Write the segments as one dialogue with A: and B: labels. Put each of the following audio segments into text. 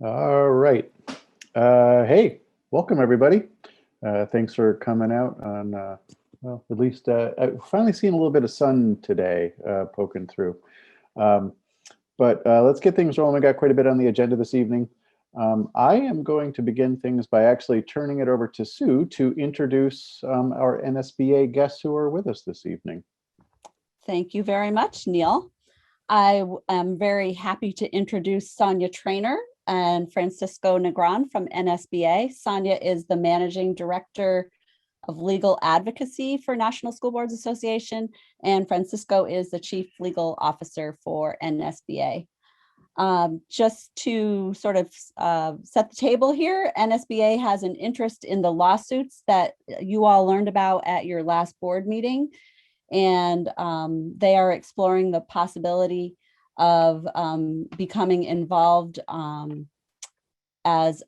A: All right. Hey, welcome everybody. Thanks for coming out on, well, at least I've finally seen a little bit of sun today poking through. But let's get things rolling. We got quite a bit on the agenda this evening. I am going to begin things by actually turning it over to Sue to introduce our NSBA guests who are with us this evening.
B: Thank you very much, Neil. I am very happy to introduce Sonia Trainer and Francisco Negron from NSBA. Sonia is the Managing Director of Legal Advocacy for National School Boards Association, and Francisco is the Chief Legal Officer for NSBA. Just to sort of set the table here, NSBA has an interest in the lawsuits that you all learned about at your last board meeting. And they are exploring the possibility of becoming involved as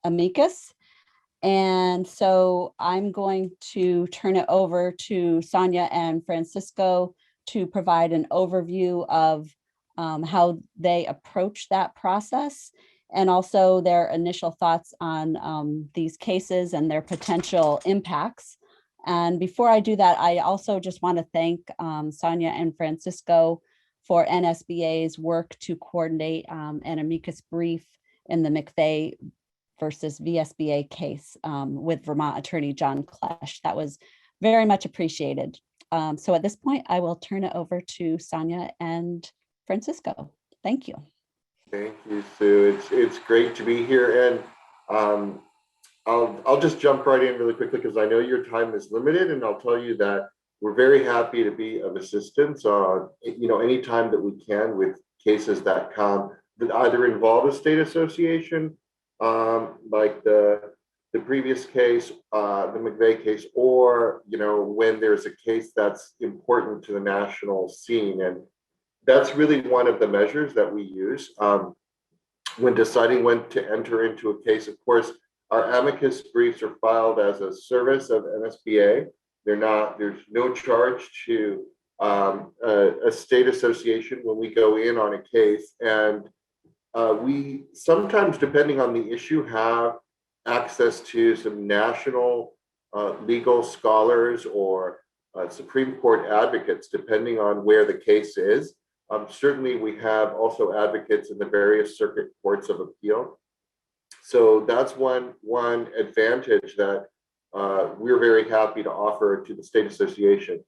B: amicus. And so I'm going to turn it over to Sonia and Francisco to provide an overview of how they approach that process, and also their initial thoughts on these cases and their potential impacts. And before I do that, I also just want to thank Sonia and Francisco for NSBA's work to coordinate an amicus brief in the McVeigh versus VSBA case with Vermont attorney John Klesch. That was very much appreciated. So at this point, I will turn it over to Sonia and Francisco. Thank you.
C: Thank you, Sue. It's great to be here, and I'll just jump right in really quickly because I know your time is limited, and I'll tell you that we're very happy to be of assistance. Anytime that we can with cases that come that either involve a state association, like the previous case, the McVeigh case, or when there's a case that's important to the national scene, and that's really one of the measures that we use when deciding when to enter into a case. Of course, our amicus briefs are filed as a service of NSBA. There's no charge to a state association when we go in on a case. And we sometimes, depending on the issue, have access to some national legal scholars or Supreme Court advocates, depending on where the case is. Certainly, we have also advocates in the various circuit courts of appeal. So that's one advantage that we're very happy to offer to the state association.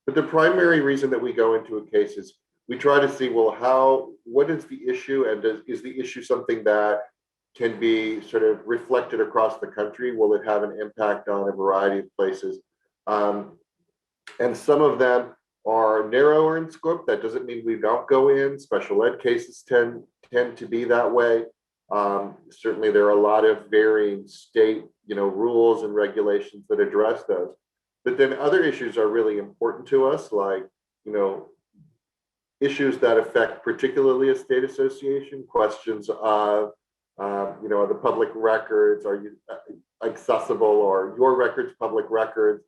C: But the primary reason that we go into a case is we try to see, well, what is the issue, and is the issue something that can be sort of reflected across the country? Will it have an impact on a variety of places? And some of them are narrower in scope. That doesn't mean we don't go in. Special ed cases tend to be that way. Certainly, there are a lot of varying state, rules and regulations that address those. But then other issues are really important to us, like, issues that affect particularly a state association, questions of, the public records, are you accessible, or your records, public records,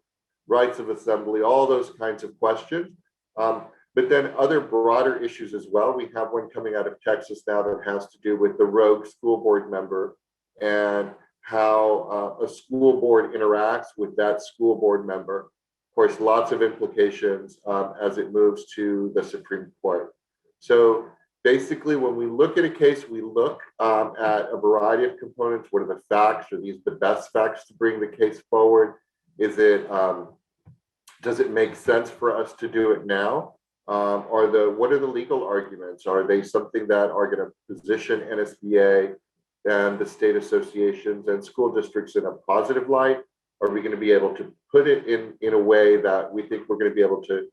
C: rights of assembly, all those kinds of questions. But then other broader issues as well. We have one coming out of Texas now that has to do with the rogue school board member and how a school board interacts with that school board member. Of course, lots of implications as it moves to the Supreme Court. So basically, when we look at a case, we look at a variety of components. What are the facts? Are these the best facts to bring the case forward? Does it make sense for us to do it now? What are the legal arguments? Are they something that are going to position NSBA and the state associations and school districts in a positive light? Are we going to be able to put it in a way that we think we're going to be able to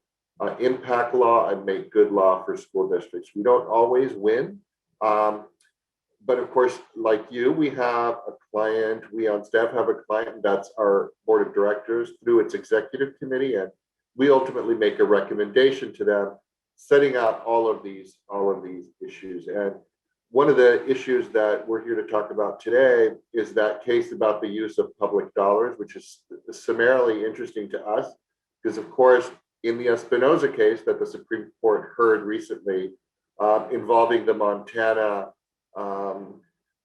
C: impact law and make good law for school districts? We don't always win. But of course, like you, we have a client, we on staff have a client, that's our board of directors through its executive committee, and we ultimately make a recommendation to them, setting out all of these issues. And one of the issues that we're here to talk about today is that case about the use of public dollars, which is summarily interesting to us, because of course, in the Espinoza case that the Supreme Court heard recently, involving the Montana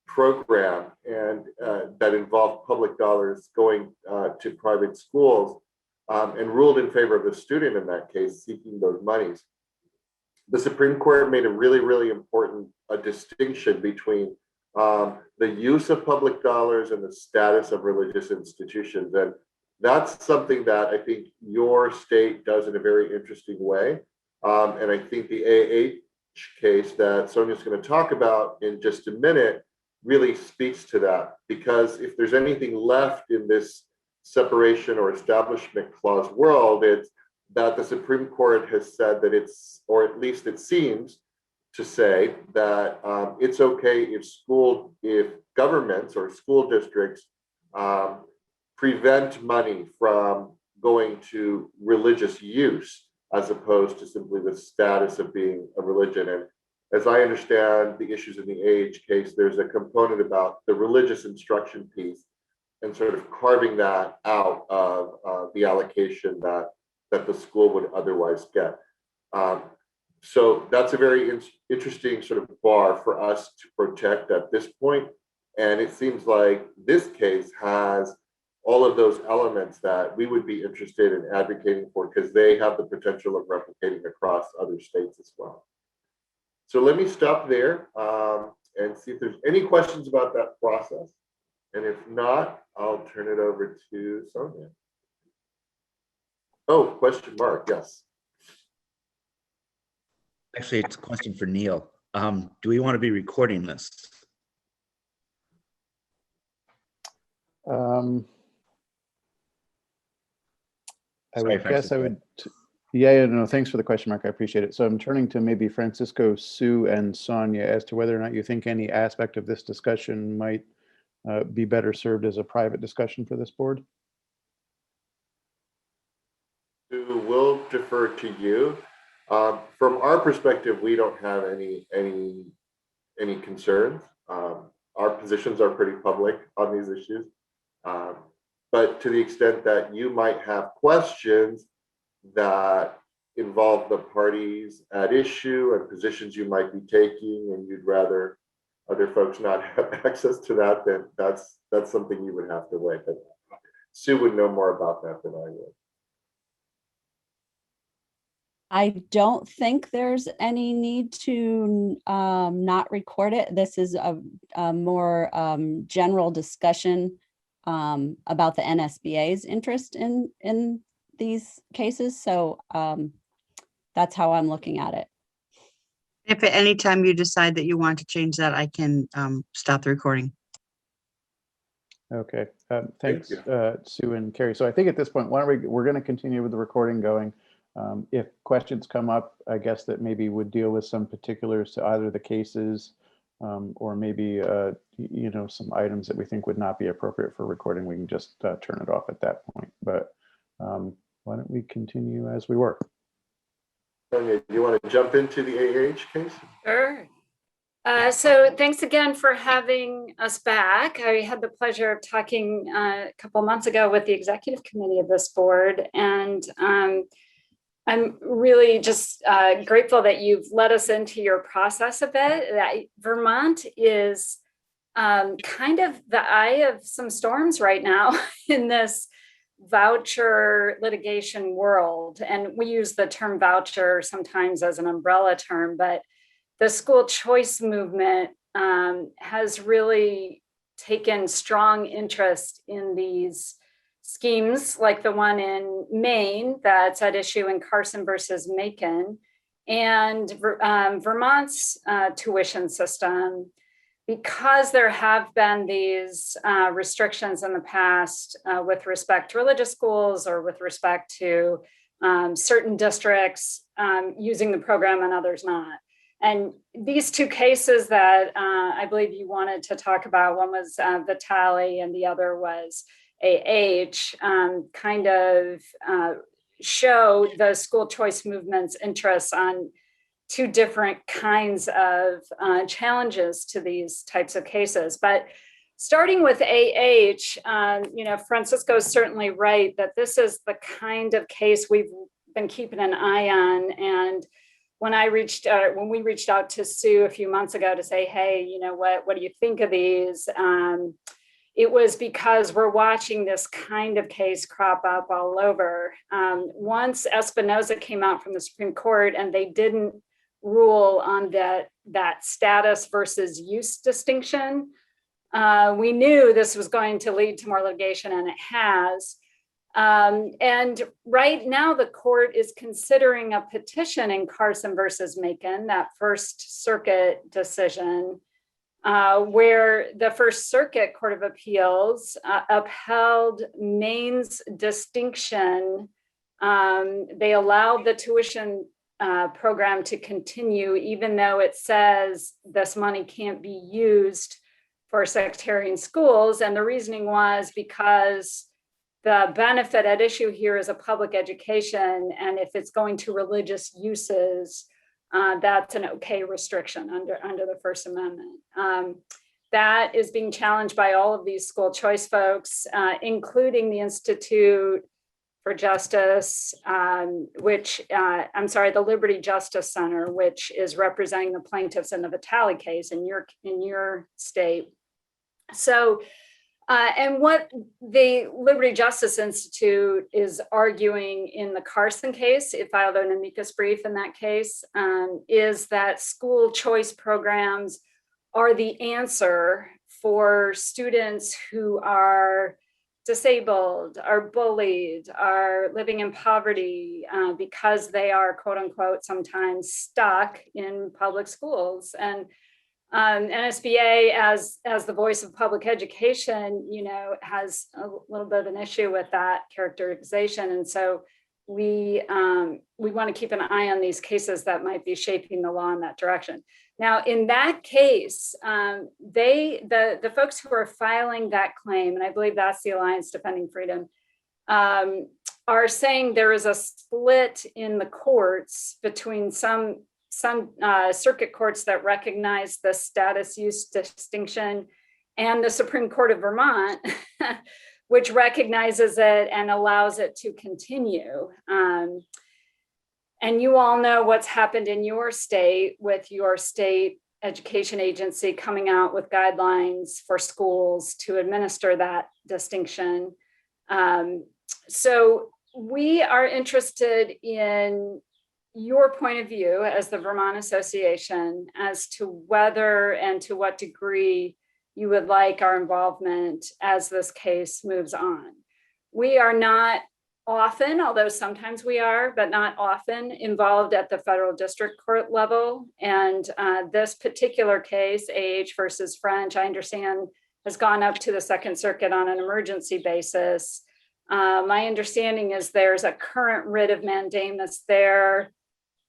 C: program and that involved public dollars going to private schools, and ruled in favor of the student in that case, seeking those monies. The Supreme Court made a really, really important distinction between the use of public dollars and the status of religious institutions. And that's something that I think your state does in a very interesting way. And I think the case that Sonia's going to talk about in just a minute really speaks to that, because if there's anything left in this separation or establishment clause world, it's that the Supreme Court has said that it's, or at least it seems to say that it's okay if governments or school districts prevent money from going to religious use as opposed to simply the status of being a religion. And as I understand the issues in the case, there's a component about the religious instruction piece and sort of carving that out of the allocation that the school would otherwise get. So that's a very interesting sort of bar for us to protect at this point. And it seems like this case has all of those elements that we would be interested in advocating for, because they have the potential of replicating across other states as well. So let me stop there and see if there's any questions about that process. And if not, I'll turn it over to Sonia. Oh, question mark, yes.
D: Actually, it's a question for Neil. Do we want to be recording this?
A: I would guess I would, no, thanks for the question, Mark. I appreciate it. So I'm turning to maybe Francisco, Sue, and Sonia as to whether or not you think any aspect of this discussion might be better served as a private discussion for this board.
C: Sue, we'll defer to you. From our perspective, we don't have any concerns. Our positions are pretty public on these issues. But to the extent that you might have questions that involve the parties at issue and positions you might be taking, and you'd rather other folks not have access to that, then that's something you would have to weigh. But Sue would know more about that than I would.
B: I don't think there's any need to not record it. This is a more general discussion about the NSBA's interest in these cases. So that's how I'm looking at it.
E: If at any time you decide that you want to change that, I can stop the recording.
A: Okay, thanks, Sue and Carrie. So I think at this point, we're going to continue with the recording going. If questions come up, I guess that maybe would deal with some particulars to either the cases or maybe, some items that we think would not be appropriate for recording, we can just turn it off at that point. But why don't we continue as we were?
C: Sonia, do you want to jump into the case?
F: Sure. So thanks again for having us back. I had the pleasure of talking a couple months ago with the executive committee of this board, and I'm really just grateful that you've let us into your process a bit. Vermont is kind of the eye of some storms right now in this voucher litigation world. And we use the term voucher sometimes as an umbrella term, but the school choice movement has really taken strong interest in these schemes like the one in Maine that's at issue in Carson versus Macon, and Vermont's tuition system, because there have been these restrictions in the past with respect to religious schools or with respect to certain districts using the program and others not. And these two cases that I believe you wanted to talk about, one was Vitale and the other was kind of show the school choice movement's interests on two different kinds of challenges to these types of cases. But starting with Francisco is certainly right that this is the kind of case we've been keeping an eye on. And when we reached out to Sue a few months ago to say, hey, you know, what do you think of these? It was because we're watching this kind of case crop up all over. Once Espinoza came out from the Supreme Court and they didn't rule on that status versus use distinction, we knew this was going to lead to more litigation, and it has. And right now, the court is considering a petition in Carson versus Macon, that First Circuit decision, where the First Circuit Court of Appeals upheld Maine's distinction. They allowed the tuition program to continue, even though it says this money can't be used for sectarian schools. And the reasoning was because the benefit at issue here is a public education, and if it's going to religious uses, that's an okay restriction under the First Amendment. That is being challenged by all of these school choice folks, including the Institute for Justice, the Liberty Justice Center, which is representing the plaintiffs in the Vitale case in your state. So, and what the Liberty Justice Institute is arguing in the Carson case, it filed an amicus brief in that case, is that school choice programs are the answer for students who are disabled, are bullied, are living in poverty because they are, quote unquote, sometimes stuck in public schools. And NSBA, as the voice of public education, you know, has a little bit of an issue with that characterization. And so we want to keep an eye on these cases that might be shaping the law in that direction. Now, in that case, the folks who are filing that claim, and I believe that's the Alliance Defending Freedom, are saying there is a split in the courts between some circuit courts that recognize the status use distinction and the Supreme Court of Vermont, which recognizes it and allows it to continue. And you all know what's happened in your state with your state education agency coming out with guidelines for schools to administer that distinction. So we are interested in your point of view as the Vermont Association as to whether and to what degree you would like our involvement as this case moves on. We are not often, although sometimes we are, but not often involved at the federal district court level. And this particular case, AH versus French, I understand has gone up to the Second Circuit on an emergency basis. My understanding is there's a current writ of mandamus there,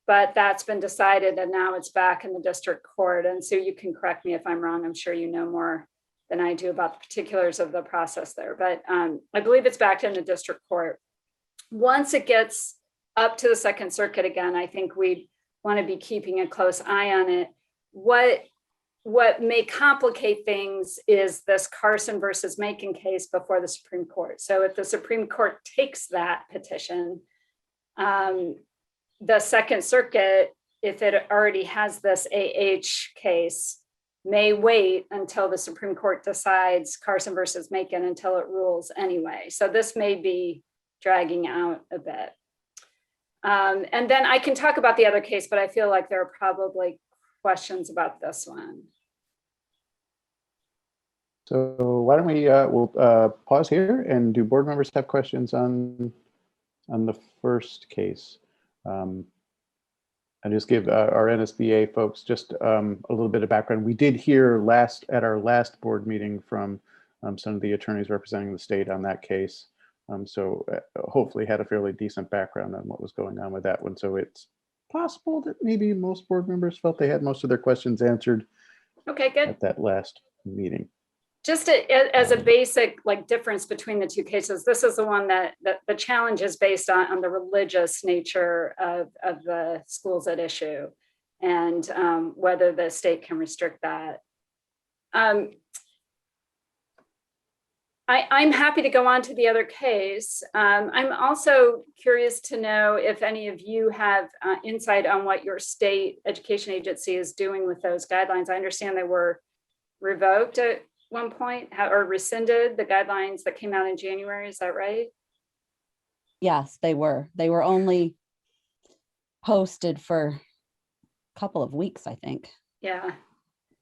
F: but that's been decided and now it's back in the district court. And so you can correct me if I'm wrong. I'm sure you know more than I do about the particulars of the process there, but I believe it's back in the district court. Once it gets up to the Second Circuit again, I think we'd want to be keeping a close eye on it. What may complicate things is this Carson versus Macon case before the Supreme Court. So if the Supreme Court takes that petition, the Second Circuit, if it already has this AH case, may wait until the Supreme Court decides Carson versus Macon until it rules anyway. So this may be dragging out a bit. And then I can talk about the other case, but I feel like there are probably questions about this one.
A: So why don't we we'll pause here, and do board members have questions on the first case? I just give our NSBA folks just a little bit of background. We did hear at our last board meeting from some of the attorneys representing the state on that case. So hopefully had a fairly decent background on what was going on with that one. So it's possible that maybe most board members felt they had most of their questions answered.
F: Okay, good.
A: At that last meeting.
F: Just as a basic difference between the two cases, this is the one that the challenge is based on the religious nature of the schools at issue, and whether the state can restrict that. I'm happy to go on to the other case. I'm also curious to know if any of you have insight on what your state education agency is doing with those guidelines. I understand they were revoked at one point or rescinded, the guidelines that came out in January. Is that right?
B: Yes, they were. They were only posted for a couple of weeks, I think.
F: Yeah.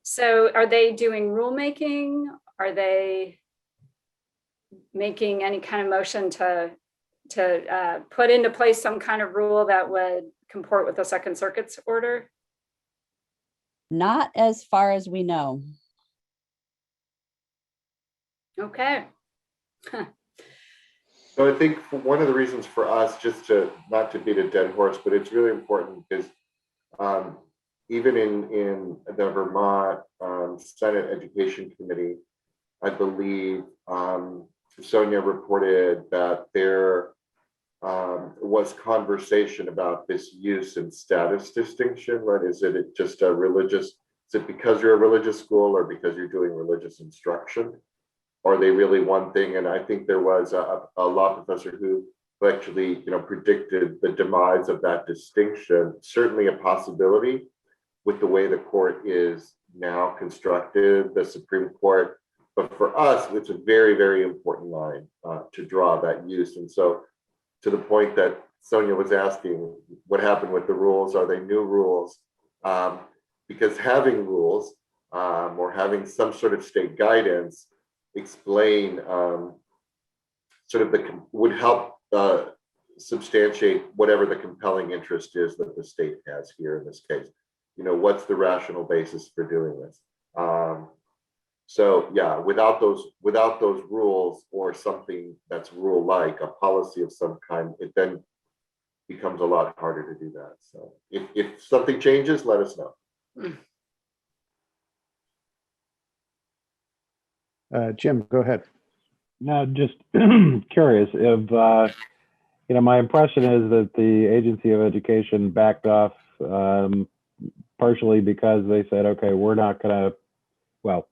F: So are they doing rulemaking? Are they making any kind of motion to put into place some kind of rule that would comport with the Second Circuit's order?
B: Not as far as we know.
F: Okay.
C: So I think one of the reasons for us, just to not to beat a dead horse, but it's really important because even in the Vermont Senate Education Committee, I believe Sonia reported that there was conversation about this use and status distinction, right? Is it just a religious, is it because you're a religious school or because you're doing religious instruction? Are they really one thing? And I think there was a law professor who actually, predicted the demise of that distinction. Certainly a possibility with the way the court is now constructed, the Supreme Court. But for us, it's a very, very important line to draw that use. And so to the point that Sonia was asking, what happened with the rules? Are they new rules? Because having rules or having some sort of state guidance explain sort of would help substantiate whatever the compelling interest is that the state has here in this case. What's the rational basis for doing this? So yeah, without those rules or something that's rule-like, a policy of some kind, it then becomes a lot harder to do that. So if something changes, let us know.
A: Jim, go ahead.
G: No, just curious if, my impression is that the Agency of Education backed off partially because they said, okay, we're not going to,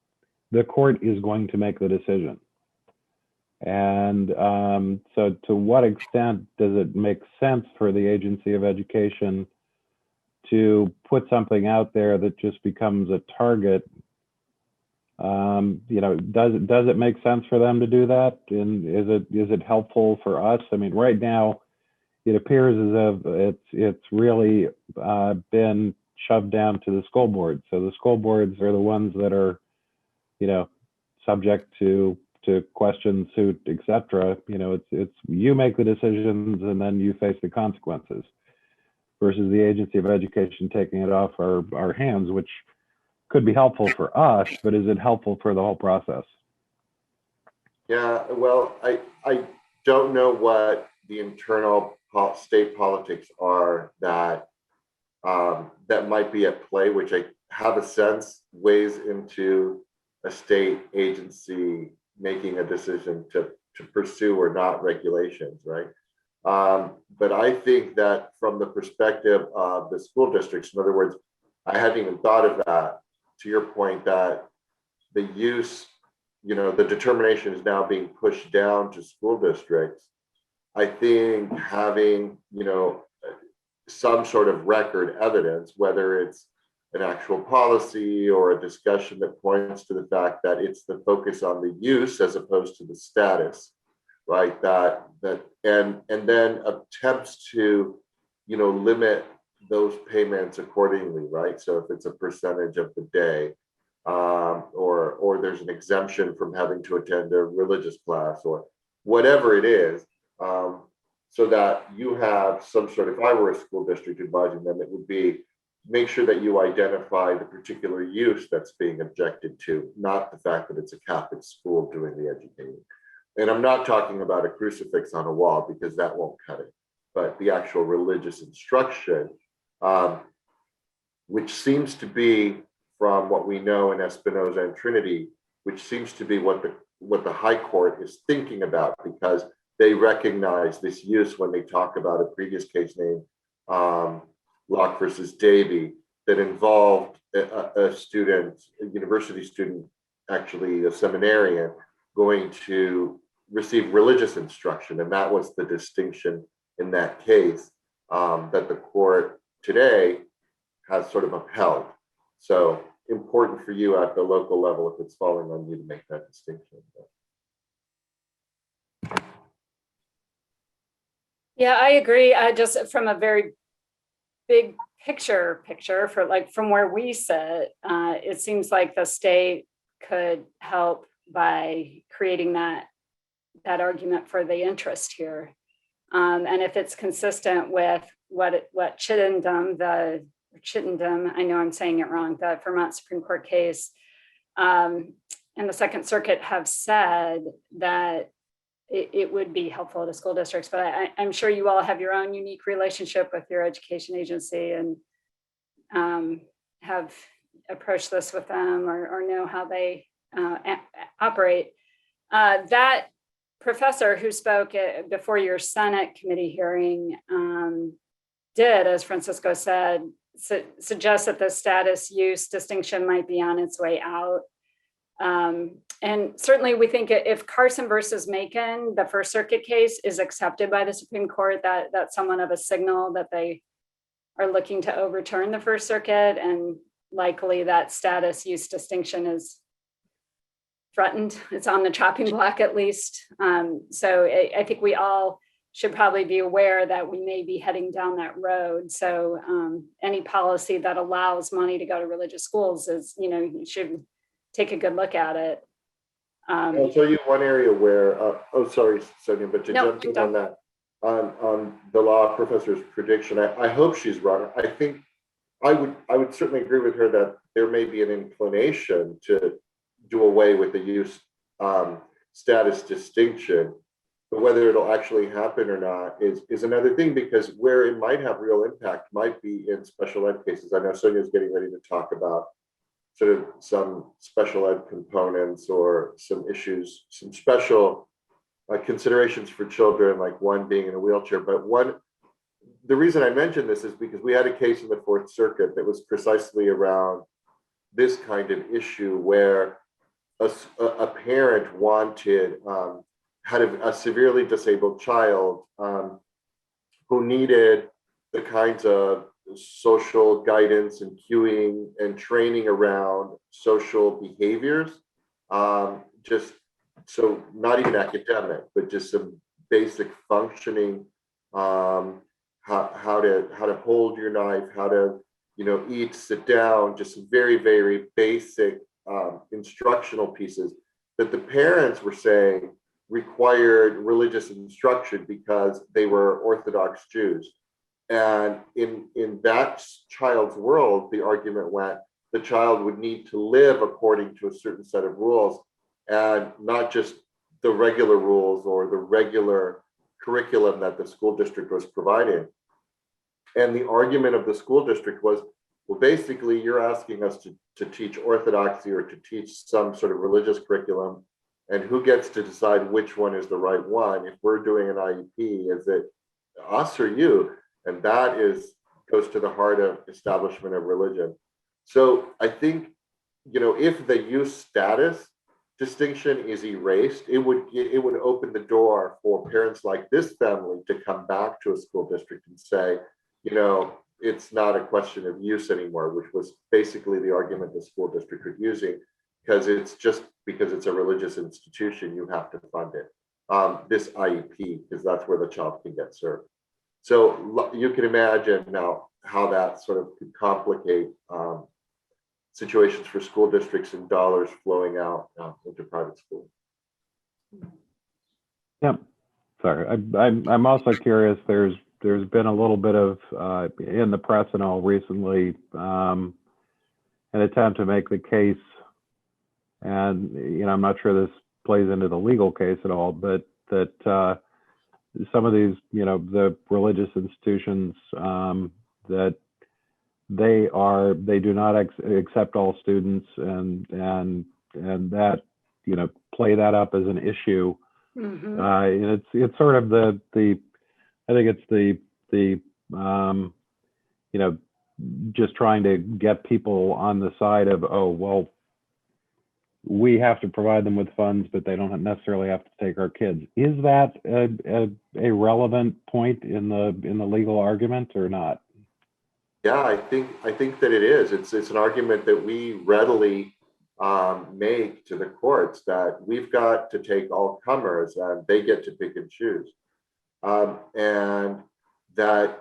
G: the court is going to make the decision. And so to what extent does it make sense for the Agency of Education to put something out there that just becomes a target? Does it make sense for them to do that? And is it helpful for us? I mean, right now, it appears as if it's really been shoved down to the school board. So the school boards are the ones that are, subject to question, suit, etc. It's you make the decisions and then you face the consequences, versus the Agency of Education taking it off our hands, which could be helpful for us, but is it helpful for the whole process?
C: Yeah, well, I don't know what the internal state politics are that that might be at play, which I have a sense weighs into a state agency making a decision to pursue or not regulations, right? But I think that from the perspective of the school districts, in other words, I hadn't even thought of that, to your point that the use, the determination is now being pushed down to school districts. I think having, some sort of record evidence, whether it's an actual policy or a discussion that points to the fact that it's the focus on the use as opposed to the status, right? And then attempts to, limit those payments accordingly, right? So if it's a percentage of the day, or there's an exemption from having to attend a religious class or whatever it is, so that you have some sort of, if I were a school district advising them, it would be make sure that you identify the particular use that's being objected to, not the fact that it's a Catholic school doing the educating. And I'm not talking about a crucifix on a wall because that won't cut it, but the actual religious instruction, which seems to be, from what we know in Espinoza and Trinity, which seems to be what the High Court is thinking about, because they recognize this use when they talk about a previous case named Locke versus Davy that involved a student, a university student, actually a seminarian, going to receive religious instruction. And that was the distinction in that case that the court today has sort of upheld. So important for you at the local level if it's falling on you to make that distinction.
F: Yeah, I agree. I just from a very big picture for like from where we sit, it seems like the state could help by creating that argument for the interest here. And if it's consistent with what Chittenden, I know I'm saying it wrong, the Vermont Supreme Court case, and the Second Circuit have said that it would be helpful to school districts, but I'm sure you all have your own unique relationship with your education agency and have approached this with them or know how they operate. That professor who spoke before your Senate committee hearing did, as Francisco said, suggest that the status use distinction might be on its way out. And certainly we think if Carson versus Macon, the First Circuit case, is accepted by the Supreme Court, that's somewhat of a signal that they are looking to overturn the First Circuit, and likely that status use distinction is threatened. It's on the chopping block at least. So I think we all should probably be aware that we may be heading down that road. So any policy that allows money to go to religious schools is, you should take a good look at it.
C: I'll tell you one area where, oh, sorry, Sonia, but to jump in on that, on the law professor's prediction, I hope she's wrong. I think I would certainly agree with her that there may be an inclination to do away with the use status distinction, but whether it'll actually happen or not is another thing, because where it might have real impact might be in special ed cases. I know Sonia's getting ready to talk about sort of some special ed components or some issues, some special considerations for children, like one being in a wheelchair. But the reason I mention this is because we had a case in the Fourth Circuit that was precisely around this kind of issue, where a parent had a severely disabled child who needed the kinds of social guidance and cueing and training around social behaviors, just so not even academic, but just some basic functioning, how to hold your knife, how to eat, sit down, just some very, very basic instructional pieces that the parents were saying required religious instruction because they were Orthodox Jews. And in that child's world, the argument went, the child would need to live according to a certain set of rules, and not just the regular rules or the regular curriculum that the school district was providing. And the argument of the school district was, well, basically, you're asking us to teach orthodoxy or to teach some sort of religious curriculum, and who gets to decide which one is the right one? If we're doing an IEP, is it us or you? And that goes to the heart of establishment of religion. So I think, if the use status distinction is erased, it would open the door for parents like this family to come back to a school district and say, it's not a question of use anymore, which was basically the argument the school district was using, because it's just because it's a religious institution, you have to fund it. This IEP, because that's where the child can get served. So you can imagine now how that sort of could complicate situations for school districts and dollars flowing out into private schools.
G: Yeah, sorry. I'm also curious. There's been a little bit of in the press and all recently an attempt to make the case, and I'm not sure this plays into the legal case at all, but that some of these, the religious institutions, that they do not accept all students, and that play that up as an issue.
F: Mm-hmm.
G: And it's sort of the I think it's the just trying to get people on the side of, oh well, we have to provide them with funds, but they don't necessarily have to take our kids. Is that a relevant point in the legal argument or not?
C: Yeah, I think that it is. It's an argument that we readily make to the courts, that we've got to take all comers and they get to pick and choose. And that,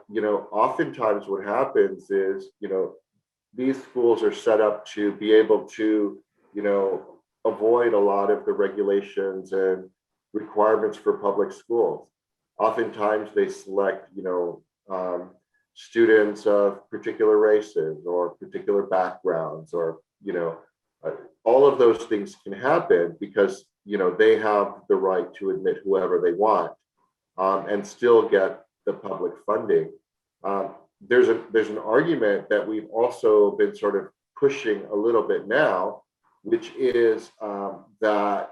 C: oftentimes what happens is, these schools are set up to be able to, avoid a lot of the regulations and requirements for public schools. Oftentimes they select, students of particular races or particular backgrounds, or, all of those things can happen because, they have the right to admit whoever they want, and still get the public funding. There's an argument that we've also been sort of pushing a little bit now, which is that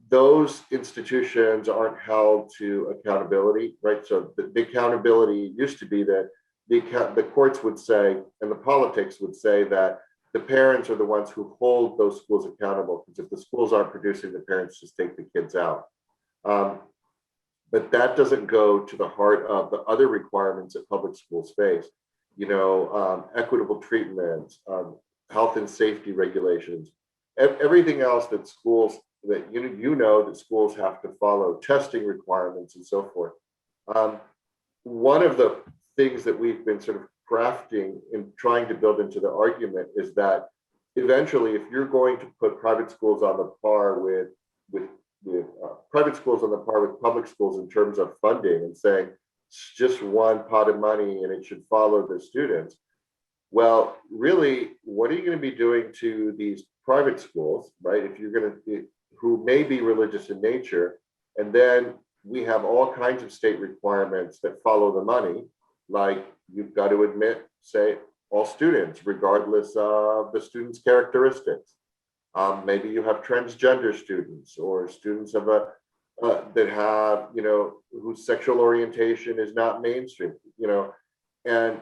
C: those institutions aren't held to accountability, right? So the accountability used to be that the courts would say, and the politics would say, that the parents are the ones who hold those schools accountable, because if the schools aren't producing, the parents just take the kids out. But that doesn't go to the heart of the other requirements that public schools face, equitable treatment, health and safety regulations, everything else that schools, that that schools have to follow, testing requirements and so forth. One of the things that we've been sort of crafting and trying to build into the argument is that eventually, if you're going to put private schools on the par with private schools on the par with public schools in terms of funding, and saying it's just one pot of money and it should follow the students, well, really, what are you going to be doing to these private schools, right? If you're going to, who may be religious in nature, and then we have all kinds of state requirements that follow the money, like you've got to admit, say, all students, regardless of the student's characteristics. Maybe you have transgender students, or students of that have, whose sexual orientation is not mainstream, and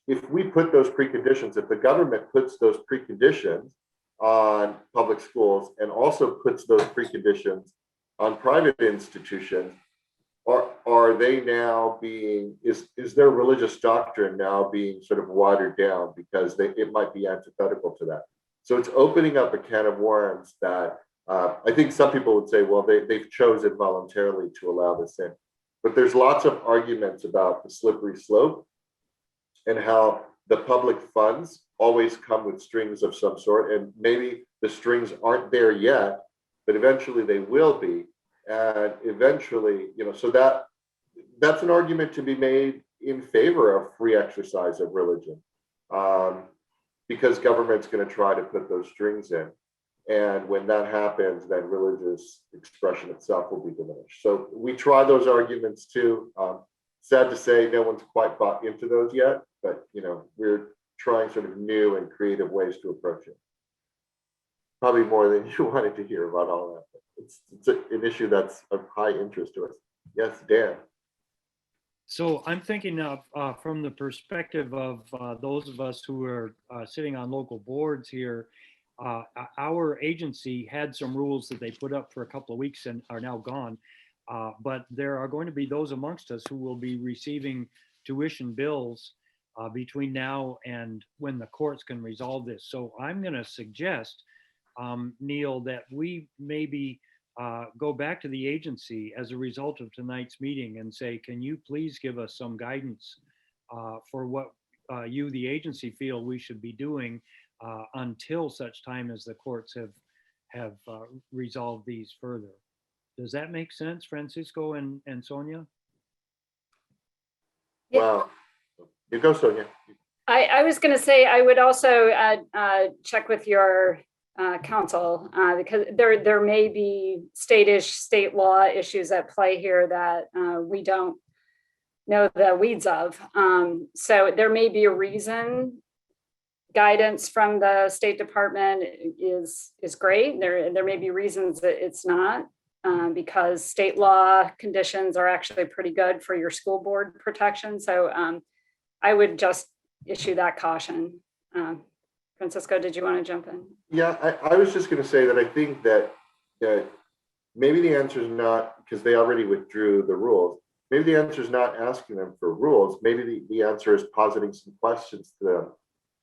C: if we put those preconditions, if the government puts those preconditions on public schools and also puts those preconditions on private institutions, are they now being, is their religious doctrine now being sort of watered down because it might be antithetical to that? So it's opening up a can of worms that I think some people would say, well, they've chosen voluntarily to allow this in. But there's lots of arguments about the slippery slope and how the public funds always come with strings of some sort. And maybe the strings aren't there yet, but eventually they will be. And eventually, so that's an argument to be made in favor of free exercise of religion. Because government's going to try to put those strings in. And when that happens, then religious expression itself will be diminished. So we try those arguments too. Sad to say, no one's quite bought into those yet, but we're trying sort of new and creative ways to approach it. Probably more than you wanted to hear about all that. It's an issue that's of high interest to us. Yes, Dan.
H: So I'm thinking of from the perspective of those of us who are sitting on local boards here. Our agency had some rules that they put up for a couple of weeks and are now gone. But there are going to be those amongst us who will be receiving tuition bills between now and when the courts can resolve this. So I'm going to suggest, Neil, that we maybe go back to the agency as a result of tonight's meeting and say, can you please give us some guidance for what you, the agency, feel we should be doing until such time as the courts have resolved these further. Does that make sense, Francisco and Sonia?
F: Yeah.
C: Wow. You go, Sonia.
F: I was going to say, I would also check with your council because there may be state law issues at play here that we don't know the weeds of. So there may be a reason guidance from the State Department is great. There may be reasons that it's not, because state law conditions are actually pretty good for your school board protection. So I would just issue that caution. Francisco, did you want to jump in?
C: Yeah, I was just going to say that I think that maybe the answer is not, because they already withdrew the rules. Maybe the answer is not asking them for rules. Maybe the answer is positing some questions to them,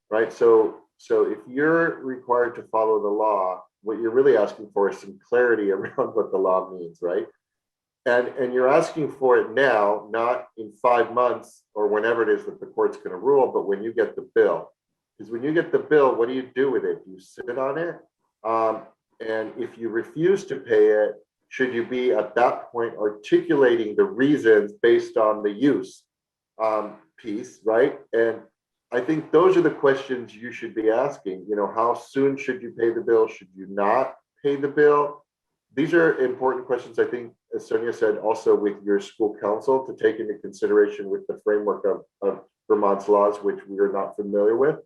C: right? So if you're required to follow the law, what you're really asking for is some clarity around what the law means, right? And you're asking for it now, not in 5 months or whenever it is that the court's going to rule, but when you get the bill. Because when you get the bill, what do you do with it? Do you sit on it? And if you refuse to pay it, should you be at that point articulating the reasons based on the use piece, right? And I think those are the questions you should be asking. You know, how soon should you pay the bill? Should you not pay the bill? These are important questions, I think, as Sonia said, also with your school council to take into consideration with the framework of Vermont's laws, which we are not familiar with.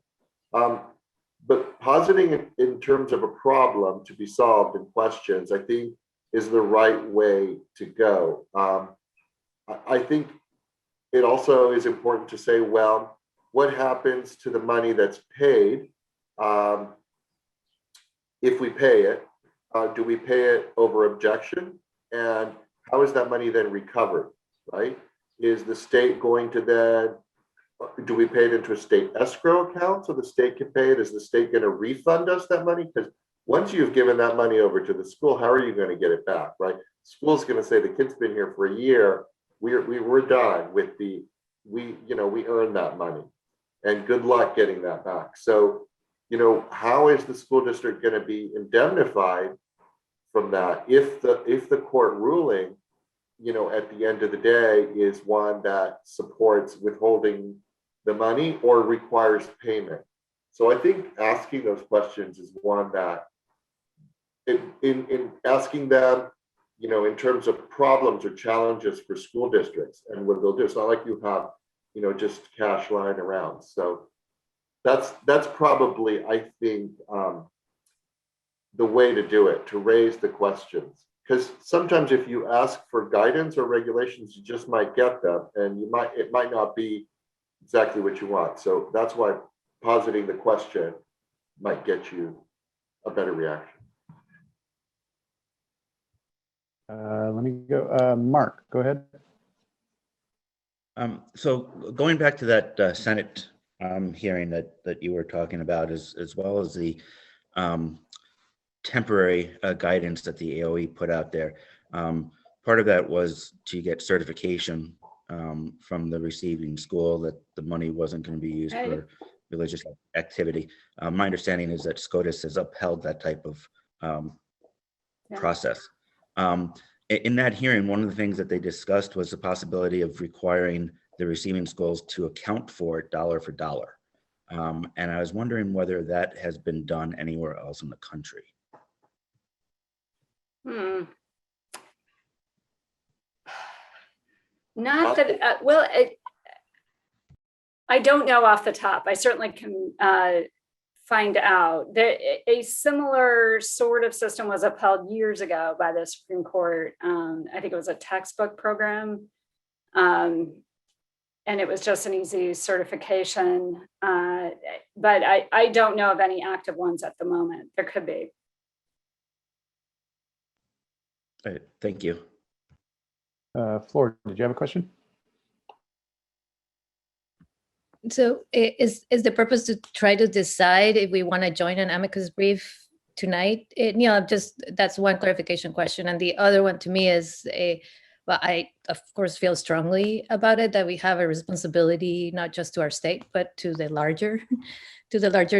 C: But positing it in terms of a problem to be solved in questions, I think is the right way to go. I think it also is important to say, well, what happens to the money that's paid if we pay it? Do we pay it over objection? And how is that money then recovered, right? Is the state going to then, do we pay it into a state escrow account so the state can pay it? Is the state going to refund us that money? Because once you've given that money over to the school, how are you going to get it back, right? School's going to say the kid's been here for a year. We're done with we earned that money, and good luck getting that back. So, how is the school district going to be indemnified from that if the court ruling, at the end of the day is one that supports withholding the money or requires payment? So I think asking those questions is one that in asking them, in terms of problems or challenges for school districts and what they'll do. It's not like you have, just cash lying around. So that's probably, I think, the way to do it, to raise the questions. Because sometimes if you ask for guidance or regulations, you just might get them, and it might not be exactly what you want. So that's why positing the question might get you a better reaction.
A: Let me go. Mark, go ahead.
D: So going back to that Senate hearing that you were talking about, as well as the temporary guidance that the AOE put out there, part of that was to get certification from the receiving school that the money wasn't going to be used for religious activity. My understanding is that SCOTUS has upheld that type of process. In that hearing, one of the things that they discussed was the possibility of requiring the receiving schools to account for it dollar for dollar. And I was wondering whether that has been done anywhere else in the country.
F: Not that, I don't know off the top. I certainly can find out. A similar sort of system was upheld years ago by the Supreme Court. I think it was a textbook program. And it was just an easy certification. But I don't know of any active ones at the moment. There could be.
D: All right, thank you.
A: Flor, did you have a question?
I: So is the purpose to try to decide if we want to join an amicus brief tonight? That's one clarification question. And the other one to me is, I of course feel strongly about it, that we have a responsibility, not just to our state, but to the larger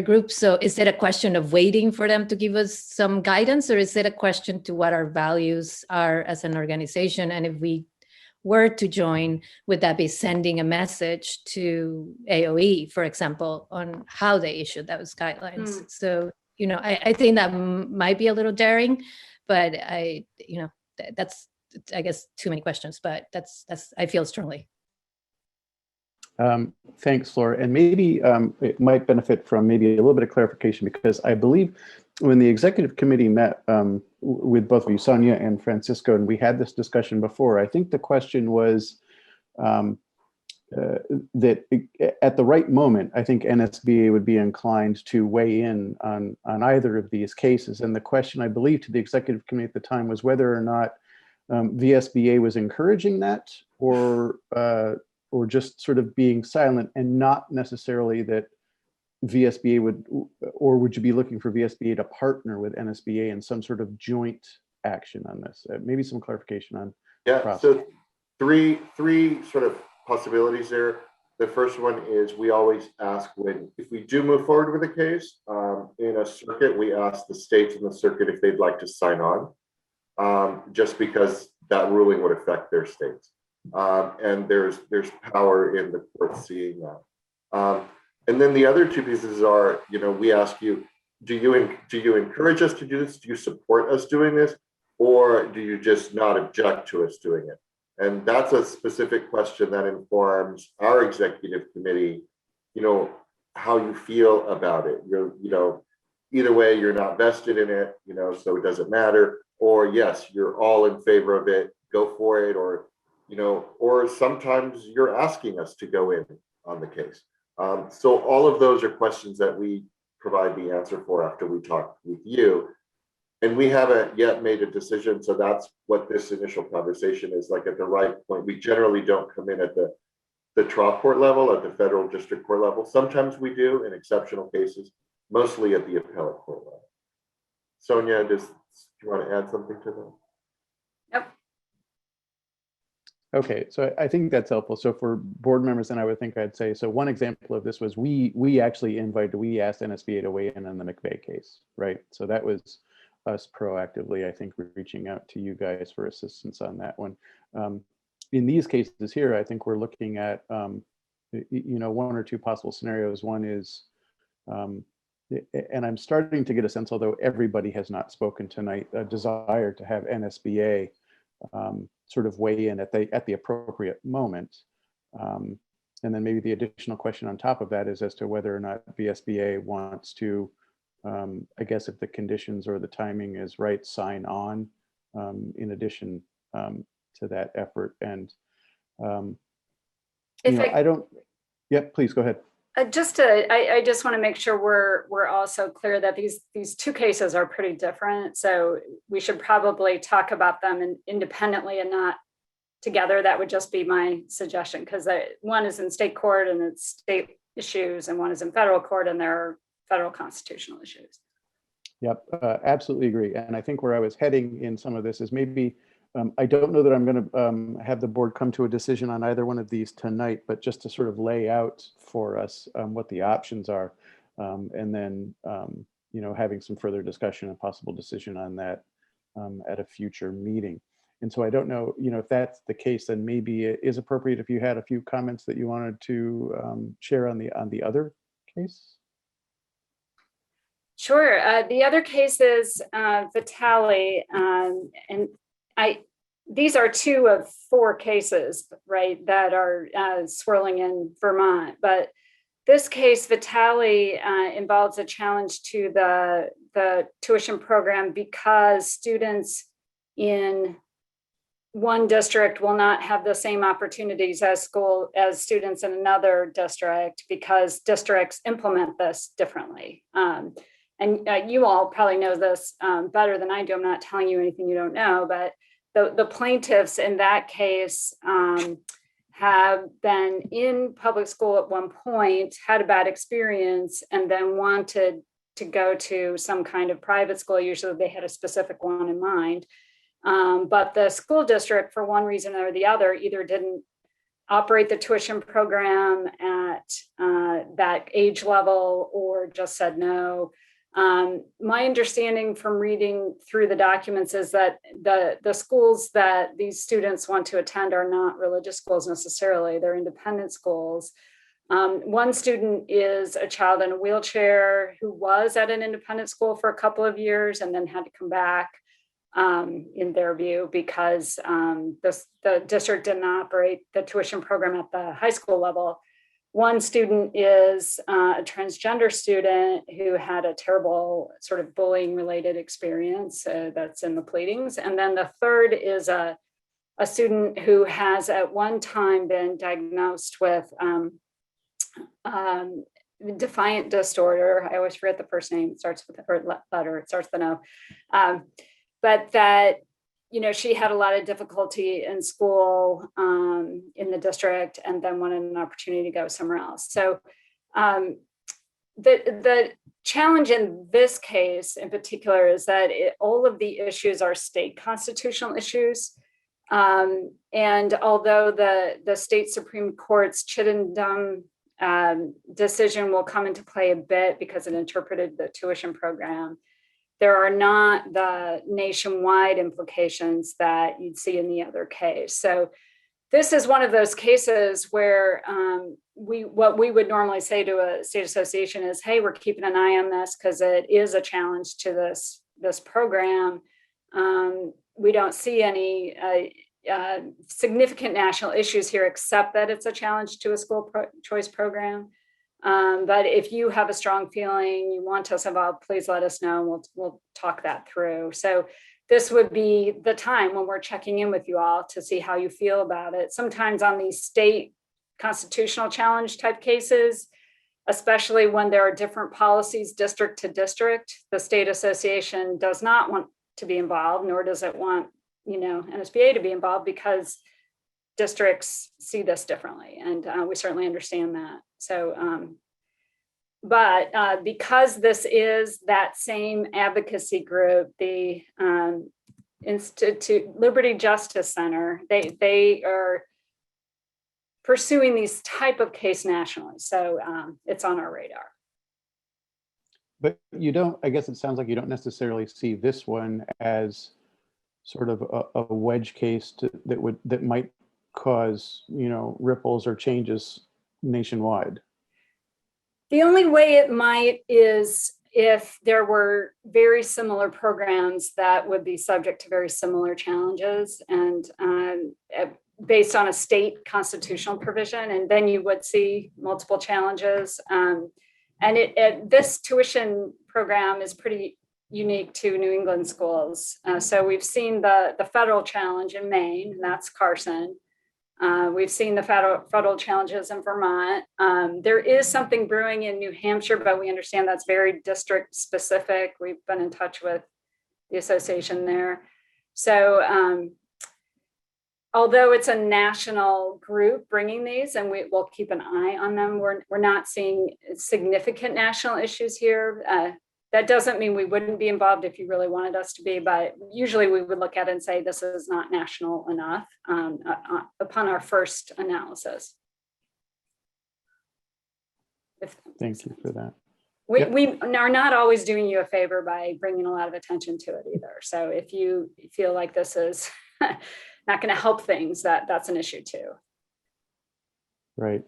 I: group. So is it a question of waiting for them to give us some guidance, or is it a question to what our values are as an organization? And if we were to join, would that be sending a message to AOE, for example, on how they issue those guidelines? So, I think that might be a little daring, but that's, I guess, too many questions, but that's I feel strongly.
A: Thanks, Laura. And maybe it might benefit from maybe a little bit of clarification, because I believe when the executive committee met with both of you, Sonia and Francisco, and we had this discussion before, I think the question was, that at the right moment, I think NSBA would be inclined to weigh in on either of these cases. And the question, I believe, to the executive committee at the time was whether or not VSBA was encouraging that, or just sort of being silent, and not necessarily that VSBA would, or would you be looking for VSBA to partner with NSBA in some sort of joint action on this? Maybe some clarification on.
C: Yeah,
A: process.
C: so three sort of possibilities there. The first one is we always ask if we do move forward with a case in a circuit, we ask the states in the circuit if they'd like to sign on, just because that ruling would affect their states. And there's power in the court seeing that. And then the other two pieces are, we ask you, do you encourage us to do this? Do you support us doing this? Or do you just not object to us doing it? And that's a specific question that informs our executive committee, how you feel about it. Either way, you're not vested in it, so it doesn't matter. Or yes, you're all in favor of it, go for it. Or, or sometimes you're asking us to go in on the case. So all of those are questions that we provide the answer for after we talk with you. And we haven't yet made a decision. So that's what this initial conversation is like at the right point. We generally don't come in at the trial court level, at the federal district court level. Sometimes we do in exceptional cases, mostly at the appellate court level. Sonia, do you want to add something to that?
F: Yep.
A: Okay, so I think that's helpful. So for board members, and I would think I'd say, so one example of this was we actually asked NSBA to weigh in on the McVeigh case, right? So that was us proactively, I think, reaching out to you guys for assistance on that one. In these cases here, I think we're looking at, one or two possible scenarios. One is, and I'm starting to get a sense, although everybody has not spoken tonight, a desire to have NSBA sort of weigh in at the appropriate moment. And then maybe the additional question on top of that is as to whether or not VSBA wants to, I guess if the conditions or the timing is right, sign on in addition to that effort. And please go ahead.
F: I just want to make sure we're also clear that these two cases are pretty different. So we should probably talk about them independently and not together. That would just be my suggestion, because one is in state court and it's state issues, and one is in federal court and there are federal constitutional issues.
A: Yep, absolutely agree. And I think where I was heading in some of this is maybe, I don't know that I'm going to have the board come to a decision on either one of these tonight, but just to sort of lay out for us what the options are, and then, having some further discussion and possible decision on that at a future meeting. And so I don't know, if that's the case, then maybe it is appropriate if you had a few comments that you wanted to share on the other case.
F: Sure. The other case is Vitale, and these are two of four cases, right, that are swirling in Vermont. But this case, Vitale, involves a challenge to the tuition program because students in one district will not have the same opportunities as students in another district because districts implement this differently. And you all probably know this better than I do. I'm not telling you anything you don't know, but the plaintiffs in that case have been in public school at one point, had a bad experience, and then wanted to go to some kind of private school. Usually they had a specific one in mind. But the school district, for one reason or the other, either didn't operate the tuition program at that age level or just said no. My understanding from reading through the documents is that the schools that these students want to attend are not religious schools necessarily, they're independent schools. One student is a child in a wheelchair who was at an independent school for a couple of years and then had to come back, in their view, because the district didn't operate the tuition program at the high school level. One student is a transgender student who had a terrible sort of bullying related experience that's in the pleadings. And then the third is a a student who has at one time been diagnosed with defiant disorder. I always forget the first name. It starts with or letter. It starts with an O. But that, you know, she had a lot of difficulty in school in the district, and then wanted an opportunity to go somewhere else. So the challenge in this case in particular is that all of the issues are state constitutional issues. And although the state Supreme Court's Chittenden decision will come into play a bit because it interpreted the tuition program, there are not the nationwide implications that you'd see in the other case. So this is one of those cases where what we would normally say to a state association is, hey, we're keeping an eye on this because it is a challenge to this program. We don't see any significant national issues here, except that it's a challenge to a school choice program. But if you have a strong feeling, you want us involved, please let us know, and we'll talk that through. So this would be the time when we're checking in with you all to see how you feel about it. Sometimes on these state constitutional challenge type cases, especially when there are different policies district to district, the state association does not want to be involved, nor does it want, you know, NSBA to be involved, because districts see this differently, and we certainly understand that. So, but because this is that same advocacy group, the Institute Liberty Justice Center, they are pursuing these type of case nationally. So it's on our radar.
A: But you don't, I guess it sounds like you don't necessarily see this one as sort of a wedge case that might cause, you know, ripples or changes nationwide.
F: The only way it might is if there were very similar programs that would be subject to very similar challenges, and based on a state constitutional provision, and then you would see multiple challenges. And this tuition program is pretty unique to New England schools. So we've seen the federal challenge in Maine, and that's Carson. We've seen the federal challenges in Vermont. There is something brewing in New Hampshire, but we understand that's very district specific. We've been in touch with the association there. So although it's a national group bringing these, and we'll keep an eye on them, we're not seeing significant national issues here. That doesn't mean we wouldn't be involved if you really wanted us to be, but usually we would look at it and say this is not national enough upon our first analysis.
A: Thank you for that.
F: We are not always doing you a favor by bringing a lot of attention to it either. So if you feel like this is not going to help things, that's an issue too.
A: Right.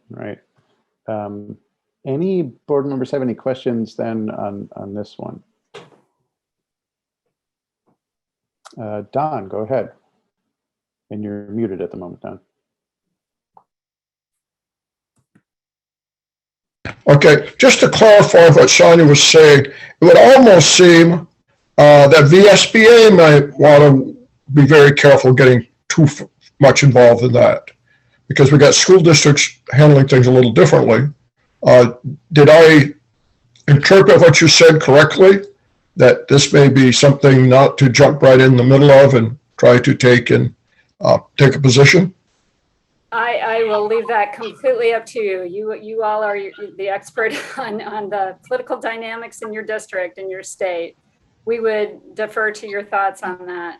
A: Any board members have any questions then on this one? Don, go ahead. And you're muted at the moment, Don.
J: Okay, just to clarify what Sonia was saying, it would almost seem that VSBA might want to be very careful getting too much involved in that, because we got school districts handling things a little differently. Did I interpret what you said correctly? That this may be something not to jump right in the middle of and try to take a position?
F: I will leave that completely up to you. You all are the expert on the political dynamics in your district and your state. We would defer to your thoughts on that.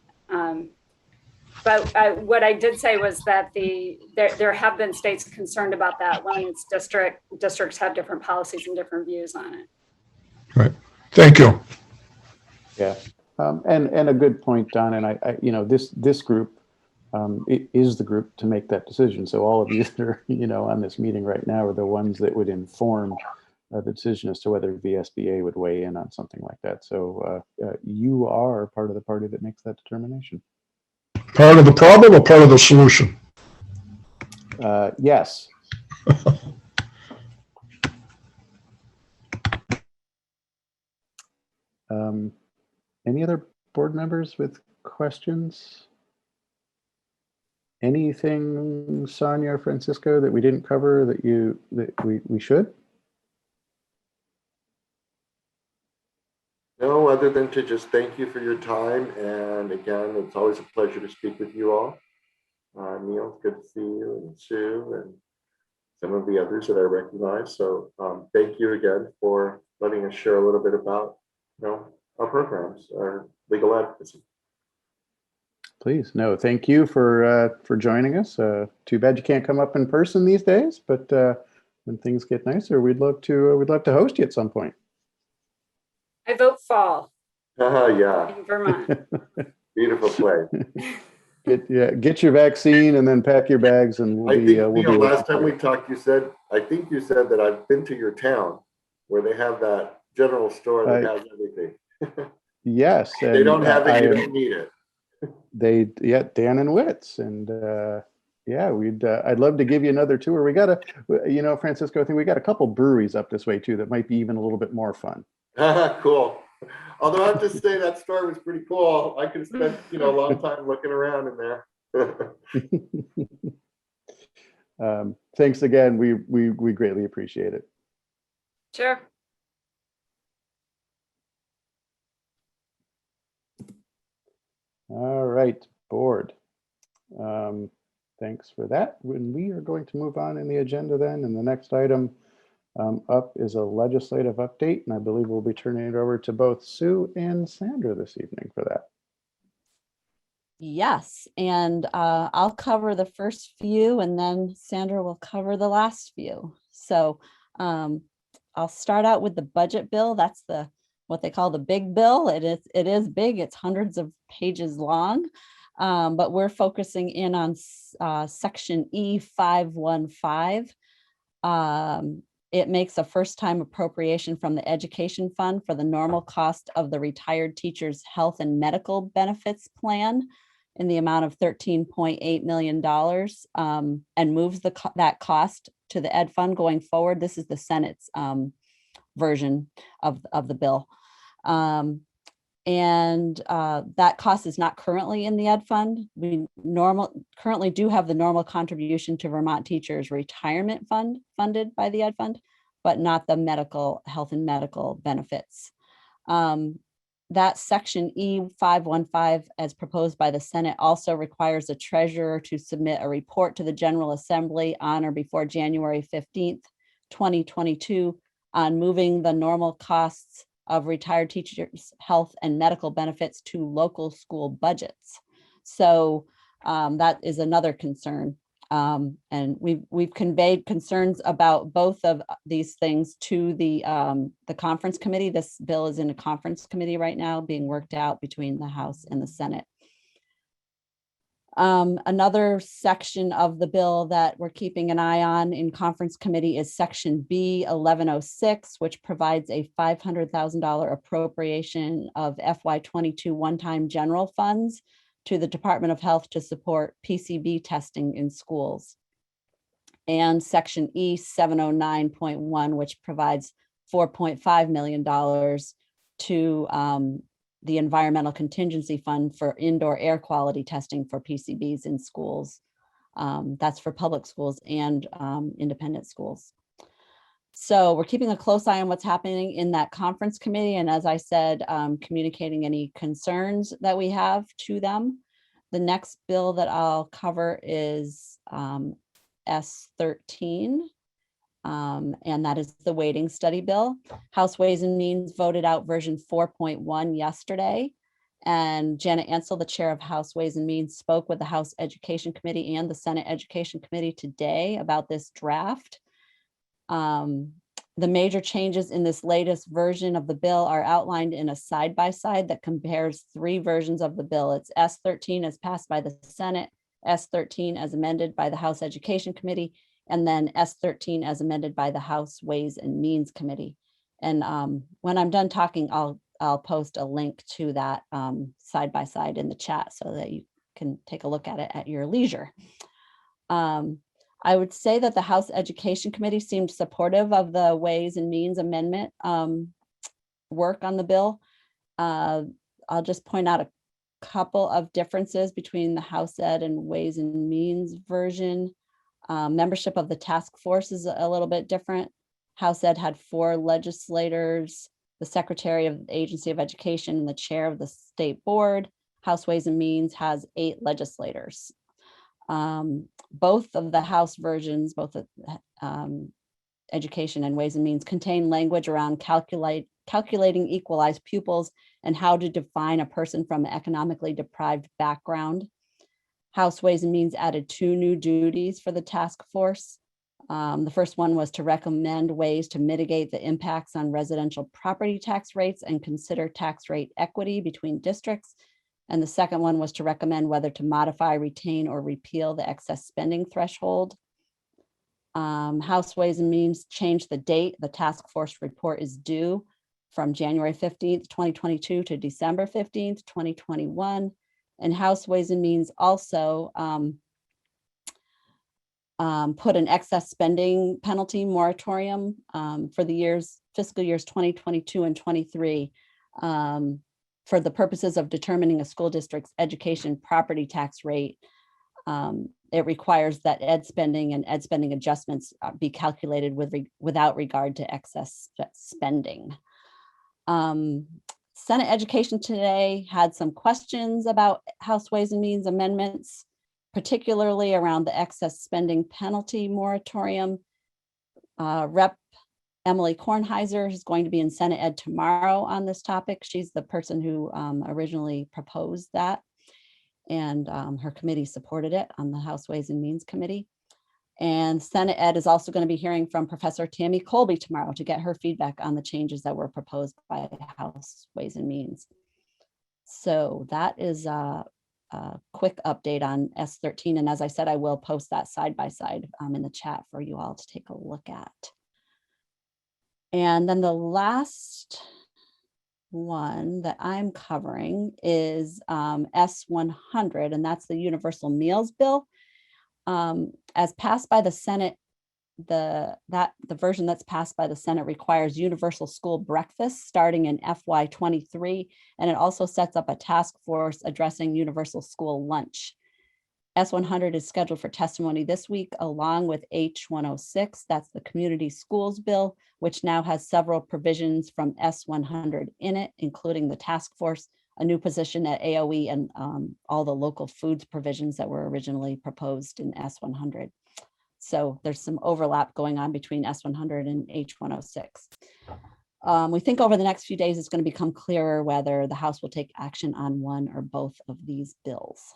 F: But what I did say was that there have been states concerned about that when it's districts have different policies and different views on it.
J: Right. Thank you.
A: Yeah, and a good point, Don. And I you know, this group it is the group to make that decision. So all of you that are, you know, on this meeting right now are the ones that would inform the decision as to whether VSBA would weigh in on something like that. So you are part of the party that makes that determination.
J: Part of the problem or part of the solution?
A: Yes. Any other board members with questions? Anything, Sonia or Francisco, that we didn't cover that we should?
C: No, other than to just thank you for your time. And again, it's always a pleasure to speak with you all. Neil, good to see you, and Sue, and some of the others that I recognize. So thank you again for letting us share a little bit about, our programs, our legal advocacy.
A: Please, no, thank you for joining us. Too bad you can't come up in person these days, but when things get nicer, we'd love to host you at some point.
F: I vote fall
C: Yeah,
F: in Vermont.
C: beautiful place.
A: Get your vaccine and then pack your bags, and we'll be.
C: Last time we talked, I think you said that I've been to your town where they have that general store that has everything.
A: Yes,
C: They don't have it. You don't need it.
A: Dan and Witz, and I'd love to give you another tour. We got Francisco, I think we got a couple breweries up this way too that might be even a little bit more fun.
C: Cool. Although I have to say that store was pretty cool. I could spend a long time looking around in there.
A: Thanks again. We greatly appreciate it.
F: Sure.
A: All right, board. Thanks for that. When we are going to move on in the agenda then, and the next item up is a legislative update, and I believe we'll be turning it over to both Sue and Sandra this evening for that.
B: Yes, and I'll cover the first few and then Sandra will cover the last few. So I'll start out with the budget bill. That's what they call the big bill. It is big. It's hundreds of pages long, but we're focusing in on section E515. It makes a first-time appropriation from the education fund for the normal cost of the retired teacher's health and medical benefits plan in the amount of $13.8 million, and moves that cost to the ed fund going forward. This is the Senate's version of the bill. And that cost is not currently in the ed fund. We currently do have the normal contribution to Vermont Teachers Retirement Fund funded by the ed fund, but not the health and medical benefits. That section E515, as proposed by the Senate, also requires a treasurer to submit a report to the General Assembly on or before January 15th, 2022, on moving the normal costs of retired teachers' health and medical benefits to local school budgets. So that is another concern. And we've conveyed concerns about both of these things to the conference committee. This bill is in a conference committee right now, being worked out between the House and the Senate. Another section of the bill that we're keeping an eye on in conference committee is section B1106, which provides a $500,000 appropriation of FY22 one-time general funds to the Department of Health to support PCB testing in schools. And section E709.1, which provides $4.5 million to the Environmental Contingency Fund for indoor air quality testing for PCBs in schools. That's for public schools and independent schools. So we're keeping a close eye on what's happening in that conference committee. And as I said, communicating any concerns that we have to them. The next bill that I'll cover is S13. And that is the waiting study bill. House Ways and Means voted out version 4.1 yesterday. And Janet Ansel, the chair of House Ways and Means, spoke with the House Education Committee and the Senate Education Committee today about this draft. The major changes in this latest version of the bill are outlined in a side-by-side that compares three versions of the bill. It's S13 as passed by the Senate, S13 as amended by the House Education Committee, and then S13 as amended by the House Ways and Means Committee. And when I'm done talking, I'll post a link to that side-by-side in the chat so that you can take a look at it at your leisure. I would say that the House Education Committee seemed supportive of the Ways and Means Amendment work on the bill. I'll just point out couple of differences between the House Ed and Ways and Means version. Membership of the task force is a little bit different. House Ed had 4 legislators, the Secretary of the Agency of Education, and the Chair of the State Board. House Ways and Means has 8 legislators. Both of the House versions, both the Education and Ways and Means, contain language around calculating equalized pupils and how to define a person from an economically deprived background. House Ways and Means added 2 new duties for the task force. The first one was to recommend ways to mitigate the impacts on residential property tax rates and consider tax rate equity between districts. And the second one was to recommend whether to modify, retain, or repeal the excess spending threshold. House Ways and Means changed the date the task force report is due from January 15th, 2022 to December 15th, 2021. And House Ways and Means also put an excess spending penalty moratorium for the fiscal years 2022 and 23 for the purposes of determining a school district's education property tax rate. It requires that ed spending and ed spending adjustments be calculated without regard to excess spending. Senate Education today had some questions about House Ways and Means amendments, particularly around the excess spending penalty moratorium. Rep. Emily Kornheiser is going to be in Senate Ed tomorrow on this topic. She's the person who originally proposed that, and her committee supported it on the House Ways and Means Committee. And Senate Ed is also going to be hearing from Professor Tammy Colby tomorrow to get her feedback on the changes that were proposed by House Ways and Means. So that is a quick update on S13. And as I said, I will post that side by side in the chat for you all to take a look at. And then the last one that I'm covering is S100, and that's the Universal Meals Bill. As passed by the Senate, the version that's passed by the Senate requires universal school breakfast starting in FY23, and it also sets up a task force addressing universal school lunch. S100 is scheduled for testimony this week, along with H106, that's the Community Schools Bill, which now has several provisions from S100 in it, including the task force, a new position at AOE, and all the local foods provisions that were originally proposed in S100. So there's some overlap going on between S100 and H106. We think over the next few days, it's going to become clearer whether the House will take action on one or both of these bills.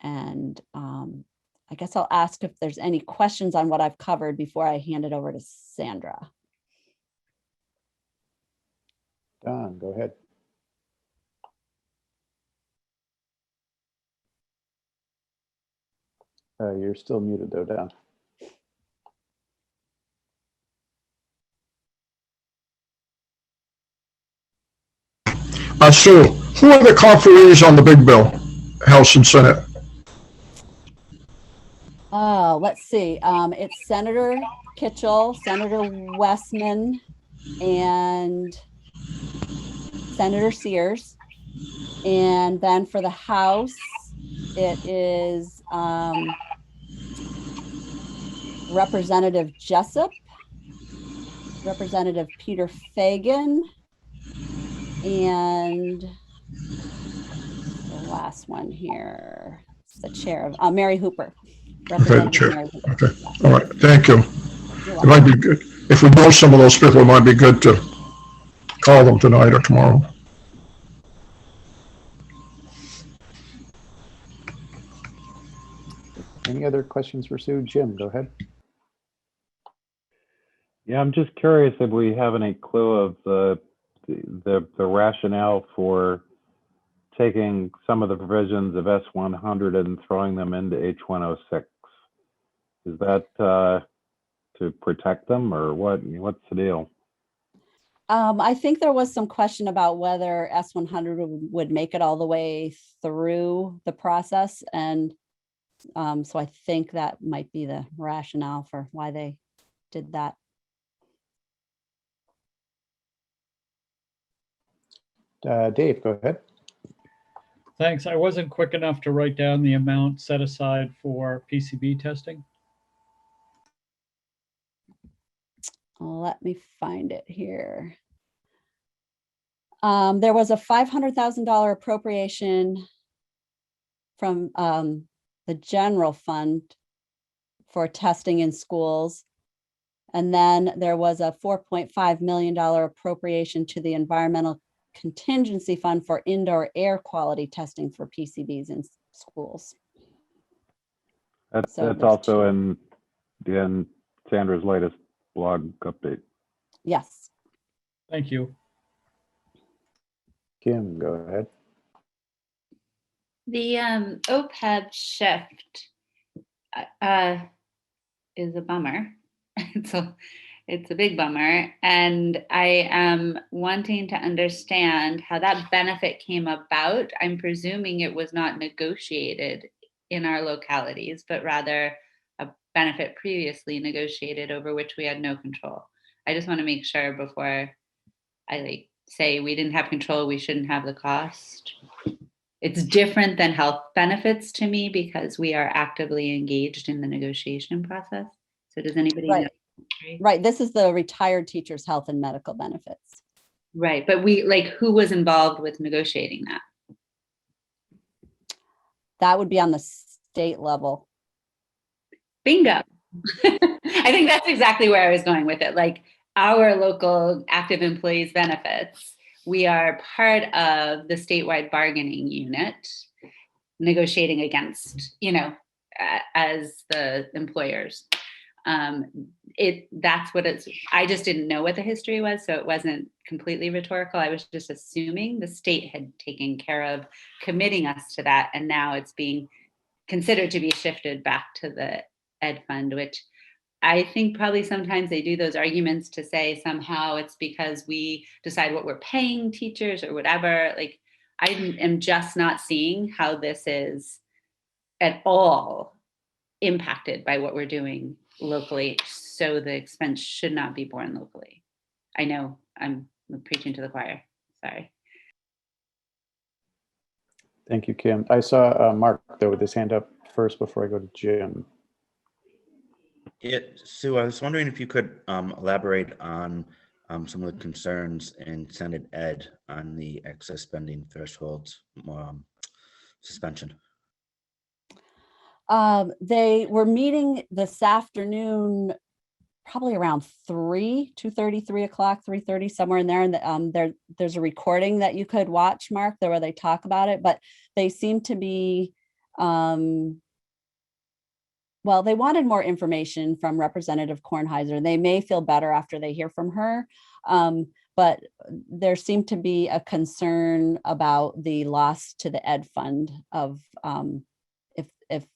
B: And I guess I'll ask if there's any questions on what I've covered before I hand it over to Sandra.
A: Don, go ahead. You're still muted though, Don.
J: Sue, who are the conferees on the big bill, House and Senate?
B: Let's see. It's Senator Kitchell, Senator Westman, and Senator Sears. And then for the House, it is Representative Jessup, Representative Peter Fagan, and the last one here, it's the chair of Mary Hooper.
J: Okay, Chair.
B: Mary Hooper.
J: Okay, all right, thank you.
B: You're
J: It might
B: welcome.
J: be good, if we know some of those people, it might be good to call them tonight or tomorrow.
A: Any other questions for Sue? Jim, go ahead.
G: Yeah, I'm just curious if we have any clue of the rationale for taking some of the provisions of S100 and throwing them into H106. Is that to protect them, or what's the deal?
B: I think there was some question about whether S100 would make it all the way through the process. And so I think that might be the rationale for why they did that.
A: Dave, go ahead.
K: Thanks. I wasn't quick enough to write down the amount set aside for PCB testing.
B: Let me find it here. There was a $500,000 appropriation from the general fund for testing in schools. And then there was a $4.5 million appropriation to the Environmental Contingency Fund for indoor air quality testing for PCBs in schools.
G: That's
B: So there's
G: also
B: two.
G: in Sandra's latest blog update.
B: Yes.
K: Thank you.
A: Kim, go ahead.
L: The OPEB shift is a bummer. It's a big bummer. And I am wanting to understand how that benefit came about. I'm presuming it was not negotiated in our localities, but rather a benefit previously negotiated over which we had no control. I just want to make sure before I say we didn't have control, we shouldn't have the cost. It's different than health benefits to me because we are actively engaged in the negotiation process. So does anybody know?
B: Right. This is the retired teachers' health and medical benefits.
L: Right. But who was involved with negotiating that?
B: That would be on the state level.
L: Bingo. I think that's exactly where I was going with it. Like our local active employees benefits, we are part of the statewide bargaining unit negotiating against, as the employers. That's what it's, I just didn't know what the history was, so it wasn't completely rhetorical. I was just assuming the state had taken care of committing us to that, and now it's being considered to be shifted back to the ed fund, which I think probably sometimes they do those arguments to say somehow it's because we decide what we're paying teachers or whatever. Like, I am just not seeing how this is at all impacted by what we're doing locally, so the expense should not be borne locally. I know I'm preaching to the choir. Sorry.
A: Thank you, Kim. I saw Mark, though, with his hand up first before I go to Jim.
D: Yeah, Sue, I was wondering if you could elaborate on some of the concerns in Senate Ed on the excess spending thresholds suspension.
B: They were meeting this afternoon, probably around 2:30, 3 o'clock, 3:30, somewhere in there. And there's a recording that you could watch, Mark, there where they talk about it, but they seem to be, well, they wanted more information from Representative Kornheiser. They may feel better after they hear from her. But there seemed to be a concern about the loss to the ed fund of if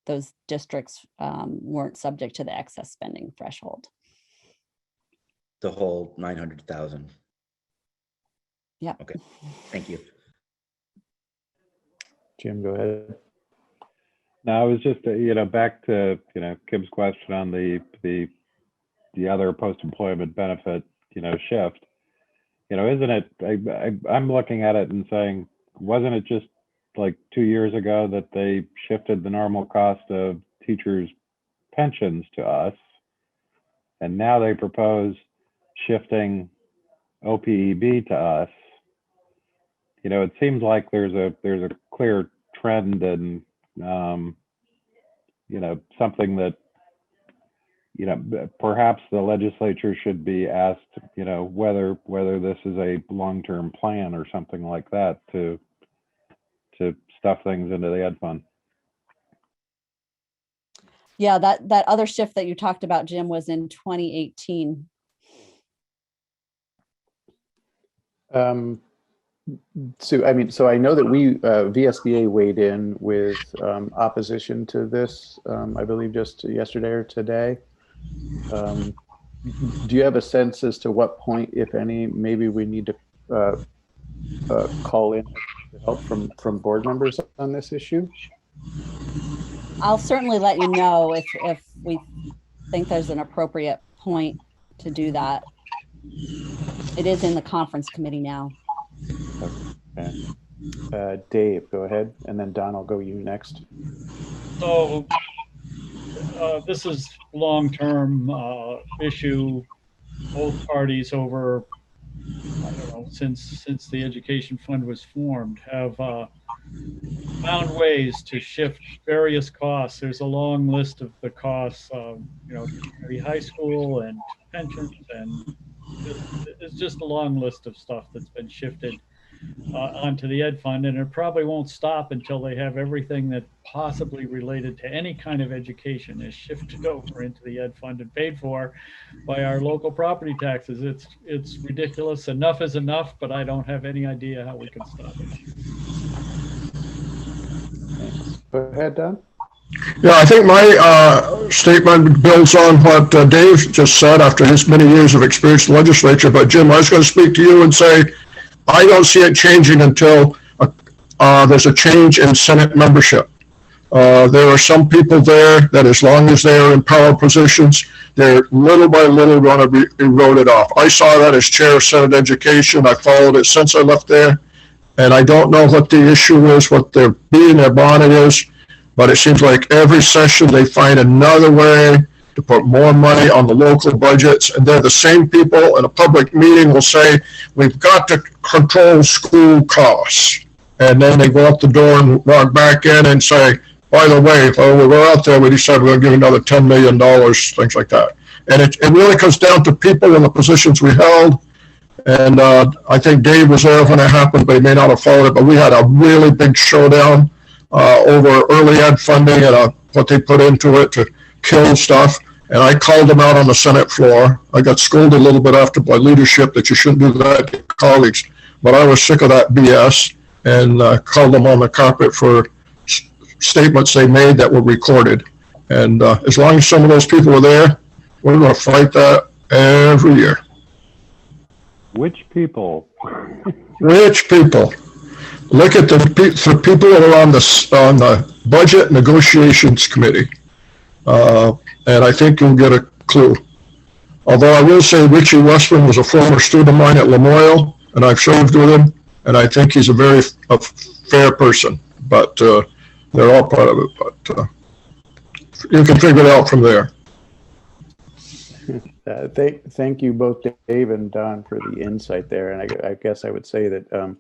B: those districts weren't subject to the excess spending threshold.
D: The whole 900,000.
B: Yeah.
D: Okay, thank you.
A: Jim, go ahead.
G: Now, I was just, back to, Kim's question on the other post-employment benefit, shift. Isn't it, I'm looking at it and saying, wasn't it just like 2 years ago that they shifted the normal cost of teachers' pensions to us? And now they propose shifting OPEB to us. It seems like there's a clear trend and, something that, perhaps the legislature should be asked, whether this is a long-term plan or something like that to stuff things into the ed fund.
B: Yeah, that other shift that you talked about, Jim, was in 2018.
A: So I know that we VSBA weighed in with opposition to this, I believe just yesterday or today. Do you have a sense as to what point, if any, maybe we need to call in help from board members on this issue?
B: I'll certainly let you know if we think there's an appropriate point to do that. It is in the conference committee now.
G: Okay.
A: Dave, go ahead, and then Don, I'll go you next.
K: So this is long-term issue. Both parties over, I don't know, since the education fund was formed, have found ways to shift various costs. There's a long list of the costs, community high school and pensions, and it's just a long list of stuff that's been shifted onto the ed fund, and it probably won't stop until they have everything that possibly related to any kind of education is shifted over into the ed fund and paid for by our local property taxes. It's ridiculous. Enough is enough, but I don't have any idea how we can stop it.
A: Thanks. Go ahead, Don.
J: Yeah, I think my statement builds on what Dave just said after his many years of experience in the legislature. But Jim, I was going to speak to you and say, I don't see it changing until there's a change in Senate membership. There are some people there that as long as they are in power positions, they're little by little going to be eroded off. I saw that as chair of Senate Education. I followed it since I left there. And I don't know what the issue is, what their bee in their bonnet is, but it seems like every session they find another way to put more money on the local budgets. And they're the same people in a public meeting will say, we've got to control school costs. And then they go out the door and walk back in and say, by the way, when we were out there, we decided we're going to give another $10 million, things like that. And it really comes down to people in the positions we held. And I think Dave was there when it happened, but he may not have followed it. But we had a really big showdown over early ed funding and what they put into it to kill stuff. And I called them out on the Senate floor. I got scolded a little bit after by leadership that you shouldn't do that to colleagues. But I was sick of that BS and called them on the carpet for statements they made that were recorded. And as long as some of those people were there, we're going to fight that every year.
G: Which people?
J: Which people? Look at the people that are on the budget negotiations committee, and I think you'll get a clue. Although I will say Richie Westman was a former student of mine at Lamoille, and I've served with him, and I think he's a fair person. But they're all part of it. But you can figure it out from there.
A: Thank you both, Dave and Don, for the insight there. And I guess I would say that,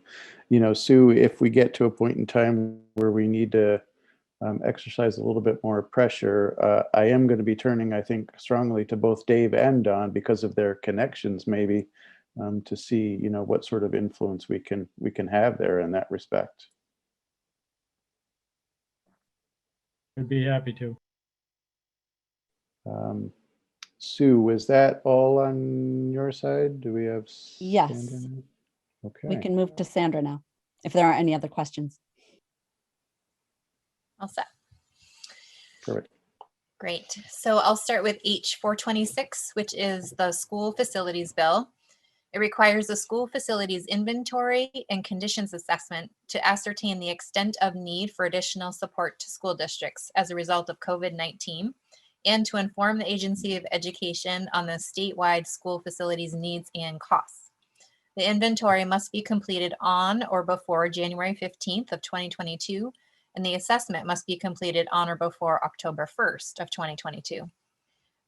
A: Sue, if we get to a point in time where we need to exercise a little bit more pressure, I am going to be turning, I think, strongly to both Dave and Don because of their connections, maybe, to see, what sort of influence we can have there in that respect.
K: I'd be happy to.
A: Sue, is that all on your side? Do we have?
B: Yes.
A: Sandra? Okay.
B: We can move to Sandra now, if there aren't any other questions.
M: All set.
A: Perfect.
M: Great. So I'll start with H426, which is the school facilities bill. It requires a school facilities inventory and conditions assessment to ascertain the extent of need for additional support to school districts as a result of COVID-19. And to inform the Agency of Education on the statewide school facilities needs and costs. The inventory must be completed on or before January 15th of 2022, and the assessment must be completed on or before October 1st of 2022.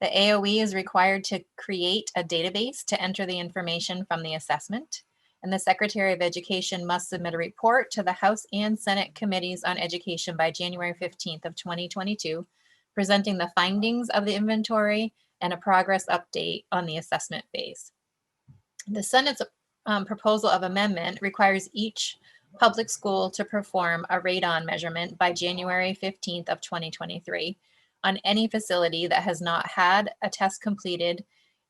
M: The AOE is required to create a database to enter the information from the assessment, and the Secretary of Education must submit a report to the House and Senate Committees on Education by January 15th of 2022, presenting the findings of the inventory and a progress update on the assessment phase. The Senate's proposal of amendment requires each public school to perform a radon measurement by January 15th of 2023 on any facility that has not had a test completed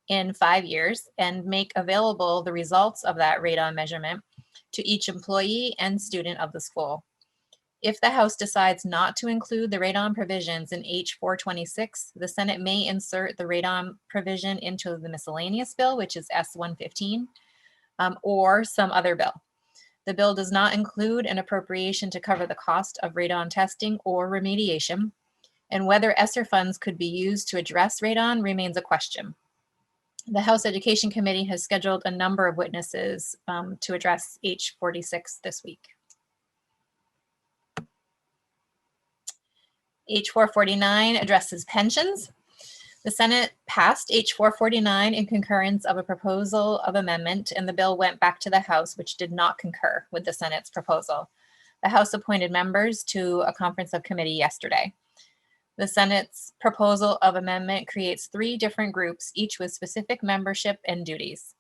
M: in 5 years and make available the results of that radon measurement to each employee and student of the school. If the House decides not to include the radon provisions in H426, the Senate may insert the radon provision into the miscellaneous bill, which is S115, or some other bill. The bill does not include an appropriation to cover the cost of radon testing or remediation, and whether ESSER funds could be used to address radon remains a question. The House Education Committee has scheduled a number of witnesses to address H46 this week. H449 addresses pensions. The Senate passed H449 in concurrence of a proposal of amendment, and the bill went back to the House, which did not concur with the Senate's proposal. The House appointed members to a conference of committee yesterday. The Senate's proposal of amendment creates 3 different groups, each with specific membership and duties.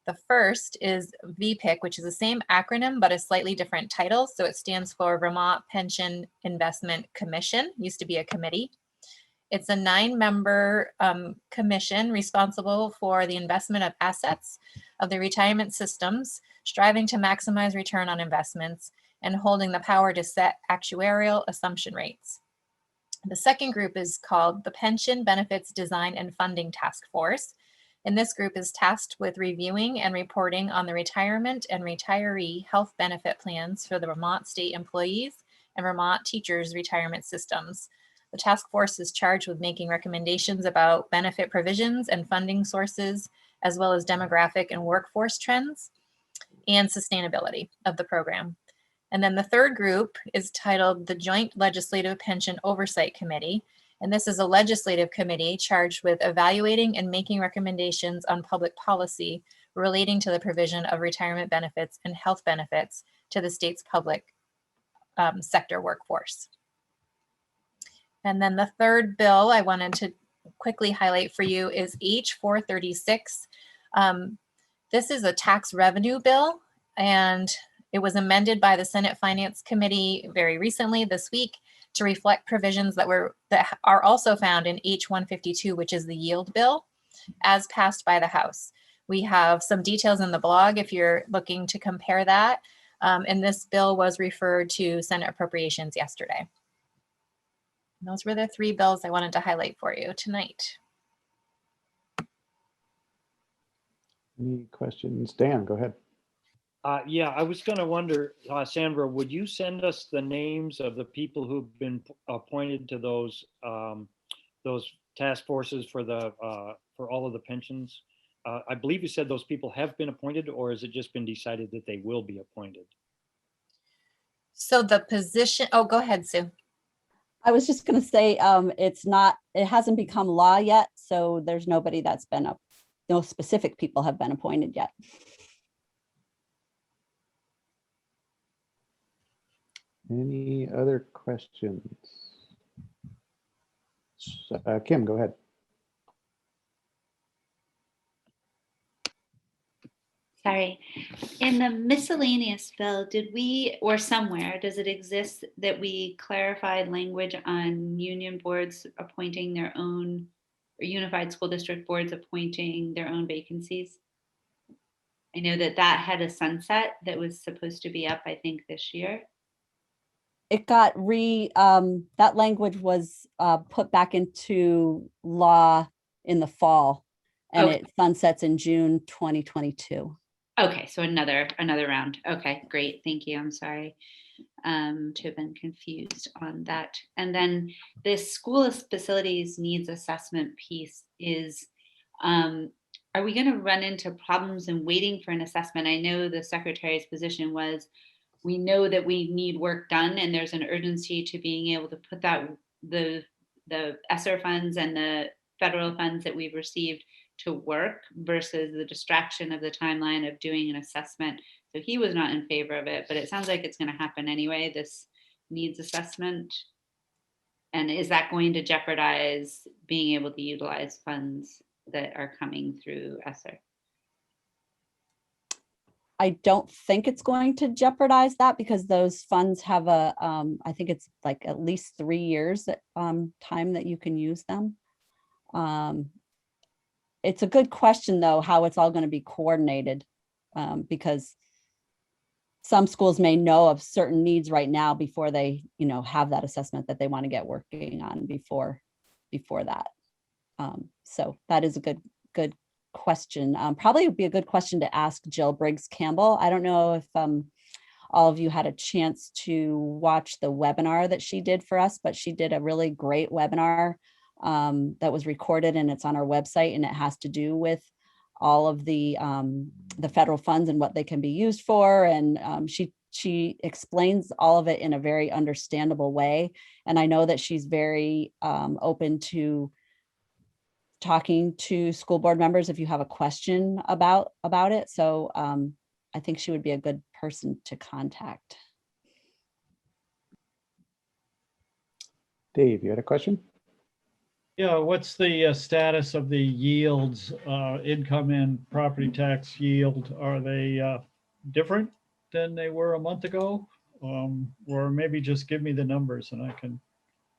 M: The first is VPIC, which is the same acronym, but a slightly different title. So it stands for Vermont Pension Investment Commission, used to be a committee. It's a 9-member commission responsible for the investment of assets of the retirement systems, striving to maximize return on investments and holding the power to set actuarial assumption rates. The second group is called the Pension Benefits Design and Funding Task Force. And this group is tasked with reviewing and reporting on the retirement and retiree health benefit plans for the Vermont state employees and Vermont teachers' retirement systems. The task force is charged with making recommendations about benefit provisions and funding sources, as well as demographic and workforce trends and sustainability of the program. And then the third group is titled the Joint Legislative Pension Oversight Committee. And this is a legislative committee charged with evaluating and making recommendations on public policy relating to the provision of retirement benefits and health benefits to the state's public sector workforce. And then the third bill I wanted to quickly highlight for you is H436. This is a tax revenue bill, and it was amended by the Senate Finance Committee very recently this week to reflect provisions that are also found in H152, which is the yield bill, as passed by the House. We have some details in the blog if you're looking to compare that. And this bill was referred to Senate Appropriations yesterday. And those were the 3 bills I wanted to highlight for you tonight.
A: Any questions? Dan, go ahead.
H: Yeah, I was going to wonder, Sandra, would you send us the names of the people who've been appointed to those task forces for all of the pensions? I believe you said those people have been appointed, or has it just been decided that they will be appointed?
M: So the position, oh, go ahead, Sue.
B: I was just going to say it hasn't become law yet. So there's nobody that's been up. No specific people have been appointed yet.
A: Any other questions? Kim, go ahead.
L: Sorry. In the miscellaneous bill, did we, or somewhere, does it exist that we clarified language on union boards appointing their own, or unified school district boards appointing their own vacancies? I know that had a sunset that was supposed to be up, I think, this year.
B: It got that language was put back into law in the fall, and
L: Okay.
B: it sunsets in June 2022.
L: Okay, so another round. Okay, great. Thank you. I'm sorry to have been confused on that. And then this school facilities needs assessment piece is, are we going to run into problems in waiting for an assessment? I know the secretary's position was, we know that we need work done, and there's an urgency to being able to put that the ESSER funds and the federal funds that we've received to work versus the distraction of the timeline of doing an assessment. So he was not in favor of it, but it sounds like it's going to happen anyway, this needs assessment. And is that going to jeopardize being able to utilize funds that are coming through ESSER?
B: I don't think it's going to jeopardize that, because those funds have I think it's like at least 3 years time that you can use them. It's a good question though, how it's all going to be coordinated, because some schools may know of certain needs right now before they, have that assessment that they want to get working on before that. So that is a good question. Probably would be a good question to ask Jill Briggs Campbell. I don't know if all of you had a chance to watch the webinar that she did for us, but she did a really great webinar that was recorded, and it's on our website, and it has to do with all of the federal funds and what they can be used for. And she she explains all of it in a very understandable way. And I know that she's very open to talking to school board members if you have a question about it. So I think she would be a good person to contact.
A: Dave, you had a question?
K: Yeah, what's the status of the yields, income and property tax yield? Are they different than they were a month ago? Or maybe just give me the numbers and I can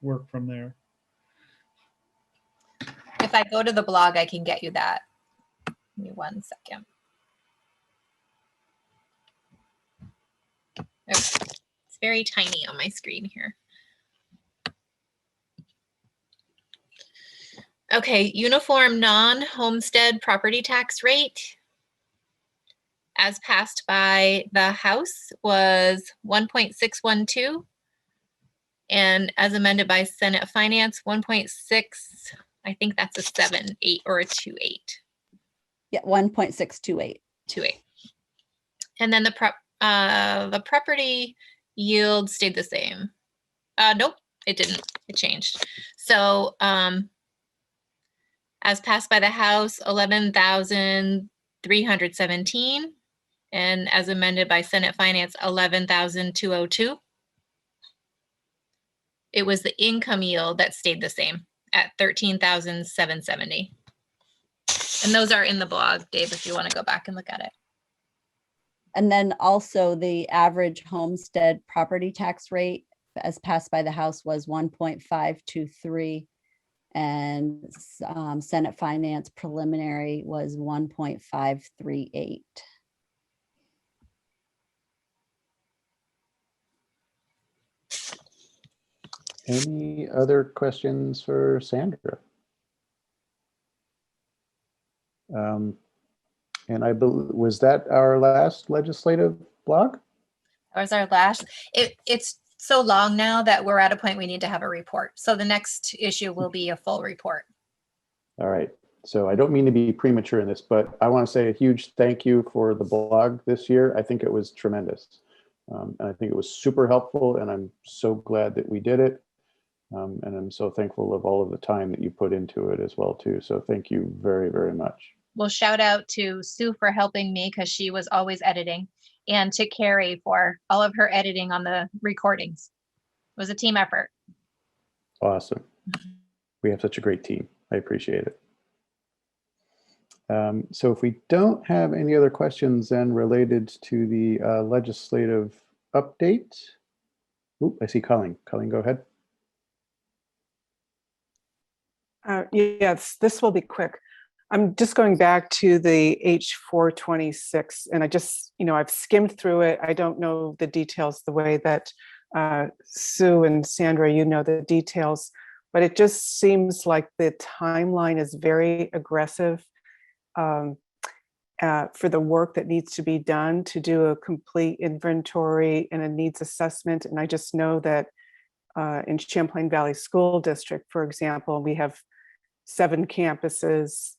K: work from there.
M: If I go to the blog, I can get you that. Give me 1 second. Okay. It's very tiny on my screen here. Okay, uniform non-homestead property tax rate as passed by the House was 1.612. And as amended by Senate Finance, 1.6, I think that's a 7.8 or a 2.8.
B: Yeah, 1.628.
M: 2.8. And then the property yield stayed the same. Nope, it didn't. It changed. So as passed by the House, 11,317, and as amended by Senate Finance, 11,202. It was the income yield that stayed the same at 13,770. And those are in the blog, Dave, if you want to go back and look at it.
B: And then also the average homestead property tax rate as passed by the House was 1.523. And Senate Finance preliminary was 1.538.
A: Any other questions for Sandra? And I believe, was that our last legislative blog?
M: That was our last. It's so long now that we're at a point we need to have a report. So the next issue will be a full report.
A: All right. So I don't mean to be premature in this, but I want to say a huge thank you for the blog this year. I think it was tremendous. And I think it was super helpful, and I'm so glad that we did it. And I'm so thankful of all of the time that you put into it as well, too. So thank you very, very much.
M: Well, shout out to Sue for helping me because she was always editing, and to Carrie for all of her editing on the recordings. It was a team effort.
A: Awesome. We have such a great team. I appreciate it. So if we don't have any other questions then related to the legislative update. Oop, I see Colleen. Colleen, go ahead.
N: Yes, this will be quick. I'm just going back to the H426, and I just, I've skimmed through it. I don't know the details the way that Sue and Sandra, the details, but it just seems like the timeline is very aggressive for the work that needs to be done to do a complete inventory and a needs assessment. And I just know that in Champlain Valley School District, for example, we have 7 campuses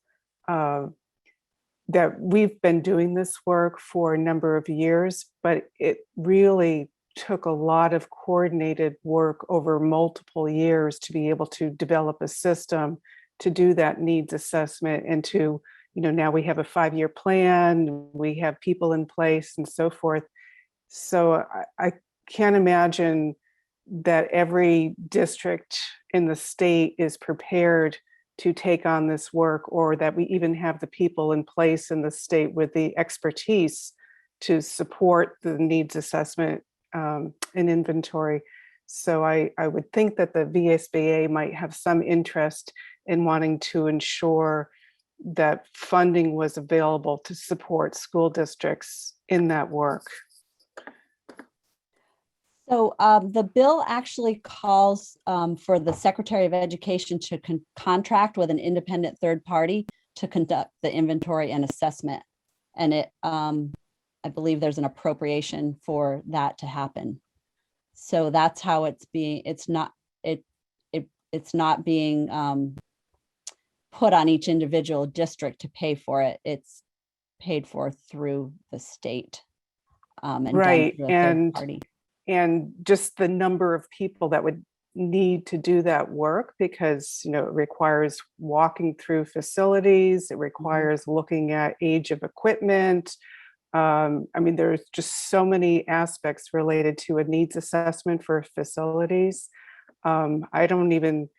N: that we've been doing this work for a number of years, but it really took a lot of coordinated work over multiple years to be able to develop a system to do that needs assessment and to, now we have a 5-year plan, we have people in place and so forth. So I can't imagine that every district in the state is prepared to take on this work, or that we even have the people in place in the state with the expertise to support the needs assessment and inventory. So I would think that the VSBA might have some interest in wanting to ensure that funding was available to support school districts in that work.
B: So the bill actually calls for the Secretary of Education to contract with an independent third party to conduct the inventory and assessment. And it, I believe there's an appropriation for that to happen. So that's how it's being, it's not being put on each individual district to pay for it. It's paid for through the state. and done
N: Right,
B: through a third party.
N: and just the number of people that would need to do that work, because it requires walking through facilities, it requires looking at age of equipment. I mean, there's just so many aspects related to a needs assessment for facilities. I don't even,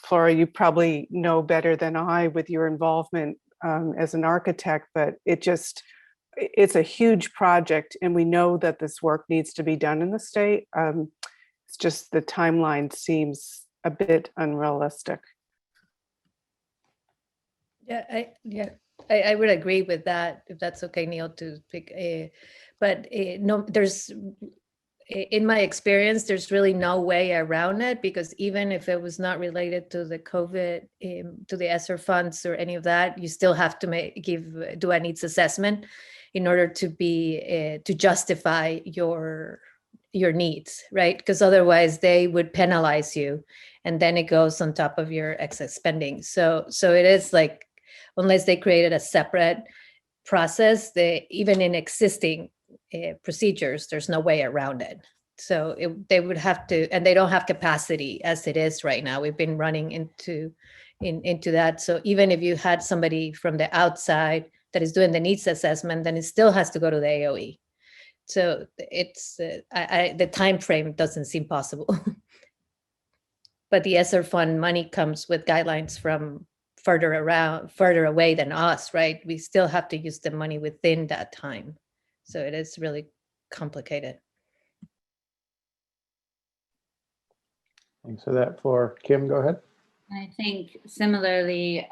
N: Flora, you probably know better than I with your involvement as an architect, but it's a huge project, and we know that this work needs to be done in the state. It's just the timeline seems a bit unrealistic.
I: I would agree with that, if that's okay, Neil, to pick but no, in my experience, there's really no way around it, because even if it was not related to the COVID, to the ESSER funds or any of that, you still have to do a needs assessment in order to be to justify your needs, right? Because otherwise they would penalize you, and then it goes on top of your excess spending. So it is like, unless they created a separate process, even in existing procedures, there's no way around it. So they would have to, and they don't have capacity as it is right now. We've been running into that. So even if you had somebody from the outside that is doing the needs assessment, then it still has to go to the AOE. So it's the time frame doesn't seem possible. But the ESSER fund money comes with guidelines from further away than us, right? We still have to use the money within that time. So it is really complicated.
A: Thanks for that. For Kim, go ahead.
L: I think similarly,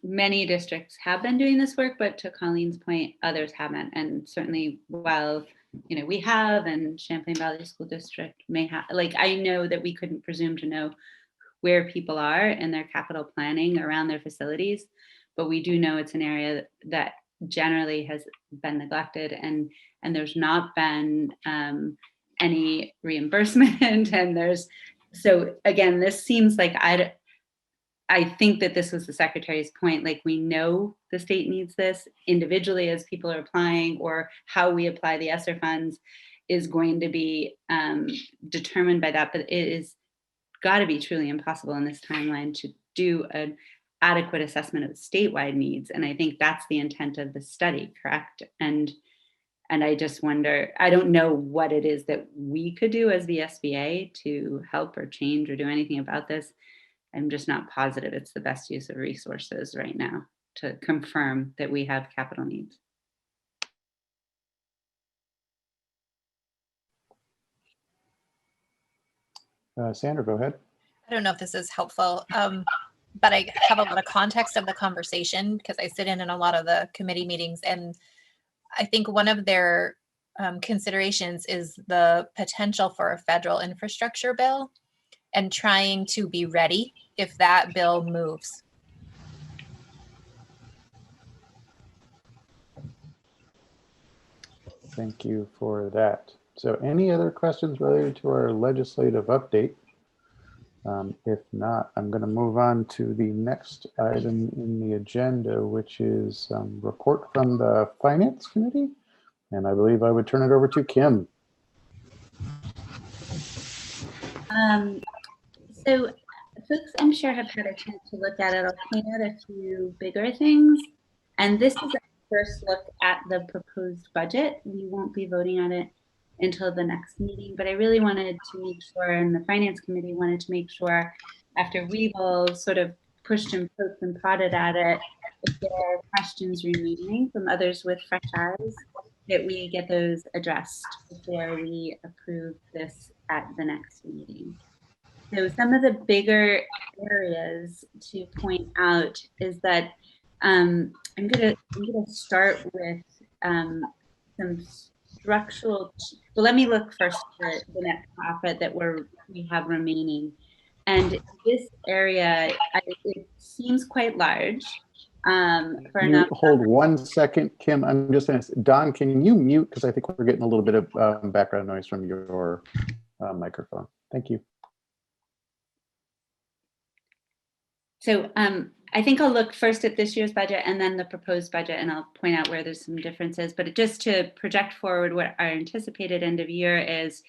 L: many districts have been doing this work, but to Colleen's point, others haven't. And certainly while, we have, and Champlain Valley School District may have, I know that we couldn't presume to know where people are in their capital planning around their facilities, but we do know it's an area that generally has been neglected, and there's not been any reimbursement. And so again, this seems like I think that this was the Secretary's point, we know the state needs this individually as people are applying, or how we apply the ESSER funds is going to be determined by that, but it is got to be truly impossible in this timeline to do an adequate assessment of the statewide needs. And I think that's the intent of the study, correct? And I just wonder, I don't know what it is that we could do as VSBA to help or change or do anything about this. I'm just not positive it's the best use of resources right now to confirm that we have capital needs.
A: Sandra, go ahead.
M: I don't know if this is helpful, but I have a lot of context of the conversation because I sit in a lot of the committee meetings, and I think one of their considerations is the potential for a federal infrastructure bill and trying to be ready if that bill moves.
A: Thank you for that. So any other questions related to our legislative update? If not, I'm going to move on to the next item in the agenda, which is report from the Finance Committee. And I believe I would turn it over to Kim.
L: So folks, I'm sure have had a chance to look at it. I'll point out a few bigger things. And this is a first look at the proposed budget. We won't be voting on it until the next meeting, but I really wanted to make sure, and the Finance Committee wanted to make sure, after we've all sort of pushed and poked and prodded at it, if there are questions remaining from others with fresh eyes, that we get those addressed before we approve this at the next meeting. So some of the bigger areas to point out is that I'm gonna start with some structural. Well, let me look first at the net profit that we have remaining, and this area it seems quite large.
A: You hold 1 second, Kim. I'm just going to, Don, can you mute? Because I think we're getting a little bit of background noise from your microphone. Thank you.
L: So I think I'll look first at this year's budget and then the proposed budget, and I'll point out where there's some differences. But just to project forward what our anticipated end of year is,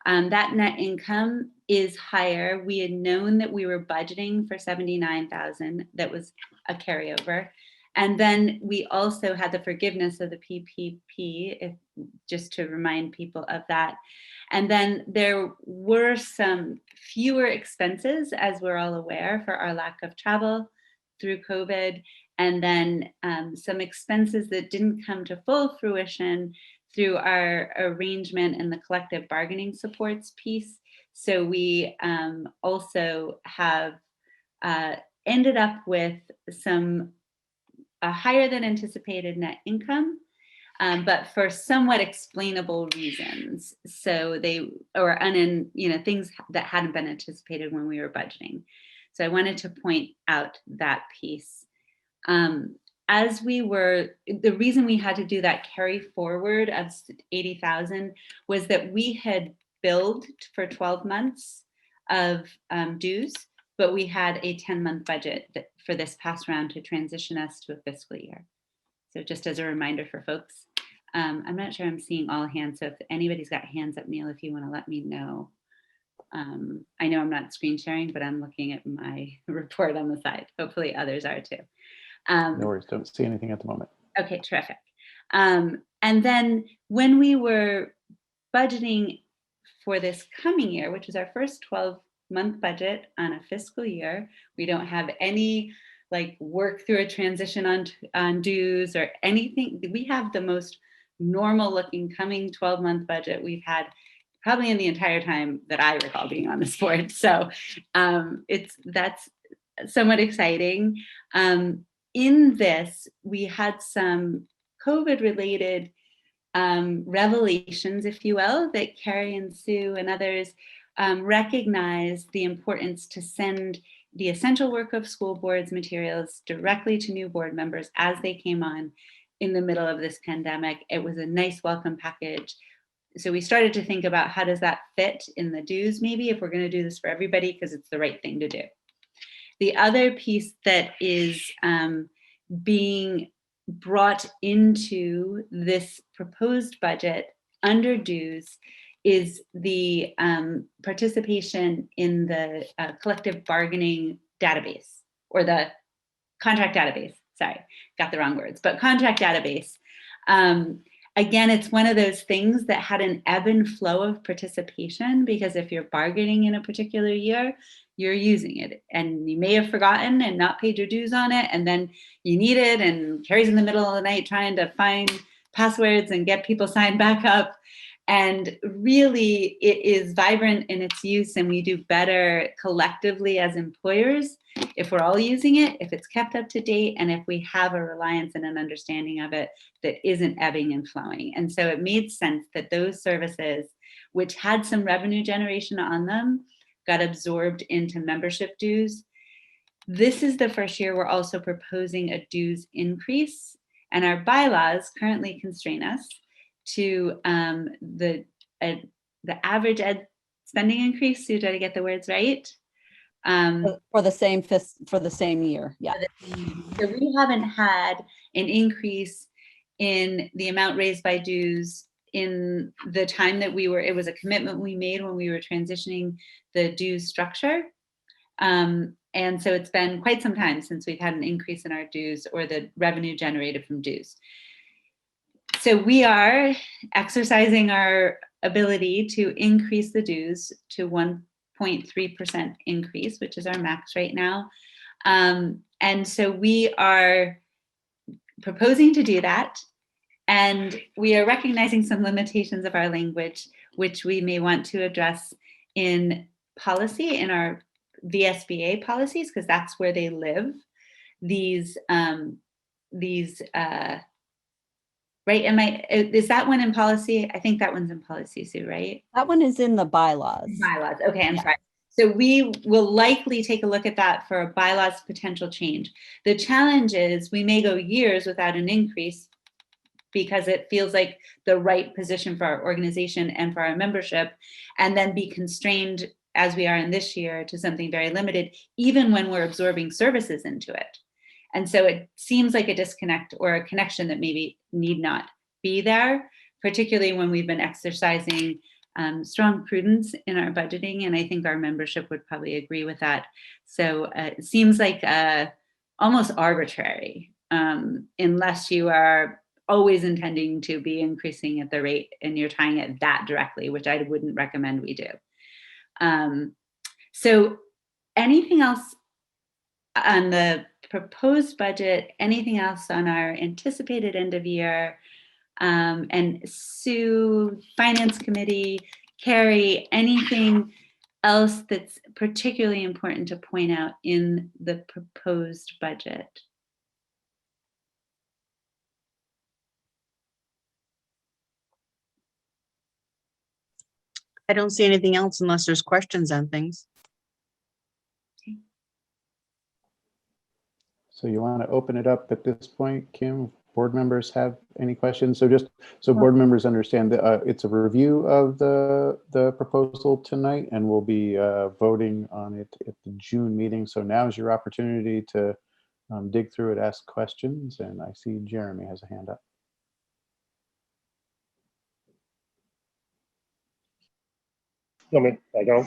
L: that net income is higher. We had known that we were budgeting for 79,000. That was a carryover. And then we also had the forgiveness of the PPP, just to remind people of that. And then there were some fewer expenses, as we're all aware, for our lack of travel through COVID. And then some expenses that didn't come to full fruition through our arrangement and the collective bargaining supports piece. So we also have ended up with a higher than anticipated net income, but for somewhat explainable reasons. So things that hadn't been anticipated when we were budgeting. So I wanted to point out that piece. The reason we had to do that carry forward of 80,000 was that we had billed for 12 months of dues, but we had a 10-month budget for this past round to transition us to a fiscal year. So just as a reminder for folks, I'm not sure I'm seeing all hands. So if anybody's got hands up, Neil, if you want to let me know. I know I'm not screen sharing, but I'm looking at my report on the side. Hopefully others are too.
A: No worries, don't see anything at the moment.
L: Okay, terrific. And then when we were budgeting for this coming year, which was our first 12-month budget on a fiscal year, we don't have any like work through a transition on dues or anything. We have the most normal looking coming 12-month budget we've had probably in the entire time that I recall being on this board. So that's somewhat exciting. In this, we had some COVID-related revelations, if you will, that Carrie and Sue and others recognized the importance to send the essential work of school boards materials directly to new board members as they came on in the middle of this pandemic. It was a nice welcome package. So we started to think about how does that fit in the dues, maybe if we're going to do this for everybody, because it's the right thing to do. The other piece that is being brought into this proposed budget under dues is the participation in the collective bargaining database, or the contract database. Sorry, got the wrong words, but contract database. Again, it's one of those things that had an ebb and flow of participation, because if you're bargaining in a particular year, you're using it and you may have forgotten and not paid your dues on it, and then you need it, and Carrie's in the middle of the night trying to find passwords and get people signed back up. And really, it is vibrant in its use, and we do better collectively as employers if we're all using it, if it's kept up to date, and if we have a reliance and an understanding of it that isn't ebbing and flowing. And so it made sense that those services, which had some revenue generation on them, got absorbed into membership dues. This is the first year we're also proposing a dues increase, and our bylaws currently constrain us to the average ed spending increase. So did I get the words right?
B: For the same year, yeah.
L: So we haven't had an increase in the amount raised by dues in the time that it was a commitment we made when we were transitioning the dues structure. And so it's been quite some time since we've had an increase in our dues or the revenue generated from dues. So we are exercising our ability to increase the dues to 1.3% increase, which is our max right now. And so we are proposing to do that. And we are recognizing some limitations of our language, which we may want to address in policy, in our VSBA policies, because that's where they live. These right? Is that one in policy? I think that one's in policy, Sue, right?
B: That one is in the bylaws.
L: Bylaws, okay, I'm sorry. So we will likely take a look at that for a bylaws potential change. The challenge is we may go years without an increase because it feels like the right position for our organization and for our membership, and then be constrained as we are in this year to something very limited, even when we're absorbing services into it. And so it seems like a disconnect or a connection that maybe need not be there, particularly when we've been exercising strong prudence in our budgeting. And I think our membership would probably agree with that. So it seems like almost arbitrary, unless you are always intending to be increasing at the rate and you're tying it that directly, which I wouldn't recommend we do. So anything else on the proposed budget, anything else on our anticipated end of year? And Sue, Finance Committee, Carrie, anything else that's particularly important to point out in the proposed budget?
E: I don't see anything else unless there's questions on things.
A: So you want to open it up at this point, Kim? Board members have any questions? So just so board members understand that it's a review of the proposal tonight, and we'll be voting on it at the June meeting. So now is your opportunity to dig through it, ask questions, and I see Jeremy has a hand up.
O: I go.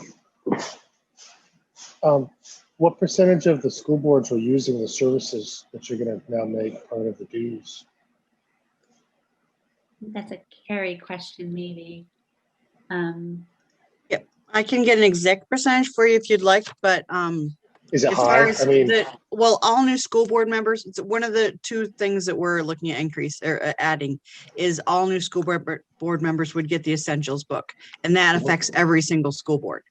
O: What percentage of the school boards are using the services that you're going to now make part of the dues?
L: That's a Carrie question, maybe.
E: Yep, I can get an exact percentage for you if you'd like, but
O: is it
E: as
O: high?
E: far as
O: I mean,
E: well, all new school board members, it's one of the two things that we're looking at increase or adding is all new school board members would get the essentials book, and that affects every single school board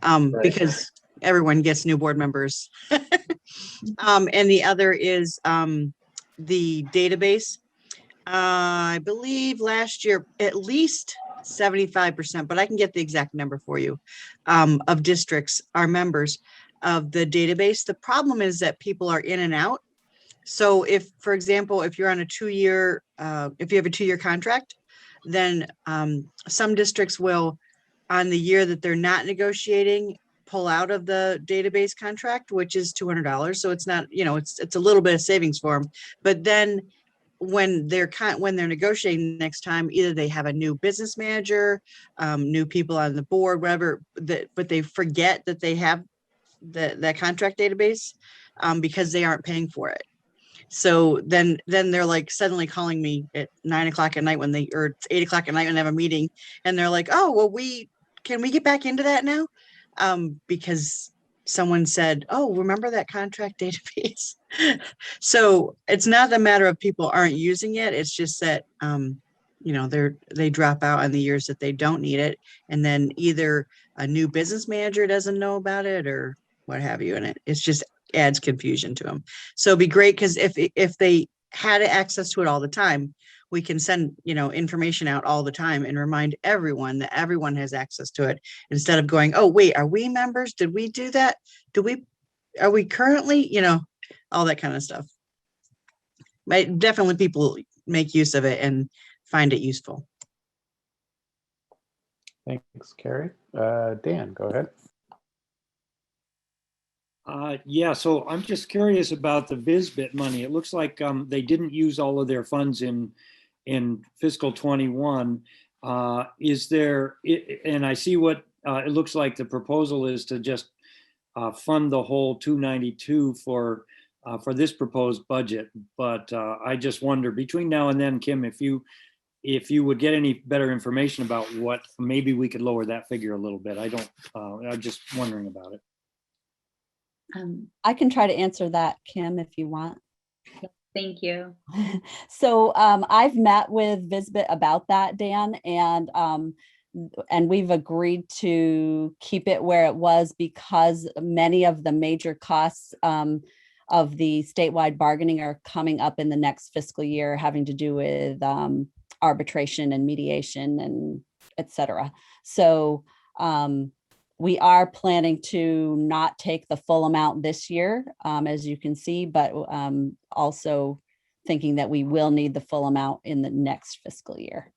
O: Right.
E: because everyone gets new board members. And the other is the database. I believe last year at least 75%, but I can get the exact number for you, of districts are members of the database. The problem is that people are in and out. So if, for example, if you're on a 2-year, if you have a 2-year contract, then some districts will, on the year that they're not negotiating, pull out of the database contract, which is $200. So it's not, it's a little bit of savings for them. But then when they're negotiating next time, either they have a new business manager, new people on the board, whatever, but they forget that they have that contract database because they aren't paying for it. So then they're like suddenly calling me at 9 o'clock at night or it's 8 o'clock at night when they have a meeting, and they're like, "Oh, well, can we get back into that now?" Because someone said, "Oh, remember that contract database?" So it's not the matter of people aren't using it. It's just that, they drop out on the years that they don't need it. And then either a new business manager doesn't know about it or what have you. And it's just adds confusion to them. So it'd be great because if they had access to it all the time, we can send, information out all the time and remind everyone that everyone has access to it instead of going, "Oh, wait, are we members? Did we do that? Are we currently," all that kind of stuff. But definitely people make use of it and find it useful.
A: Thanks, Carrie. Dan, go ahead.
H: Yeah, so I'm just curious about the VSBA money. It looks like they didn't use all of their funds in fiscal 21. Is there, and I see what it looks like the proposal is to just fund the whole 292 for this proposed budget. But I just wonder between now and then, Kim, if you would get any better information about what, maybe we could lower that figure a little bit. I'm just wondering about it.
B: I can try to answer that, Kim, if you want.
L: Thank you.
B: So I've met with VSBA about that, Dan, and we've agreed to keep it where it was because many of the major costs of the statewide bargaining are coming up in the next fiscal year, having to do with arbitration and mediation and et cetera. So we are planning to not take the full amount this year, as you can see, but also thinking that we will need the full amount in the next fiscal year.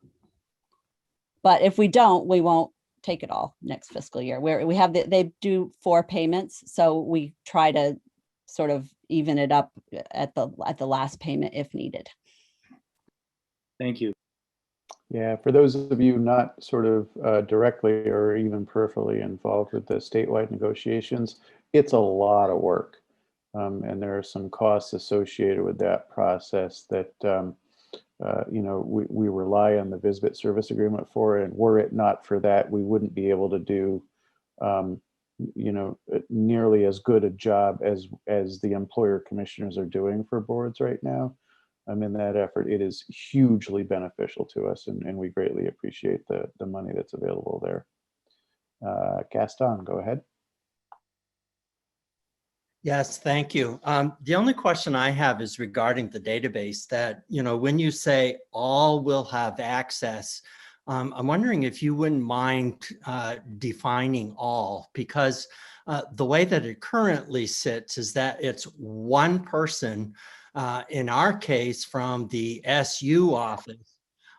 B: But if we don't, we won't take it all next fiscal year. Where we have they do 4 payments, so we try to sort of even it up at the last payment if needed.
H: Thank you.
A: Yeah, for those of you not sort of directly or even peripherally involved with the statewide negotiations, it's a lot of work. And there are some costs associated with that process that, you know, we rely on the VSBA service agreement for, and were it not for that, we wouldn't be able to do, you know, nearly as good a job as the employer commissioners are doing for boards right now. In that effort, it is hugely beneficial to us, and we greatly appreciate the money that's available there. Gaston, go ahead.
P: Yes, thank you. The only question I have is regarding the database that, you know, when you say all will have access, I'm wondering if you wouldn't mind defining all, because the way that it currently sits is that it's one person, in our case from the SU office,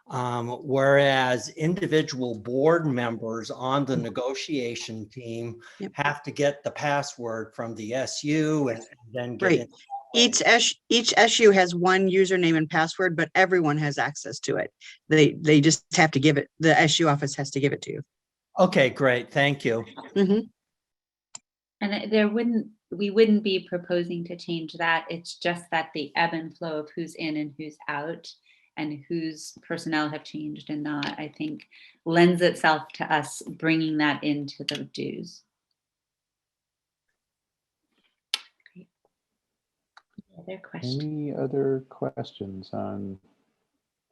P: whereas individual board members on the negotiation team have to get the password from the SU and then get in.
E: Each SU has one username and password, but everyone has access to it. They just have to give it, the SU office has to give it to you.
P: Okay, great. Thank you.
L: And we wouldn't be proposing to change that. It's just that the ebb and flow of who's in and who's out and whose personnel have changed and not, I think, lends itself to us bringing that into the dues. Great. Other questions?
A: Any other questions on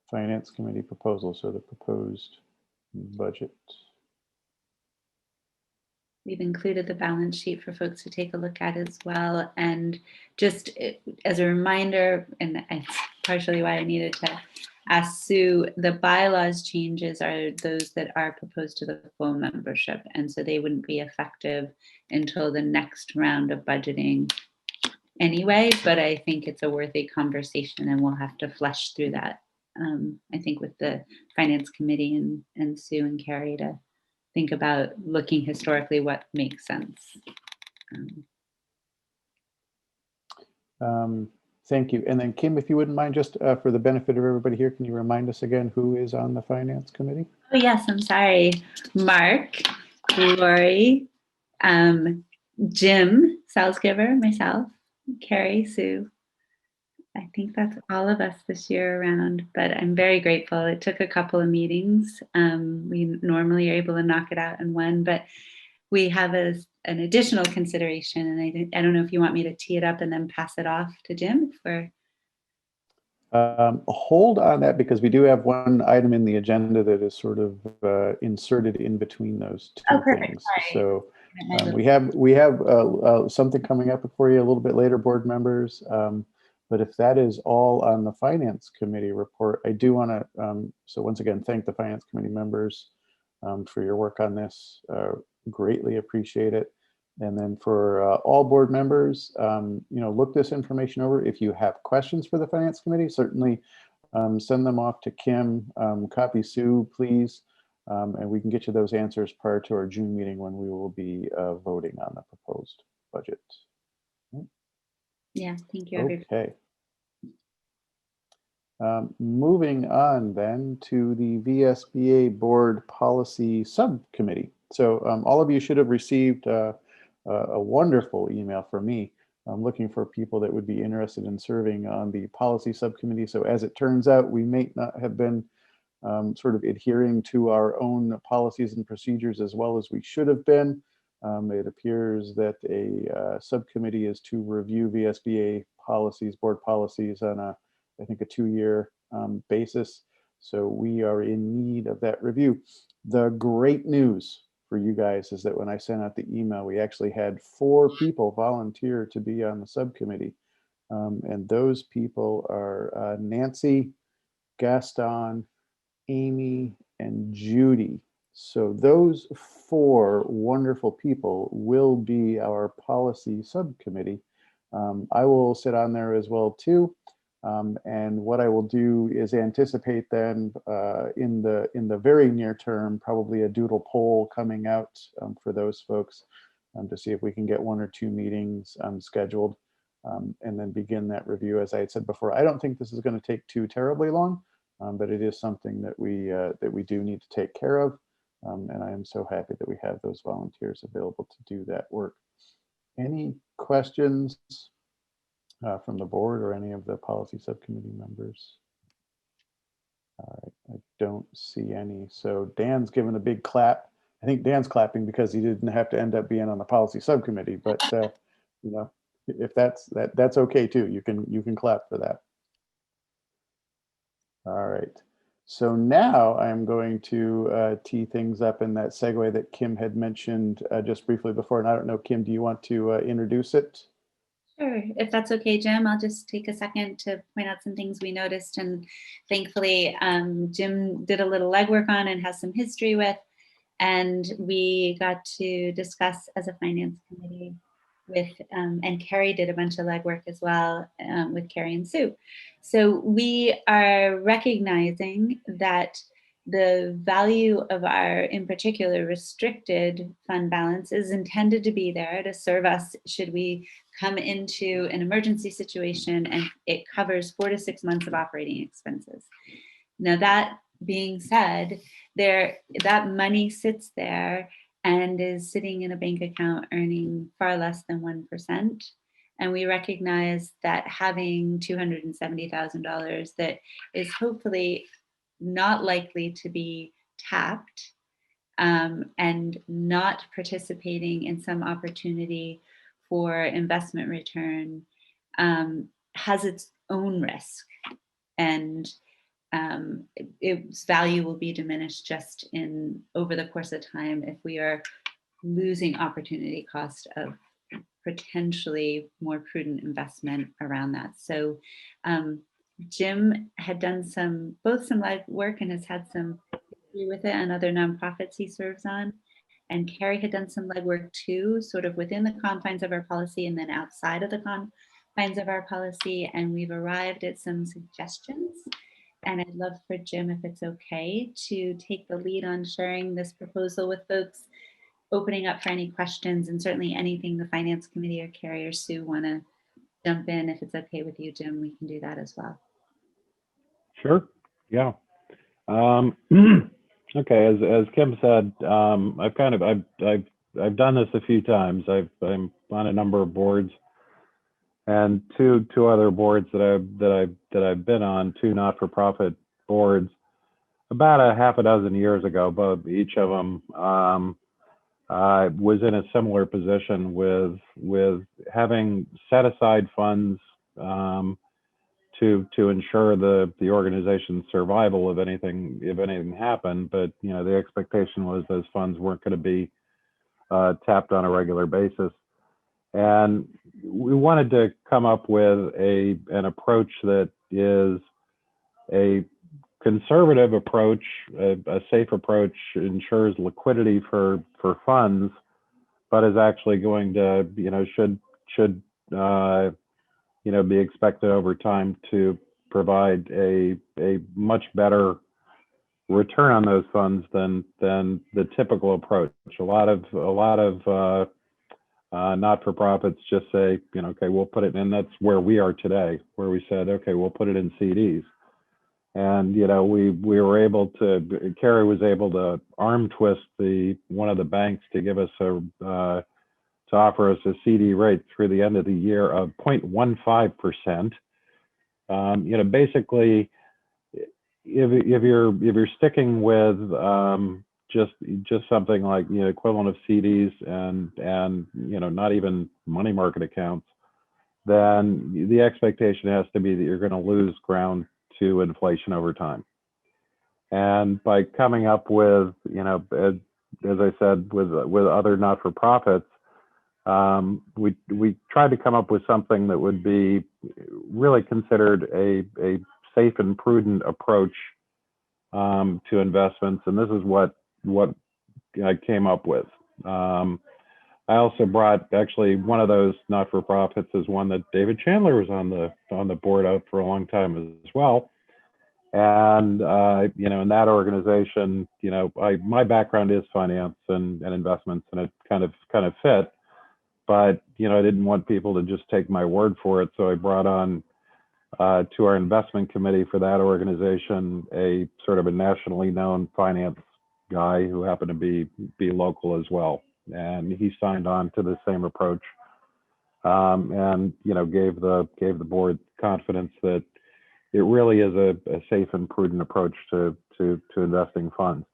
A: Finance Committee proposals or the proposed budget?
L: We've included the balance sheet for folks to take a look at as well. And just as a reminder, and it's partially why I needed to ask Sue, the bylaws changes are those that are proposed to the full membership. And so they wouldn't be effective until the next round of budgeting anyway, but I think it's a worthy conversation and we'll have to flesh through that. I think with the Finance Committee and Sue and Carrie to think about looking historically what makes sense.
A: Thank you. And then Kim, if you wouldn't mind, just for the benefit of everybody here, can you remind us again who is on the Finance Committee?
L: Oh yes, I'm sorry. Mark, Lori, Jim Salzgiver, myself, Carrie, Sue. I think that's all of us this year around, but I'm very grateful. It took a couple of meetings. We normally are able to knock it out in one, but we have an additional consideration, and I don't know if you want me to tee it up and then pass it off to Jim or.
A: Hold on that, because we do have one item in the agenda that is sort of inserted in between those two things. So we have something coming up for you a little bit later, board members. But if that is all on the Finance Committee report, I do want to, so once again, thank the Finance Committee members for your work on this. Greatly appreciate it. And then for all board members, you know, look this information over. If you have questions for the Finance Committee, certainly send them off to Kim, copy Sue, please. And we can get you those answers prior to our June meeting when we will be voting on the proposed budget.
L: Yeah, thank you, everybody.
A: Okay. Moving on then to the VSBA Board Policy Subcommittee. So all of you should have received a wonderful email from me. I'm looking for people that would be interested in serving on the Policy Subcommittee. So as it turns out, we may not have been sort of adhering to our own policies and procedures as well as we should have been. It appears that a subcommittee is to review VSBA policies, board policies on I think a 2-year basis. So we are in need of that review. The great news for you guys is that when I sent out the email, we actually had 4 people volunteer to be on the subcommittee. And those people are Nancy, Gaston, Amy, and Judy. So those 4 wonderful people will be our policy subcommittee. I will sit on there as well too. And what I will do is anticipate then in the very near term, probably a doodle poll coming out for those folks to see if we can get 1 or 2 meetings scheduled. and then begin that review. As I had said before, I don't think this is going to take too terribly long, but it is something that we do need to take care of. And I am so happy that we have those volunteers available to do that work. Any questions from the board or any of the policy subcommittee members? All right, I don't see any. So Dan's given a big clap. I think Dan's clapping because he didn't have to end up being on the policy subcommittee, but you know, if that's okay too. You can clap for that. All right. So now I'm going to tee things up in that segue that Kim had mentioned just briefly before. And I don't know, Kim, do you want to introduce it?
L: Sure, if that's okay, Jim, I'll just take a second to point out some things we noticed, and thankfully Jim did a little legwork on and has some history with, and we got to discuss as a finance committee with, and Carrie did a bunch of legwork as well with Carrie and Sue. So we are recognizing that the value of our, in particular, restricted fund balance is intended to be there to serve us should we come into an emergency situation, and it covers 4 to 6 months of operating expenses. Now, that being said, that money sits there and is sitting in a bank account earning far less than 1%. And we recognize that having $270,000 that is hopefully not likely to be tapped and not participating in some opportunity for investment return has its own risk, and its value will be diminished just over the course of time if we are losing opportunity cost of potentially more prudent investment around that. So Jim had done both some live work and has had some history with it and other nonprofits he serves on. And Carrie had done some legwork too, sort of within the confines of our policy and then outside of the confines of our policy. And we've arrived at some suggestions. And I'd love for Jim, if it's okay, to take the lead on sharing this proposal with folks, opening up for any questions, and certainly anything the Finance Committee or Carrie or Sue want to jump in. If it's okay with you, Jim, we can do that as well.
G: Sure. Yeah. Okay. As Kim said, I've done this a few times. I'm on a number of boards, and two other boards that I've been on, two not-for-profit boards, about a half a dozen years ago. But each of them was in a similar position with having set aside funds to ensure the organization's survival if anything happened. But the expectation was those funds weren't going to be tapped on a regular basis. And we wanted to come up with an approach that is a conservative approach, a safe approach, ensures liquidity for funds, but is actually going to, should be expected over time to provide a much better return on those funds than the typical approach. A lot of not-for-profits just say, okay, we'll put it in. That's where we are today, where we said, okay, we'll put it in CDs. And we were able to, Carrie was able to arm twist one of the banks to give us to offer us a CD rate through the end of the year of 0.15%. Basically, if you're sticking with just something like equivalent of CDs and not even money market accounts, then the expectation has to be that you're going to lose ground to inflation over time. And by coming up with, as I said, with other not-for-profits, we tried to come up with something that would be really considered a safe and prudent approach to investments. And this is what I came up with. I also brought, actually, one of those not-for-profits is one that David Chandler was on the board of for a long time as well. And in that organization, my background is finance and investments, and it kind of fit. but I didn't want people to just take my word for it, so I brought on to our investment committee for that organization a sort of a nationally known finance guy who happened to be local as well, and he signed on to the same approach, and gave the board confidence that it really is a safe and prudent approach to investing funds.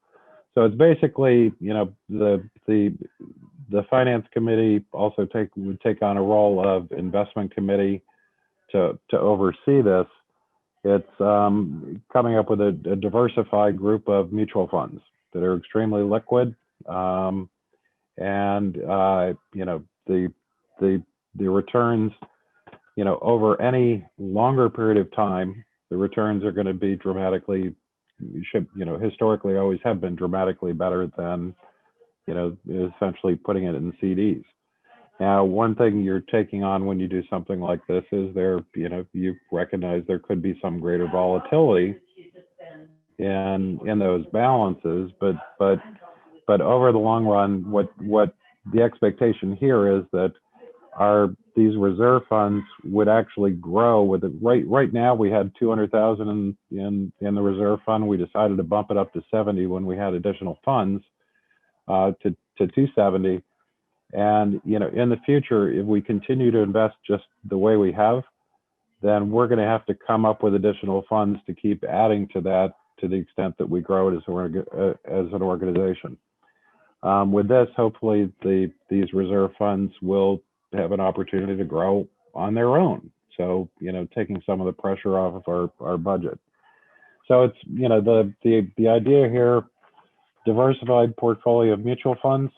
G: So it's basically, the finance committee also would take on a role of investment committee to oversee this. It's coming up with a diversified group of mutual funds that are extremely liquid, and the returns, over any longer period of time, the returns are going to be dramatically, historically always have been dramatically better than, essentially putting it in CDs. Now, one thing you're taking on when you do something like this is you recognize there could be some greater volatility in those balances, but over the long run, what the expectation here is that these reserve funds would actually grow with it. Right now, we had 200,000 in the reserve fund. We decided to bump it up to 70 when we had additional funds to 270. And in the future, if we continue to invest just the way we have, then we're going to have to come up with additional funds to keep adding to that to the extent that we grow it as an organization. With this, hopefully, these reserve funds will have an opportunity to grow on their own. So, taking some of the pressure off of our budget. So it's, the idea here, diversified portfolio of mutual funds.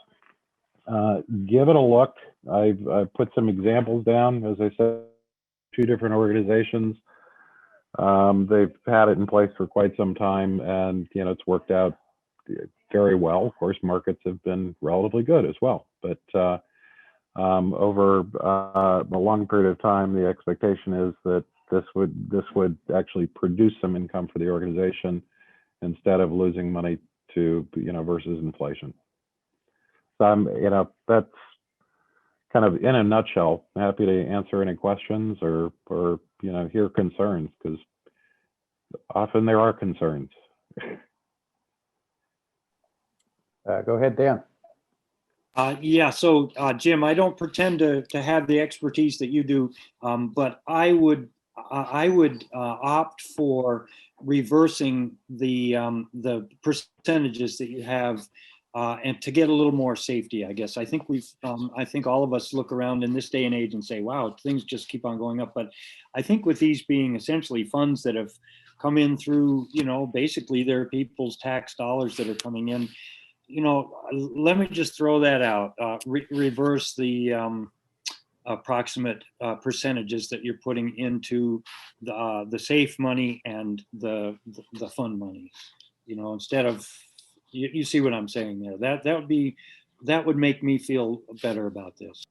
G: Give it a look. I've put some examples down, as I said, 2 different organizations. They've had it in place for quite some time, and it's worked out very well. Of course, markets have been relatively good as well, but over a long period of time, the expectation is that this would actually produce some income for the organization instead of losing money to versus inflation. So that's kind of in a nutshell. I'm happy to answer any questions or hear concerns, because often there are concerns.
A: Go ahead, Dan.
H: Yeah, so Jim, I don't pretend to have the expertise that you do, but I would opt for reversing the percentages that you have, and to get a little more safety, I guess. I think I think all of us look around in this day and age and say, wow, things just keep on going up. But I think with these being essentially funds that have come in through, basically they're people's tax dollars that are coming in. Let me just throw that out. Reverse the approximate percentages that you're putting into the safe money and the fund money. Instead of, you see what I'm saying there. That would make me feel better about this.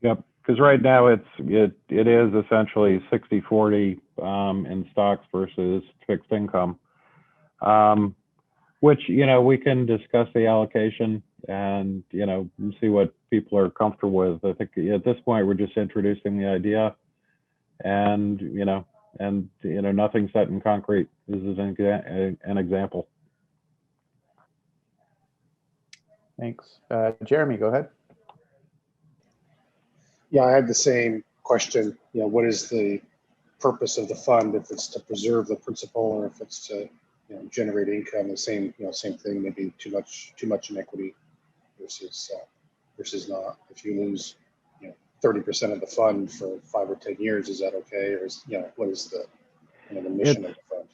G: Yep, because right now it is essentially 60-40 in stocks versus fixed income. Which, we can discuss the allocation and, see what people are comfortable with. I think at this point, we're just introducing the idea, and, nothing set in concrete. This is an example.
A: Thanks. Jeremy, go ahead.
O: Yeah, I had the same question. What is the purpose of the fund? If it's to preserve the principal, or if it's to generate income, the same thing, maybe too much in equity versus not. If you lose 30% of the fund for 5 or 10 years, is that okay? Or what is the mission of the fund?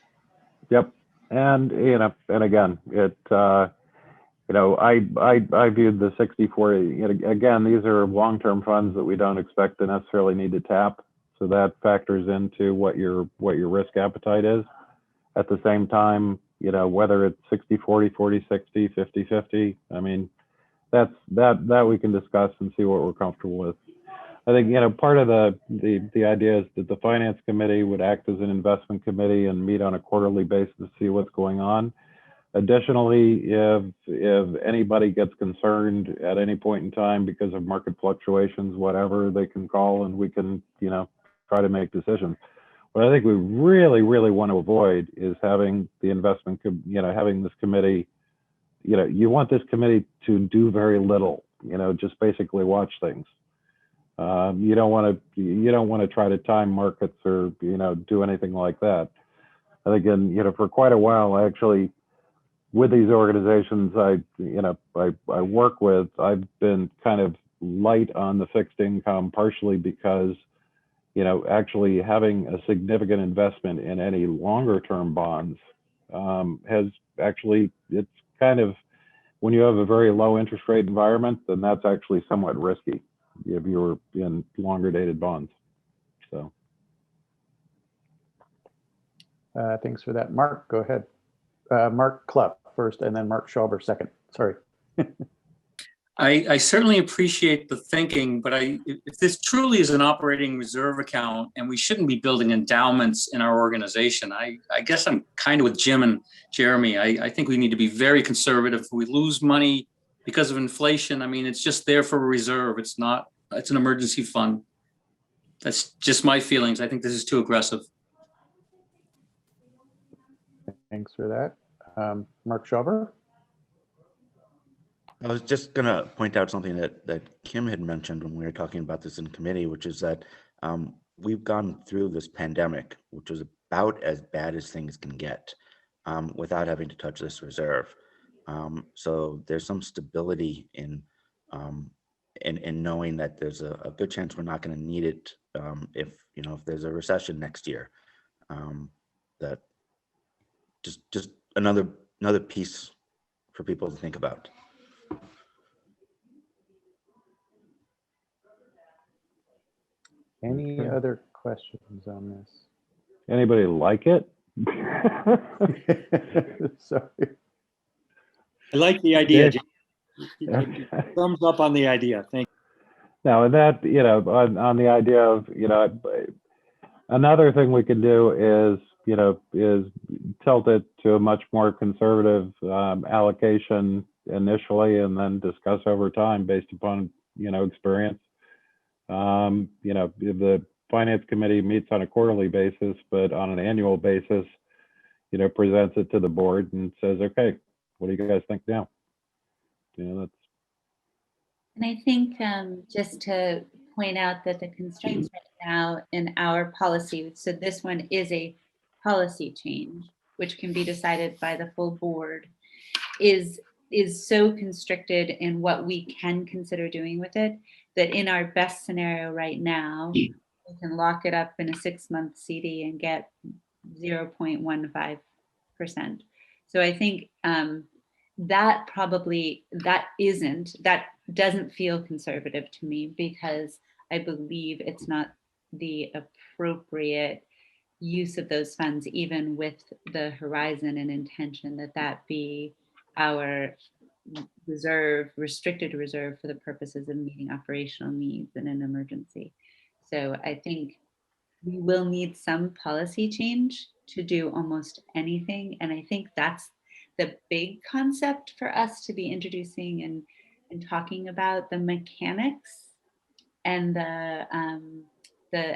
G: Yep. And and again, I viewed the 60-40. Again, these are long-term funds that we don't expect to necessarily need to tap. So that factors into what your risk appetite is. At the same time, whether it's 60-40, 40-60, 50-50, I mean, that we can discuss and see what we're comfortable with. I think, part of the idea is that the finance committee would act as an investment committee and meet on a quarterly basis to see what's going on. Additionally, if anybody gets concerned at any point in time because of market fluctuations, whatever, they can call and we can, try to make decisions. What I think we really, really want to avoid is having the investment, having this committee, you want this committee to do very little, just basically watch things. You don't want to try to time markets or, do anything like that. I think, for quite a while, I actually, with these organizations I work with, I've been kind of light on the fixed income, partially because, actually having a significant investment in any longer term bonds has actually, it's kind of, when you have a very low interest rate environment, then that's actually somewhat risky if you're in longer dated bonds. So.
A: Thanks for that. Mark, go ahead. Mark Clough first, and then Mark Schauber second. Sorry.
Q: I certainly appreciate the thinking, but if this truly is an operating reserve account and we shouldn't be building endowments in our organization, I guess I'm kind of with Jim and Jeremy. I think we need to be very conservative. If we lose money because of inflation, I mean, it's just there for a reserve. It's an emergency fund. That's just my feelings. I think this is too aggressive.
A: Thanks for that. Mark Schauber?
D: I was just going to point out something that Kim had mentioned when we were talking about this in committee, which is that we've gone through this pandemic, which was about as bad as things can get without having to touch this reserve. So there's some stability in knowing that there's a good chance we're not going to need it if there's a recession next year. That just another piece for people to think about.
A: Any other questions on this?
G: Anybody like it?
A: Sorry.
H: I like the idea. Thumbs up on the idea. Thank you.
G: Now, and that, on the idea of, another thing we can do is tilt it to a much more conservative allocation initially, and then discuss over time based upon, experience. If the finance committee meets on a quarterly basis, but on an annual basis, presents it to the board and says, okay, what do you guys think now? That's.
L: And I think just to point out that the constraints right now in our policy, so this one is a policy change, which can be decided by the full board, is so constricted in what we can consider doing with it, that in our best scenario right now, we can lock it up in a 6-month CD and get 0.15%. So I think that doesn't feel conservative to me, because I believe it's not the appropriate use of those funds, even with the horizon and intention that be our restricted reserve for the purposes of meeting operational needs in an emergency. So I think we will need some policy change to do almost anything. And I think that's the big concept for us to be introducing and talking about. The mechanics and the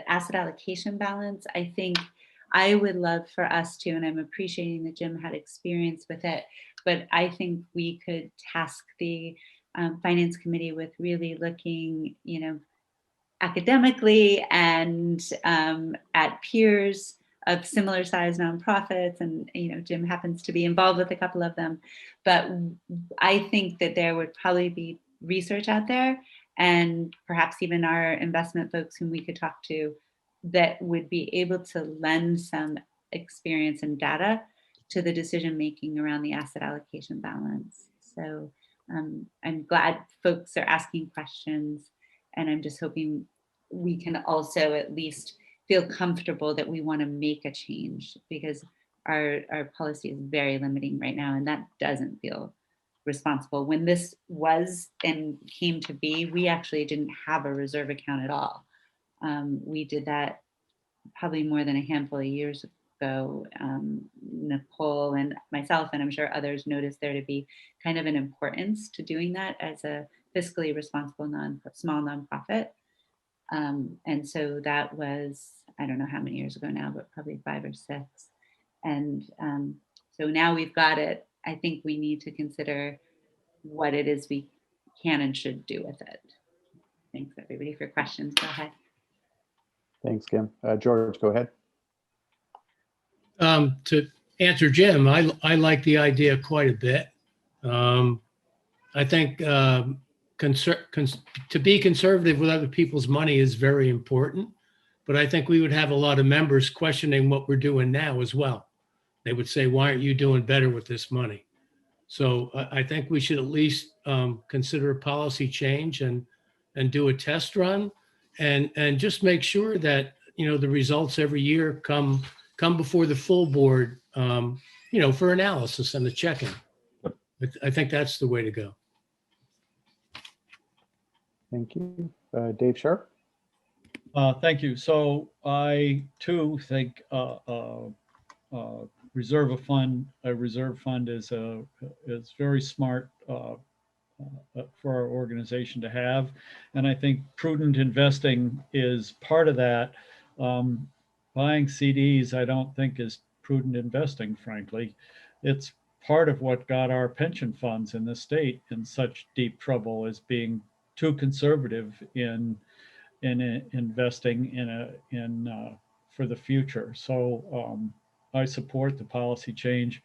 L: asset allocation balance. I think I would love for us to, and I'm appreciating that Jim had experience with it, but I think we could task the finance committee with really looking, academically and at peers of similar size nonprofits, and Jim happens to be involved with a couple of them, but I think that there would probably be research out there, and perhaps even our investment folks whom we could talk to, that would be able to lend some experience and data to the decision making around the asset allocation balance. So I'm glad folks are asking questions, and I'm just hoping we can also at least feel comfortable that we want to make a change, because our policy is very limiting right now, and that doesn't feel responsible. When this was and came to be, we actually didn't have a reserve account at all. We did that probably more than a handful of years go. Nicole and myself, and I'm sure others, noticed there to be kind of an importance to doing that as a fiscally responsible small nonprofit. And so that was, I don't know how many years ago now, but probably 5 or 6. And so now we've got it. I think we need to consider what it is we can and should do with it. Thanks everybody for questions. Go ahead.
A: Thanks, Kim. George, go ahead.
R: To answer Jim, I like the idea quite a bit. I think to be conservative with other people's money is very important, but I think we would have a lot of members questioning what we're doing now as well. They would say, why aren't you doing better with this money? So I think we should at least consider a policy change and do a test run and just make sure that, you know, the results every year come before the full board, you know, for analysis and the check-in. I think that's the way to go.
A: Thank you. Dave Sharp.
K: Thank you. So I too think reserve fund is very smart for our organization to have, and I think prudent investing is part of that. Buying CDs, I don't think is prudent investing, frankly. It's part of what got our pension funds in the state in such deep trouble, is being too conservative in investing for the future. So I support the policy change.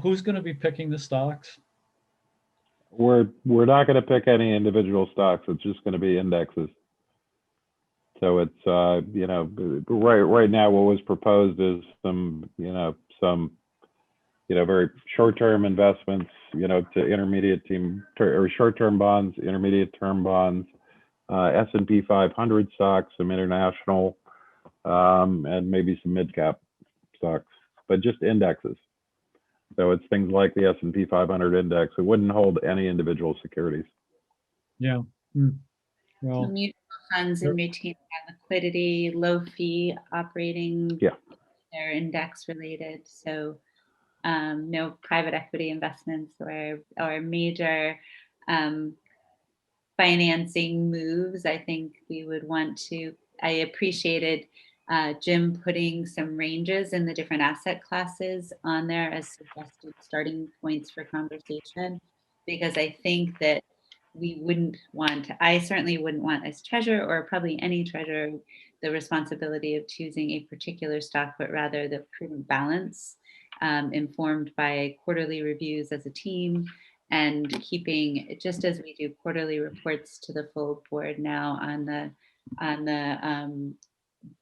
K: Who's going to be picking the stocks?
G: We're not going to pick any individual stocks. It's just going to be indexes. So it's you know, right now what was proposed is some very short-term investments, you know, to intermediate or short-term bonds, intermediate term bonds, S&P 500 stocks, some international, and maybe some mid-cap stocks, but just indexes. So it's things like the S&P 500 index. It wouldn't hold any individual securities.
K: Yeah. Well,
L: So mutual funds and retain their liquidity, low fee operating.
G: Yeah.
L: They're index related. So no private equity investments or major financing moves. I think we would want to. I appreciated Jim putting some ranges in the different asset classes on there as suggested starting points for conversation, because I think that I certainly wouldn't want as treasurer, or probably any treasurer, the responsibility of choosing a particular stock, but rather the prudent balance informed by quarterly reviews as a team, and keeping, just as we do quarterly reports to the full board now on the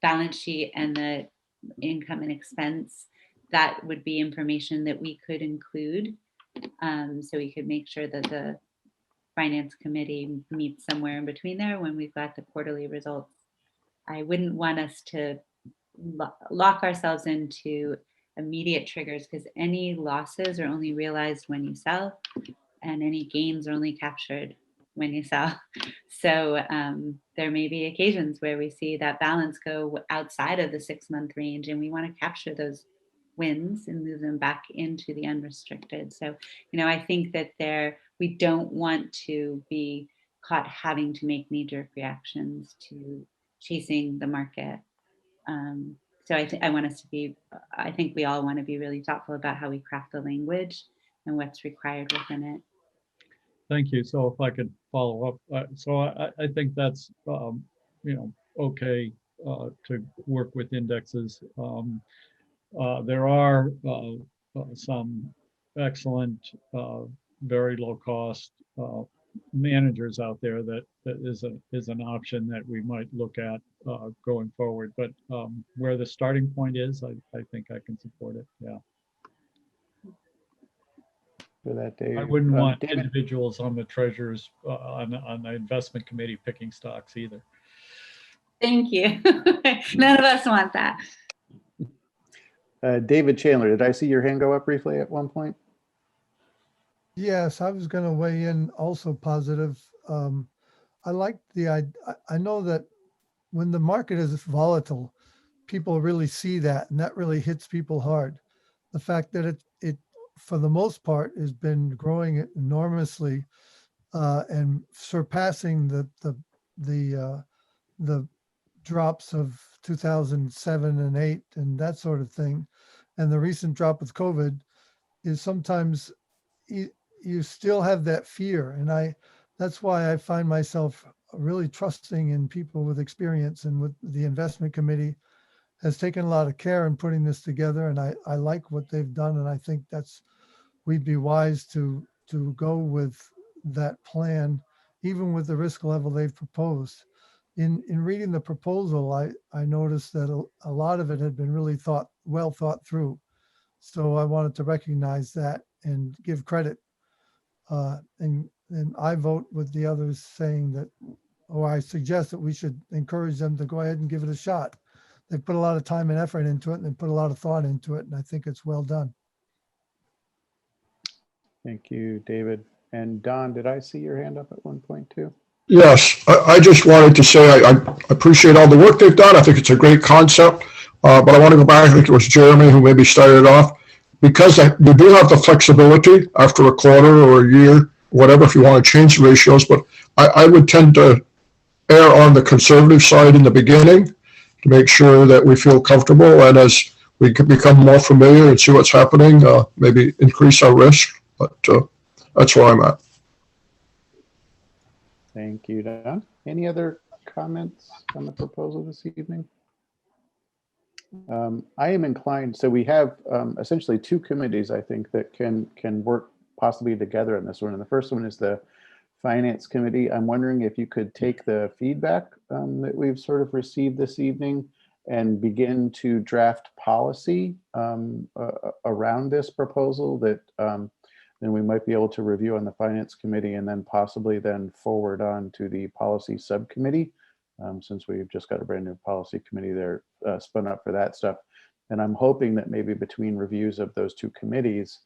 L: balance sheet and the income and expense, that would be information that we could include. So we could make sure that the finance committee meets somewhere in between there when we've got the quarterly results. I wouldn't want us to lock ourselves into immediate triggers, because any losses are only realized when you sell, and any gains are only captured when you sell. So there may be occasions where we see that balance go outside of the 6-month range, and we want to capture those wins and move them back into the unrestricted. So, you know, I think that we don't want to be caught having to make knee-jerk reactions to chasing the market. So I think we all want to be really thoughtful about how we craft the language and what's required within it.
K: thank you. So if I could follow up, so I think that's okay to work with indexes. There are some excellent, very low cost managers out there that is an option that we might look at going forward. But where the starting point is, I think I can support it. Yeah.
A: For that, Dave.
K: I wouldn't want
A: David?
K: individuals on the treasurers on the investment committee picking stocks either.
L: Thank you. None of us want that.
A: David Chandler, did I see your hand go up briefly at one point?
S: Yes, I was going to weigh in also positive. I like I know that when the market is volatile, people really see that, and that really hits people hard. The fact that it for the most part has been growing enormously and surpassing the drops of 2007 and 8 and that sort of thing, and the recent drop with COVID is sometimes you still have that fear, and that's why I find myself really trusting in people with experience, and with the investment committee has taken a lot of care in putting this together, and I like what they've done, and I think we'd be wise to go with that plan, even with the risk level they've proposed. In reading the proposal, I noticed that a lot of it had been really well thought through. So I wanted to recognize that and give credit. And I vote with the others saying that, or I suggest that we should encourage them to go ahead and give it a shot. They put a lot of time and effort into it, and they put a lot of thought into it, and I think it's well done.
A: Thank you, David. And Don, did I see your hand up at one point too?
J: Yes, I just wanted to say I appreciate all the work they've done. I think it's a great concept. But I want to go back. I think it was Jeremy who maybe started it off. Because you do have the flexibility after a quarter or a year, whatever, if you want to change the ratios. But I would tend to err on the conservative side in the beginning to make sure that we feel comfortable. And as we can become more familiar and see what's happening, maybe increase our risk. But that's where I'm at.
A: Thank you, Don. Any other comments on the proposal this evening? I am inclined, so we have essentially two committees, I think, that can work possibly together on this one. And the first one is the Finance Committee. I'm wondering if you could take the feedback that we've sort of received this evening and begin to draft policy around this proposal that then we might be able to review on the Finance Committee, and then possibly then forward on to the Policy Subcommittee, since we've just got a brand new Policy Committee there spun up for that stuff. And I'm hoping that maybe between reviews of those two committees,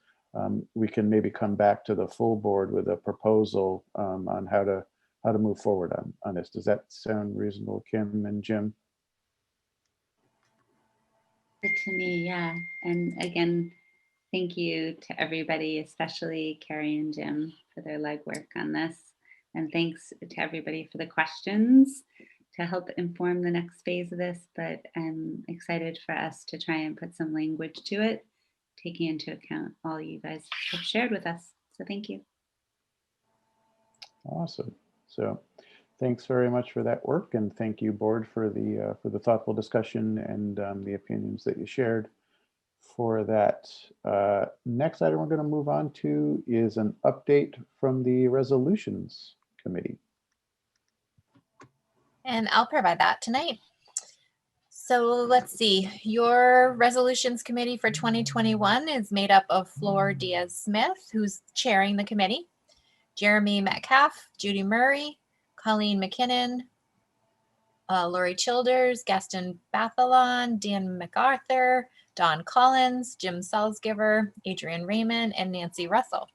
A: we can maybe come back to the full board with a proposal on how to move forward on this. Does that sound reasonable, Kim and Jim?
L: Good to me, yeah. And again, thank you to everybody, especially Carrie and Jim, for their legwork on this. And thanks to everybody for the questions to help inform the next phase of this. But I'm excited for us to try and put some language to it, taking into account all you guys have shared with us. So thank you.
A: Awesome. So thanks very much for that work, and thank you, board, for the thoughtful discussion and the opinions that you shared for that. Next item we're going to move on to is an update from the Resolutions Committee.
M: And I'll provide that tonight. So let's see, your Resolutions Committee for 2021 is made up of Flor Diaz-Smith, who's chairing the committee, Jeremy Metcalf, Judy Murray, Colleen McKinnon, Lori Childers, Gaston Bathalon, Dan MacArthur, Don Collins, Jim Salzgiver, Adrian Raymond, and Nancy Russell.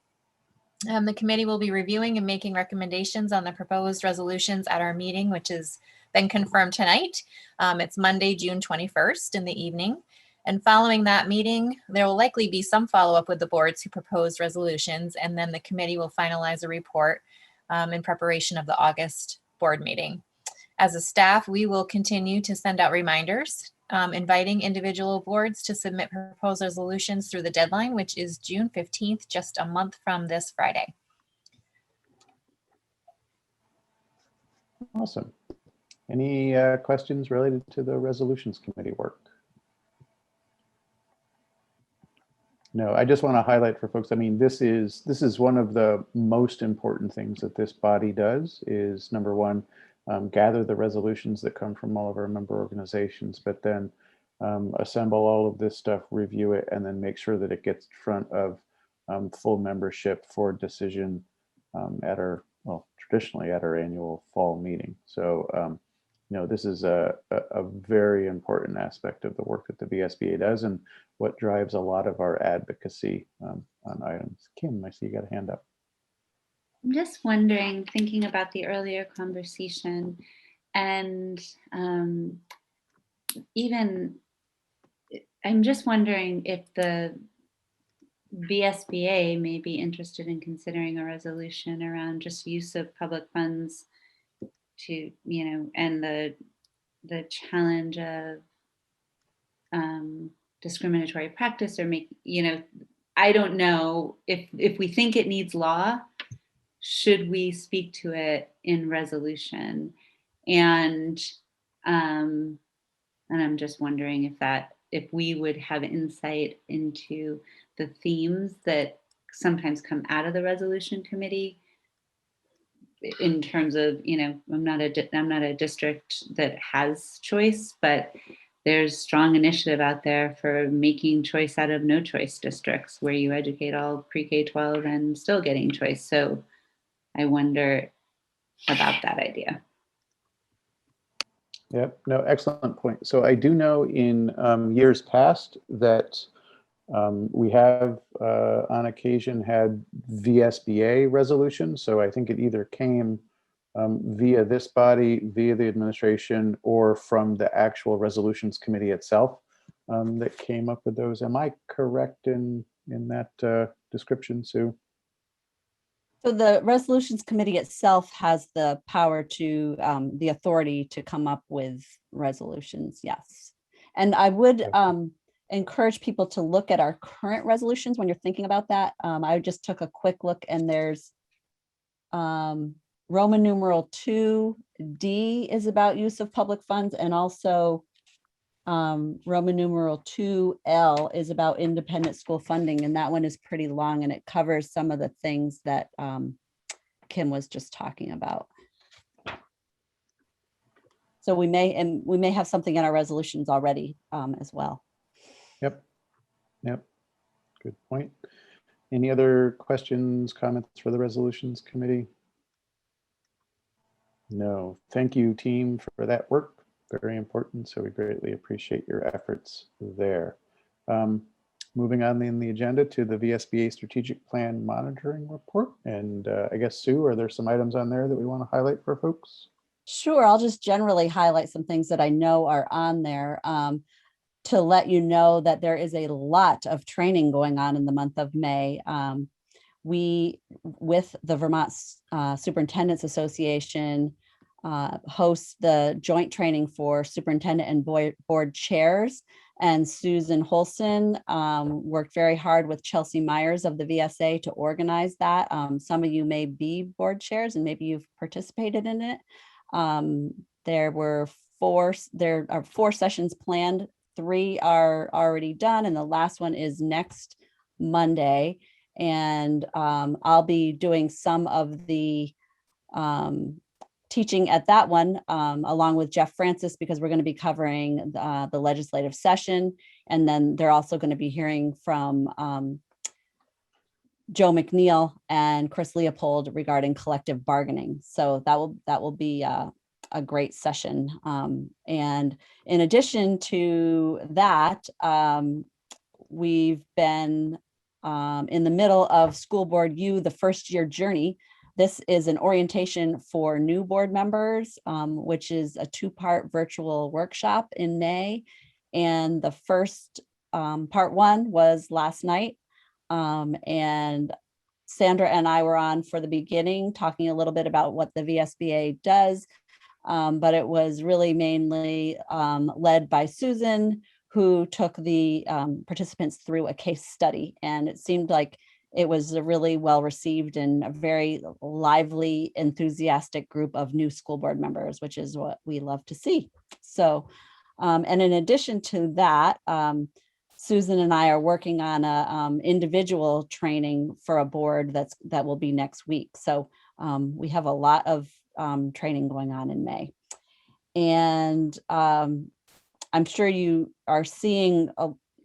M: The committee will be reviewing and making recommendations on the proposed resolutions at our meeting, which has been confirmed tonight. It's Monday, June 21st in the evening. And following that meeting, there will likely be some follow-up with the boards who proposed resolutions, and then the committee will finalize a report in preparation of the August board meeting. As a staff, we will continue to send out reminders, inviting individual boards to submit proposed resolutions through the deadline, which is June 15th, just a month from this Friday.
A: Awesome. Any questions related to the Resolutions Committee work? No, I just want to highlight for folks, I mean, this is one of the most important things that this body does is, number one, gather the resolutions that come from all of our member organizations, but then assemble all of this stuff, review it, and then make sure that it gets in front of full membership for decision at our, well, traditionally at our annual fall meeting. So, you know, this is a very important aspect of the work that the VSBA does and what drives a lot of our advocacy on items. Kim, I see you got a hand up.
L: I'm just wondering, thinking about the earlier conversation and even, I'm just wondering if the VSBA may be interested in considering a resolution around just use of public funds to, and the challenge of discriminatory practice, or make, I don't know if we think it needs law, should we speak to it in resolution? And I'm just wondering if we would have insight into the themes that sometimes come out of the resolution committee, in terms of, I'm not a district that has choice, but there's strong initiative out there for making choice out of no choice districts, where you educate all pre-K-12 and still getting choice. So I wonder about that idea.
A: Yep, no, excellent point. So I do know in years past that we have on occasion had VSBA resolutions. So I think it either came via this body, via the administration, or from the actual resolutions committee itself that came up with those. Am I correct in that description, Sue?
B: So the resolutions committee itself has the power to, the authority to come up with resolutions, yes. And I would encourage people to look at our current resolutions when you're thinking about that. I just took a quick look, and there's Roman numeral 2D is about use of public funds, and also Roman numeral 2L is about independent school funding, and that one is pretty long, and it covers some of the things that Kim was just talking about. So we may have something in our resolutions already as well.
A: Yep. Good point. Any other questions, comments for the resolutions committee? No. Thank you, team, for that work. Very important. So we greatly appreciate your efforts there. Moving on in the agenda to the VSBA Strategic Plan Monitoring Report. And I guess, Sue, are there some items on there that we want to highlight for folks?
B: Sure, I'll just generally highlight some things that I know are on there to let you know that there is a lot of training going on in the month of May. We, with the Vermont Superintendents Association, host the joint training for superintendent and board chairs. And Susan Holson worked very hard with Chelsea Myers of the VSA to organize that. Some of you may be board chairs and maybe you've participated in it. There are 4 sessions planned. 3 are already done, and the last one is next Monday. And I'll be doing some of the teaching at that one along with Jeff Francis, because we're going to be covering the legislative session. And then they're also going to be hearing from Joe McNeil and Chris Leopold regarding collective bargaining. So that will be a great session. And in addition to that, we've been in the middle of School Board U, the first year journey. This is an orientation for new board members, which is a 2-part virtual workshop in May. And the first part 1 was last night. And Sandra and I were on for the beginning, talking a little bit about what the VSBA does. But it was really mainly led by Susan, who took the participants through a case study. And it seemed like it was a really well received and a very lively, enthusiastic group of new school board members, which is what we love to see. So, and in addition to that, Susan and I are working on a individual training for a board that will be next week. So we have a lot of training going on in May. And I'm sure you are seeing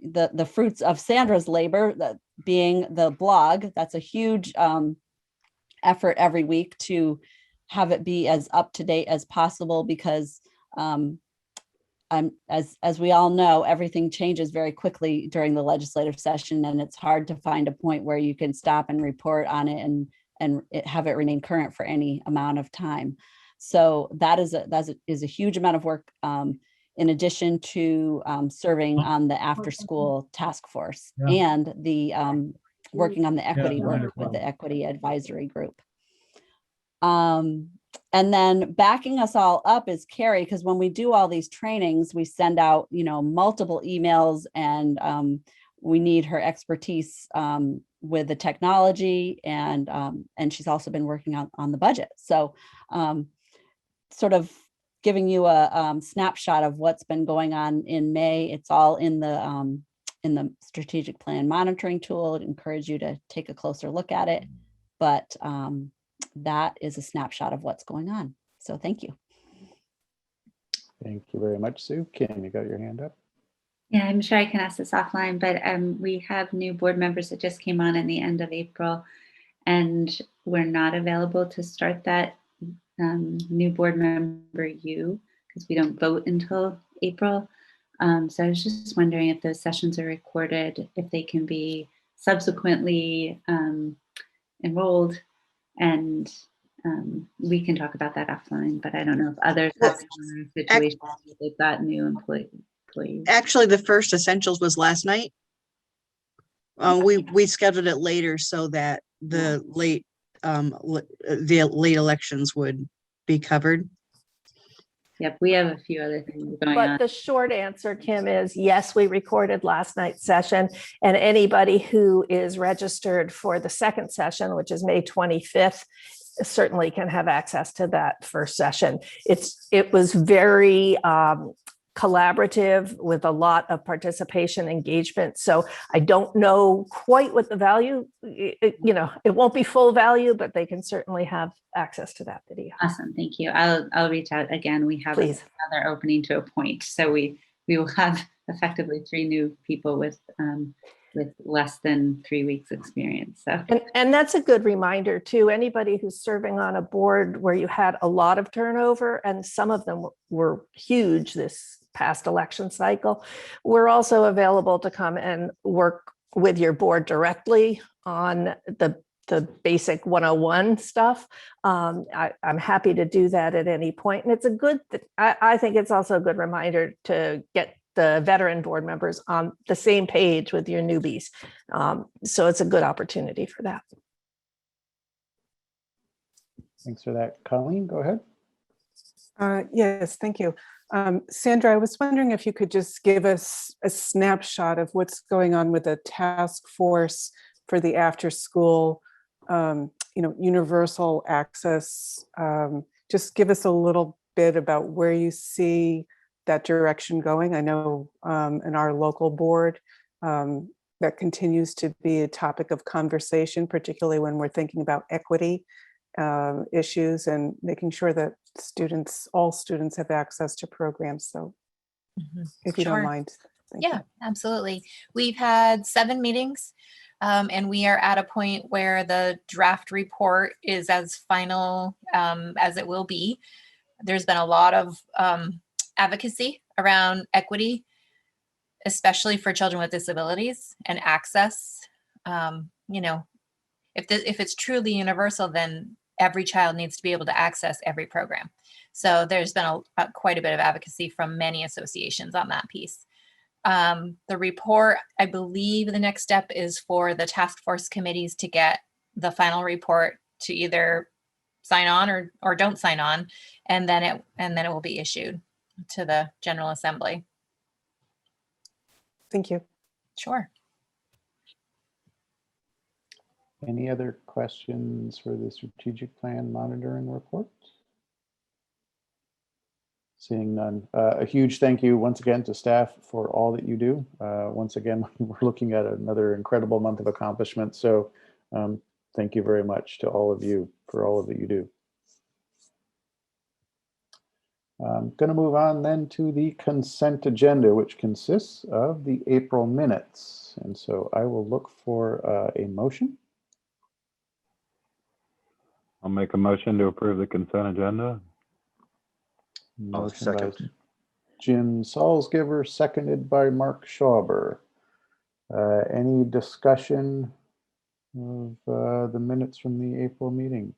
B: the fruits of Sandra's labor, that being the blog. That's a huge effort every week to have it be as up to date as possible, because as we all know, everything changes very quickly during the legislative session, and it's hard to find a point where you can stop and report on it and have it remain current for any amount of time. So that is a huge amount of work. in addition to serving on the after-school task force and the working on the equity work with the Equity Advisory Group. And then backing us all up is Carrie, because when we do all these trainings, we send out, multiple emails, and we need her expertise with the technology, and she's also been working on the budget. So sort of giving you a snapshot of what's been going on in May. It's all in the strategic plan monitoring tool. I'd encourage you to take a closer look at it, but that is a snapshot of what's going on. So thank you.
A: Thank you very much, Sue. Kim, you got your hand up?
L: Yeah, I'm sure I can ask this offline, but we have new board members that just came on in the end of April, and we're not available to start that new board member because we don't vote until April. So I was just wondering if those sessions are recorded, if they can be subsequently enrolled, and we can talk about that offline, but I don't know if others have similar situations where they've got new employees.
E: Actually, the first essentials was last night. We scheduled it later so that the late elections would be covered.
L: Yep, we have a few other things going on.
T: But the short answer, Kim, is yes, we recorded last night's session, and anybody who is registered for the second session, which is May 25th, certainly can have access to that first session. It was very collaborative with a lot of participation engagement. So I don't know quite what the value, it won't be full value, but they can certainly have access to that video.
L: Awesome, thank you. I'll reach out again. We have another opening to appoint, so we will have effectively 3 new people with less than 3 weeks experience. So
T: and that's a good reminder too. Anybody who's serving on a board where you had a lot of turnover, and some of them were huge this past election cycle, we're also available to come and work with your board directly on the basic 101 stuff. I'm happy to do that at any point. And it's I think it's also a good reminder to get the veteran board members on the same page with your newbies. So it's a good opportunity for that.
A: Thanks for that. Colleen, go ahead.
N: Yes, thank you. Sandra, I was wondering if you could just give us a snapshot of what's going on with the task force for the after school, universal access. Just give us a little bit about where you see that direction going. I know in our local board, that continues to be a topic of conversation, particularly when we're thinking about equity issues and making sure that all students have access to programs. So if you don't mind.
M: Yeah, absolutely. We've had 7 meetings and we are at a point where the draft report is as final as it will be. There's been a lot of advocacy around equity, especially for children with disabilities and access. If it's truly universal, then every child needs to be able to access every program. So there's been quite a bit of advocacy from many associations on that piece. The report, I believe the next step is for the task force committees to get the final report to either sign on or don't sign on, and then it will be issued to the General Assembly.
N: Thank you.
M: Sure.
A: Any other questions for the strategic plan monitoring report? Seeing none. A huge thank you once again to staff for all that you do. Once again, we're looking at another incredible month of accomplishment. So thank you very much to all of you for all of that you do. I'm going to move on then to the consent agenda, which consists of the April minutes. And so I will look for a motion.
G: I'll make a motion to approve the consent agenda.
A: Motion by Jim Salzgiver, seconded by Mark Schauber. Any discussion of the minutes from the April meeting?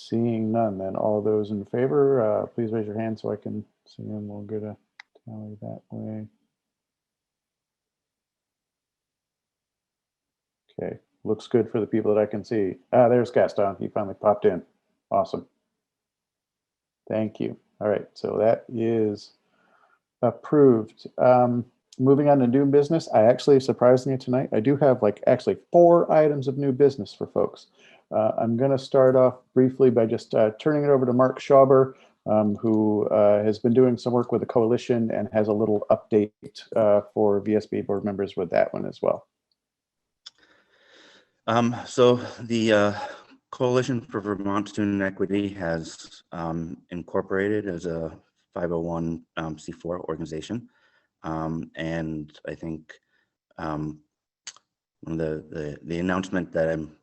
A: Seeing none, then all those in favor, please raise your hand so I can see them. We'll get a tally that way. Okay, looks good for the people that I can see. Ah, there's Gaston. He finally popped in. Awesome. Thank you. All right, so that is approved. Moving on to new business, I actually, surprisingly tonight, I do have actually 4 items of new business for folks. I'm going to start off briefly by just turning it over to Mark Schauber, who has been doing some work with the coalition and has a little update for VSBA board members with that one as well.
D: So the Coalition for Vermont Student Equity has incorporated as a 501c4 organization. And I think one of the announcement that I'm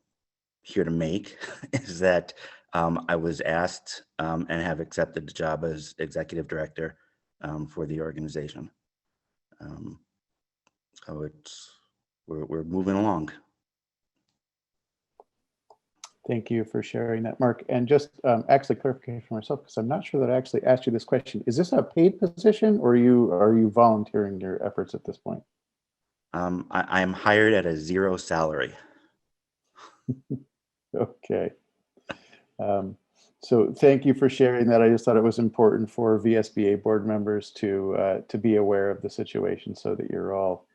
D: here to make is that I was asked and have accepted the job as executive director for the organization. So we're moving along.
A: Thank you for sharing that, Mark. And just actually clarification for myself, because I'm not sure that I actually asked you this question. Is this a paid position or are you volunteering your efforts at this point?
D: I am hired at a 0 salary.
A: Okay. So thank you for sharing that. I just thought it was important for VSBA board members to be aware of the situation so that you're all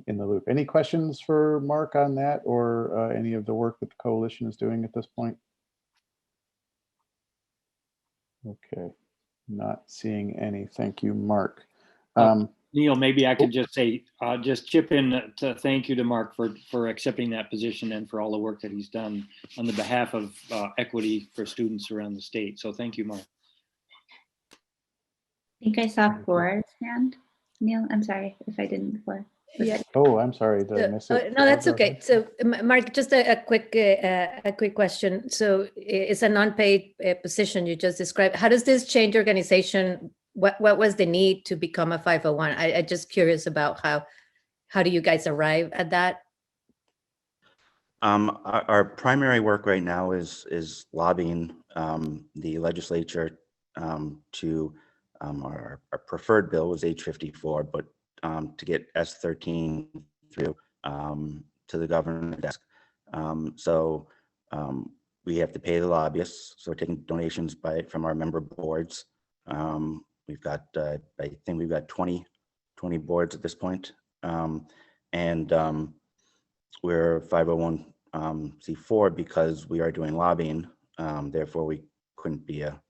A: in the loop. Any questions for Mark on that or any of the work that the coalition is doing at this point? Okay, not seeing any. Thank you, Mark.
H: Neil, maybe I could just say, just chip in to thank you to Mark for accepting that position and for all the work that he's done on the behalf of equity for students around the state. So thank you, Mark.
L: I think I saw Flora's hand. Neil, I'm sorry if I didn't before.
I: Yeah.
A: Oh, I'm sorry. Did I miss it?
I: No, that's
A: Go
I: okay.
A: ahead.
I: So, Mark, just a quick question. So, it's a non-paid position you just described. How does this change organization? What was the need to become a 501? I'm just curious about how do you guys arrive at that?
D: Our primary work right now is lobbying the legislature to our preferred bill was H54, but to get S13 through to the governor's desk. So we have to pay the lobbyists. So we're taking donations from our member boards. We've got, I think we've got 20 boards at this point. And we're 501c4 because we are doing lobbying. Therefore, we couldn't be a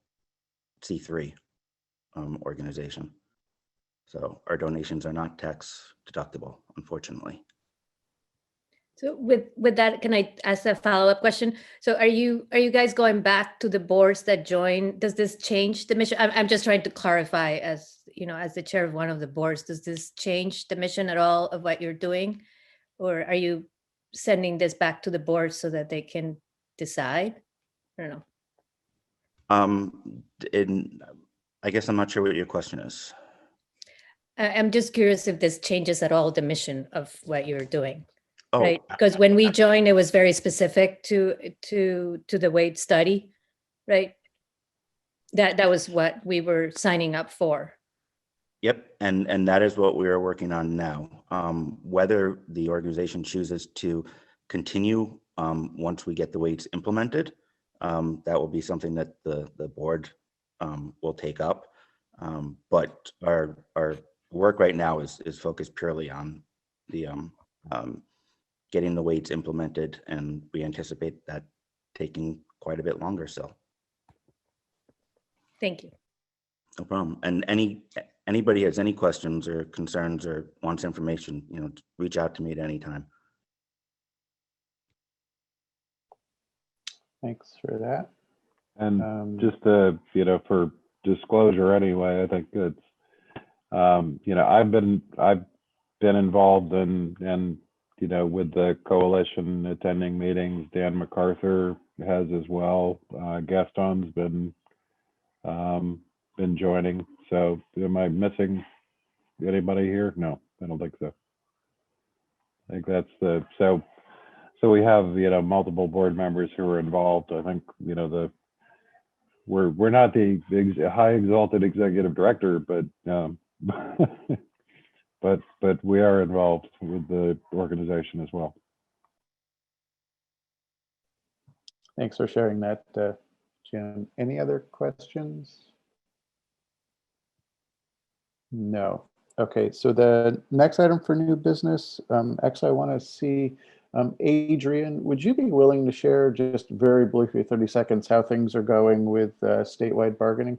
D: C3 organization. So our donations are not tax deductible, unfortunately.
I: So with that, can I ask a follow-up question? So are you guys going back to the boards that join? Does this change the mission? I'm just trying to clarify, as you know, as the chair of one of the boards, does this change the mission at all of what you're doing? Or are you sending this back to the board so that they can decide? I don't know.
D: I guess I'm not sure what your question is.
I: I'm just curious if this changes at all the mission of what you're doing.
D: Oh,
I: right, because when we joined, it was very specific to the weight study, right? That was what we were signing up for.
D: Yep, and that is what we are working on now. Whether the organization chooses to continue once we get the weights implemented, that will be something that the board will take up. But our work right now is focused purely on the getting the weights implemented, and we anticipate that taking quite a bit longer still.
I: Thank you.
D: No problem. And anybody has any questions or concerns or wants information, reach out to me at any time.
A: Thanks for that.
G: And just for disclosure anyway, I think it's I've been involved in with the coalition attending meetings. Dan MacArthur has as well. Gaston's been joining. So am I missing anybody here? No, I don't think so. I think that's so we have multiple board members who are involved. I think the we're not the high exalted executive director, but but we are involved with the organization as well.
A: Thanks for sharing that, Jim. Any other questions? No. Okay, so the next item for new business, actually, I want to see, Adrian, would you be willing to share just very briefly, 30 seconds, how things are going with statewide bargaining?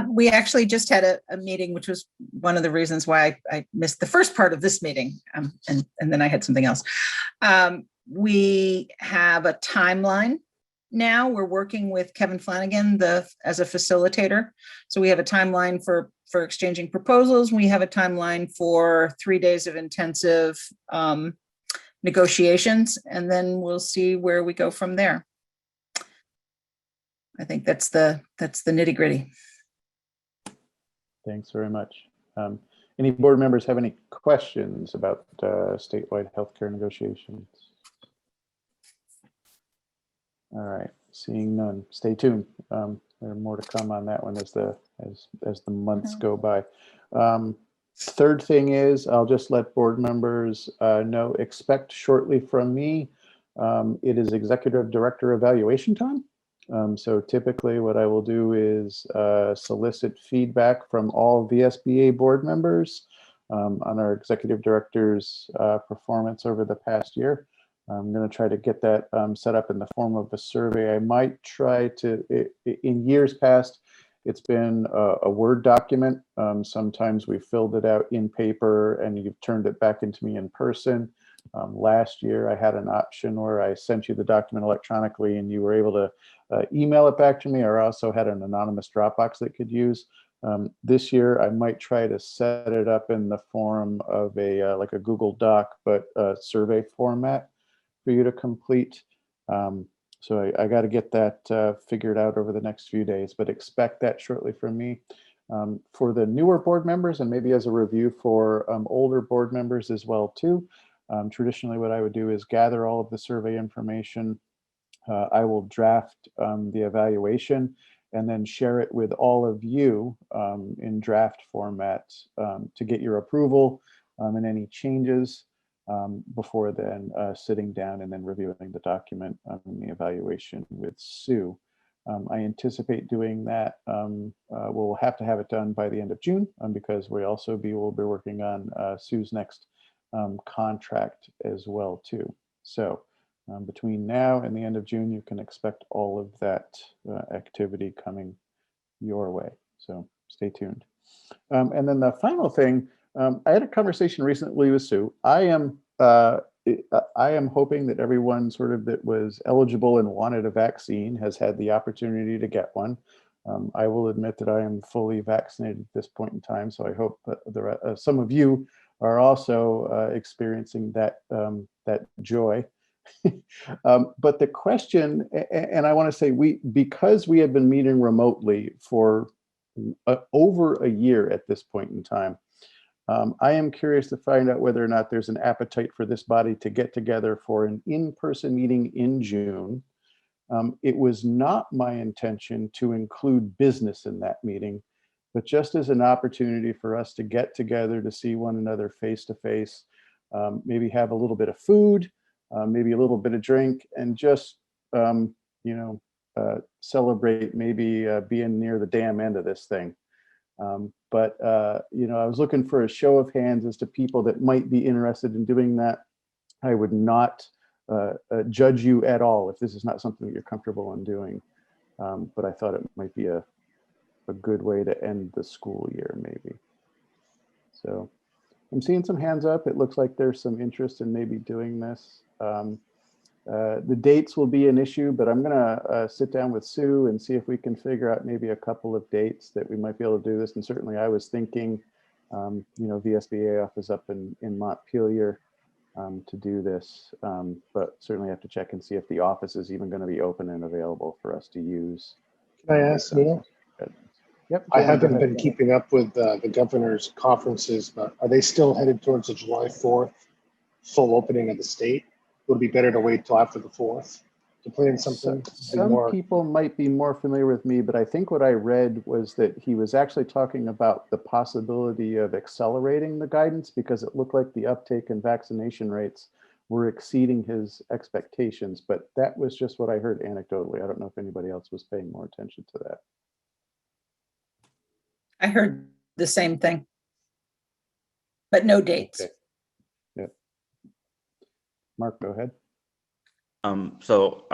U: We actually just had a meeting, which was one of the reasons why I missed the first part of this meeting, and then I had something else. We have a timeline now. We're working with Kevin Flanagan as a facilitator. So we have a timeline for exchanging proposals. We have a timeline for 3 days of intensive negotiations, and then we'll see where we go from there. I think that's the nitty gritty.
A: Thanks very much. Any board members have any questions about statewide healthcare negotiations? All right, seeing none, stay tuned. There are more to come on that one as the months go by. Third thing is, I'll just let board members know, expect shortly from me, it is executive director evaluation time. So typically what I will do is solicit feedback from all VSBA board members on our executive director's performance over the past year. I'm going to try to get that set up in the form of a survey. I might try to, in years past, it's been a Word document. Sometimes we filled it out in paper and you've turned it back into me in person. Last year, I had an option where I sent you the document electronically and you were able to email it back to me, or I also had an anonymous Dropbox that could use. This year, I might try to set it up in the form of a like a Google Doc, but survey format for you to complete. So I got to get that figured out over the next few days, but expect that shortly from me. For the newer board members, and maybe as a review for older board members as well too, traditionally what I would do is gather all of the survey information. I will draft the evaluation and then share it with all of you in draft format to get your approval and any changes before then sitting down and then reviewing the document and the evaluation with Sue. I anticipate doing that. We'll have to have it done by the end of June because we also will be working on Sue's next contract as well too. So between now and the end of June, you can expect all of that activity coming your way. So stay tuned. And then the final thing, I had a conversation recently with Sue. I am hoping that everyone sort of that was eligible and wanted a vaccine has had the opportunity to get one. I will admit that I am fully vaccinated at this point in time, so I hope that some of you are also experiencing that that joy. But the question, and I want to say because we have been meeting remotely for over a year at this point in time, I am curious to find out whether or not there's an appetite for this body to get together for an in-person meeting in June. It was not my intention to include business in that meeting, but just as an opportunity for us to get together to see one another face to face, maybe have a little bit of food, maybe a little bit of drink, and just celebrate maybe being near the damn end of this thing. But I was looking for a show of hands as to people that might be interested in doing that. I would not judge you at all if this is not something that you're comfortable in doing. But I thought it might be a good way to end the school year, maybe. So I'm seeing some hands up. It looks like there's some interest in maybe doing this. The dates will be an issue, but I'm gonna sit down with Sue and see if we can figure out maybe a couple of dates that we might be able to do this. And certainly I was thinking, VSBA office up in Montpelier to do this, but certainly have to check and see if the office is even going to be open and available for us to use.
O: Can I ask, Neil?
A: Yep.
O: I haven't been keeping up with the governor's conferences, but are they still headed towards the July 4th full opening of the state? Would it be better to wait till after the 4th? to plan something? Be
A: Some
O: more-
A: people might be more familiar with me, but I think what I read was that he was actually talking about the possibility of accelerating the guidance because it looked like the uptake in vaccination rates were exceeding his expectations. But that was just what I heard anecdotally. I don't know if anybody else was paying more attention to that.
U: I heard the same thing, but no dates.
A: Okay. Yep. Mark, go ahead.
D: So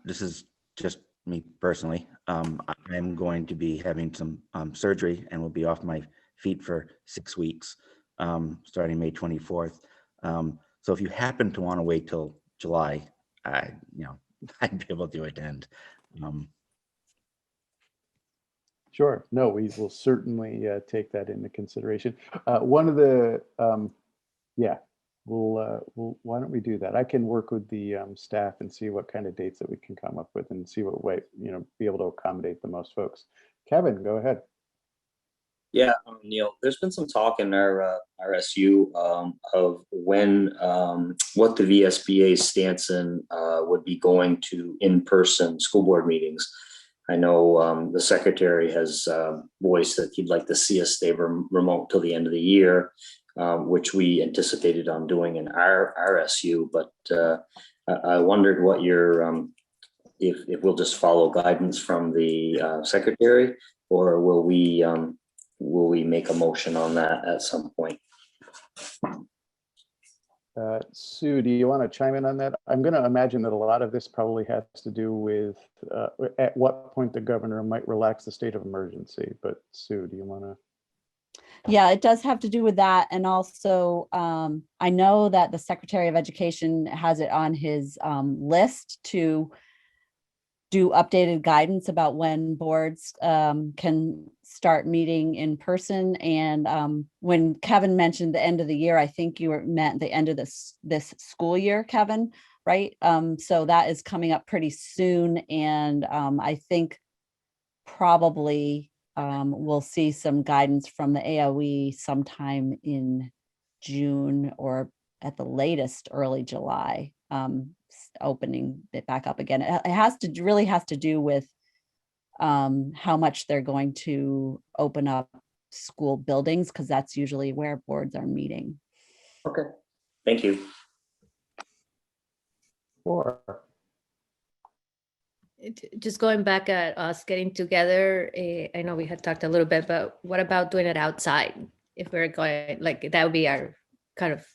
D: this is just me personally. I'm going to be having some surgery and will be off my feet for 6 weeks, starting May 24th. So if you happen to want to wait till July, I'd be able to attend.
A: Sure. No, we will certainly take that into consideration. One of the, yeah, why don't we do that? I can work with the staff and see what kind of dates that we can come up with and see what way, be able to accommodate the most folks. Kevin, go ahead.
C: Yeah, Neil, there's been some talk in our RSU of when, what the VSBA stance would be going to in-person school board meetings. I know the secretary has voiced that he'd like to see us stay remote till the end of the year, which we anticipated on doing in our RSU. But I wondered what your, if we'll just follow guidance from the secretary, or will we make a motion on that at some point?
A: Sue, do you want to chime in on that? I'm going to imagine that a lot of this probably has to do with at what point the governor might relax the state of emergency. But Sue, do you want to?
B: Yeah, it does have to do with that. And also, I know that the Secretary of Education has it on his list to do updated guidance about when boards can start meeting in person. And when Kevin mentioned the end of the year, I think you meant the end of this school year, Kevin, right? So that is coming up pretty soon. And I think probably we'll see some guidance from the AOE sometime in June or at the latest early July, opening it back up again. It really has to do with how much they're going to open up school buildings, because that's usually where boards are meeting.
C: Okay, thank you.
A: Or
I: Just going back at us getting together, I know we had talked a little bit, but what about doing it outside? If we're going, like, that would be our kind of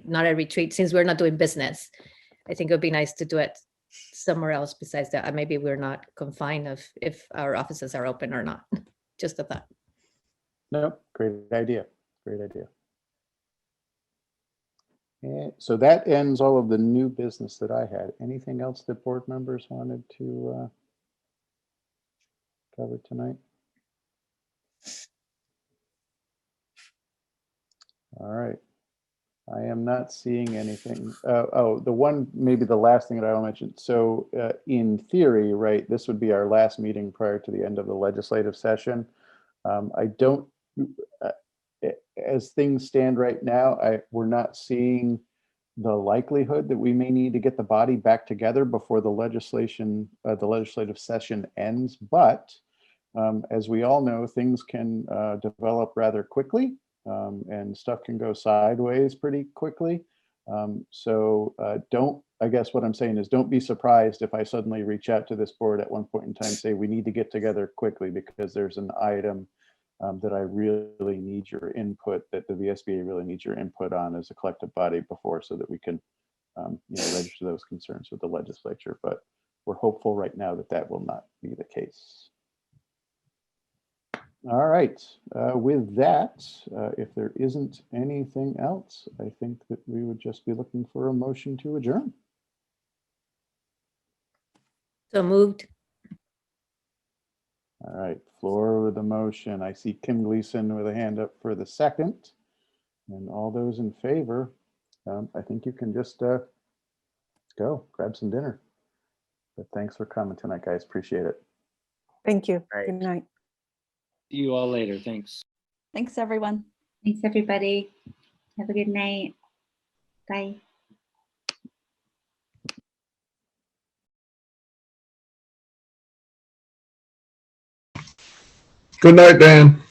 I: not a retreat, since we're not doing business. I think it would be nice to do it somewhere else besides that. Maybe we're not confined of if our offices are open or not. Just a thought.
A: No, great idea. Great idea. And so that ends all of the new business that I had. Anything else that board members wanted to cover tonight? All right. I am not seeing anything. Maybe the last thing that I will mention. So in theory, right, this would be our last meeting prior to the end of the legislative session. I don't, as things stand right now, we're not seeing the likelihood that we may need to get the body back together before the legislative session ends. But as we all know, things can develop rather quickly. And stuff can go sideways pretty quickly. I guess what I'm saying is don't be surprised if I suddenly reach out to this board at one point in time, say we need to get together quickly because there's an item that I really need your input, that the VSBA really needs your input on as a collective body before, so that we can register those concerns with the legislature. But we're hopeful right now that that will not be the case. All right, with that, if there isn't anything else, I think that we would just be looking for a motion to adjourn.
I: So moved.
A: All right, floor with the motion. I see Kim Gleason with a hand up for the second. And all those in favor, I think you can just go grab some dinner. But thanks for coming tonight, guys. Appreciate it.
N: Thank you.
D: Right.
N: Good night.
H: See you all later. Thanks.
B: Thanks, everyone.
L: Thanks, everybody. Have a good night. Bye.
J: Good night, Dan.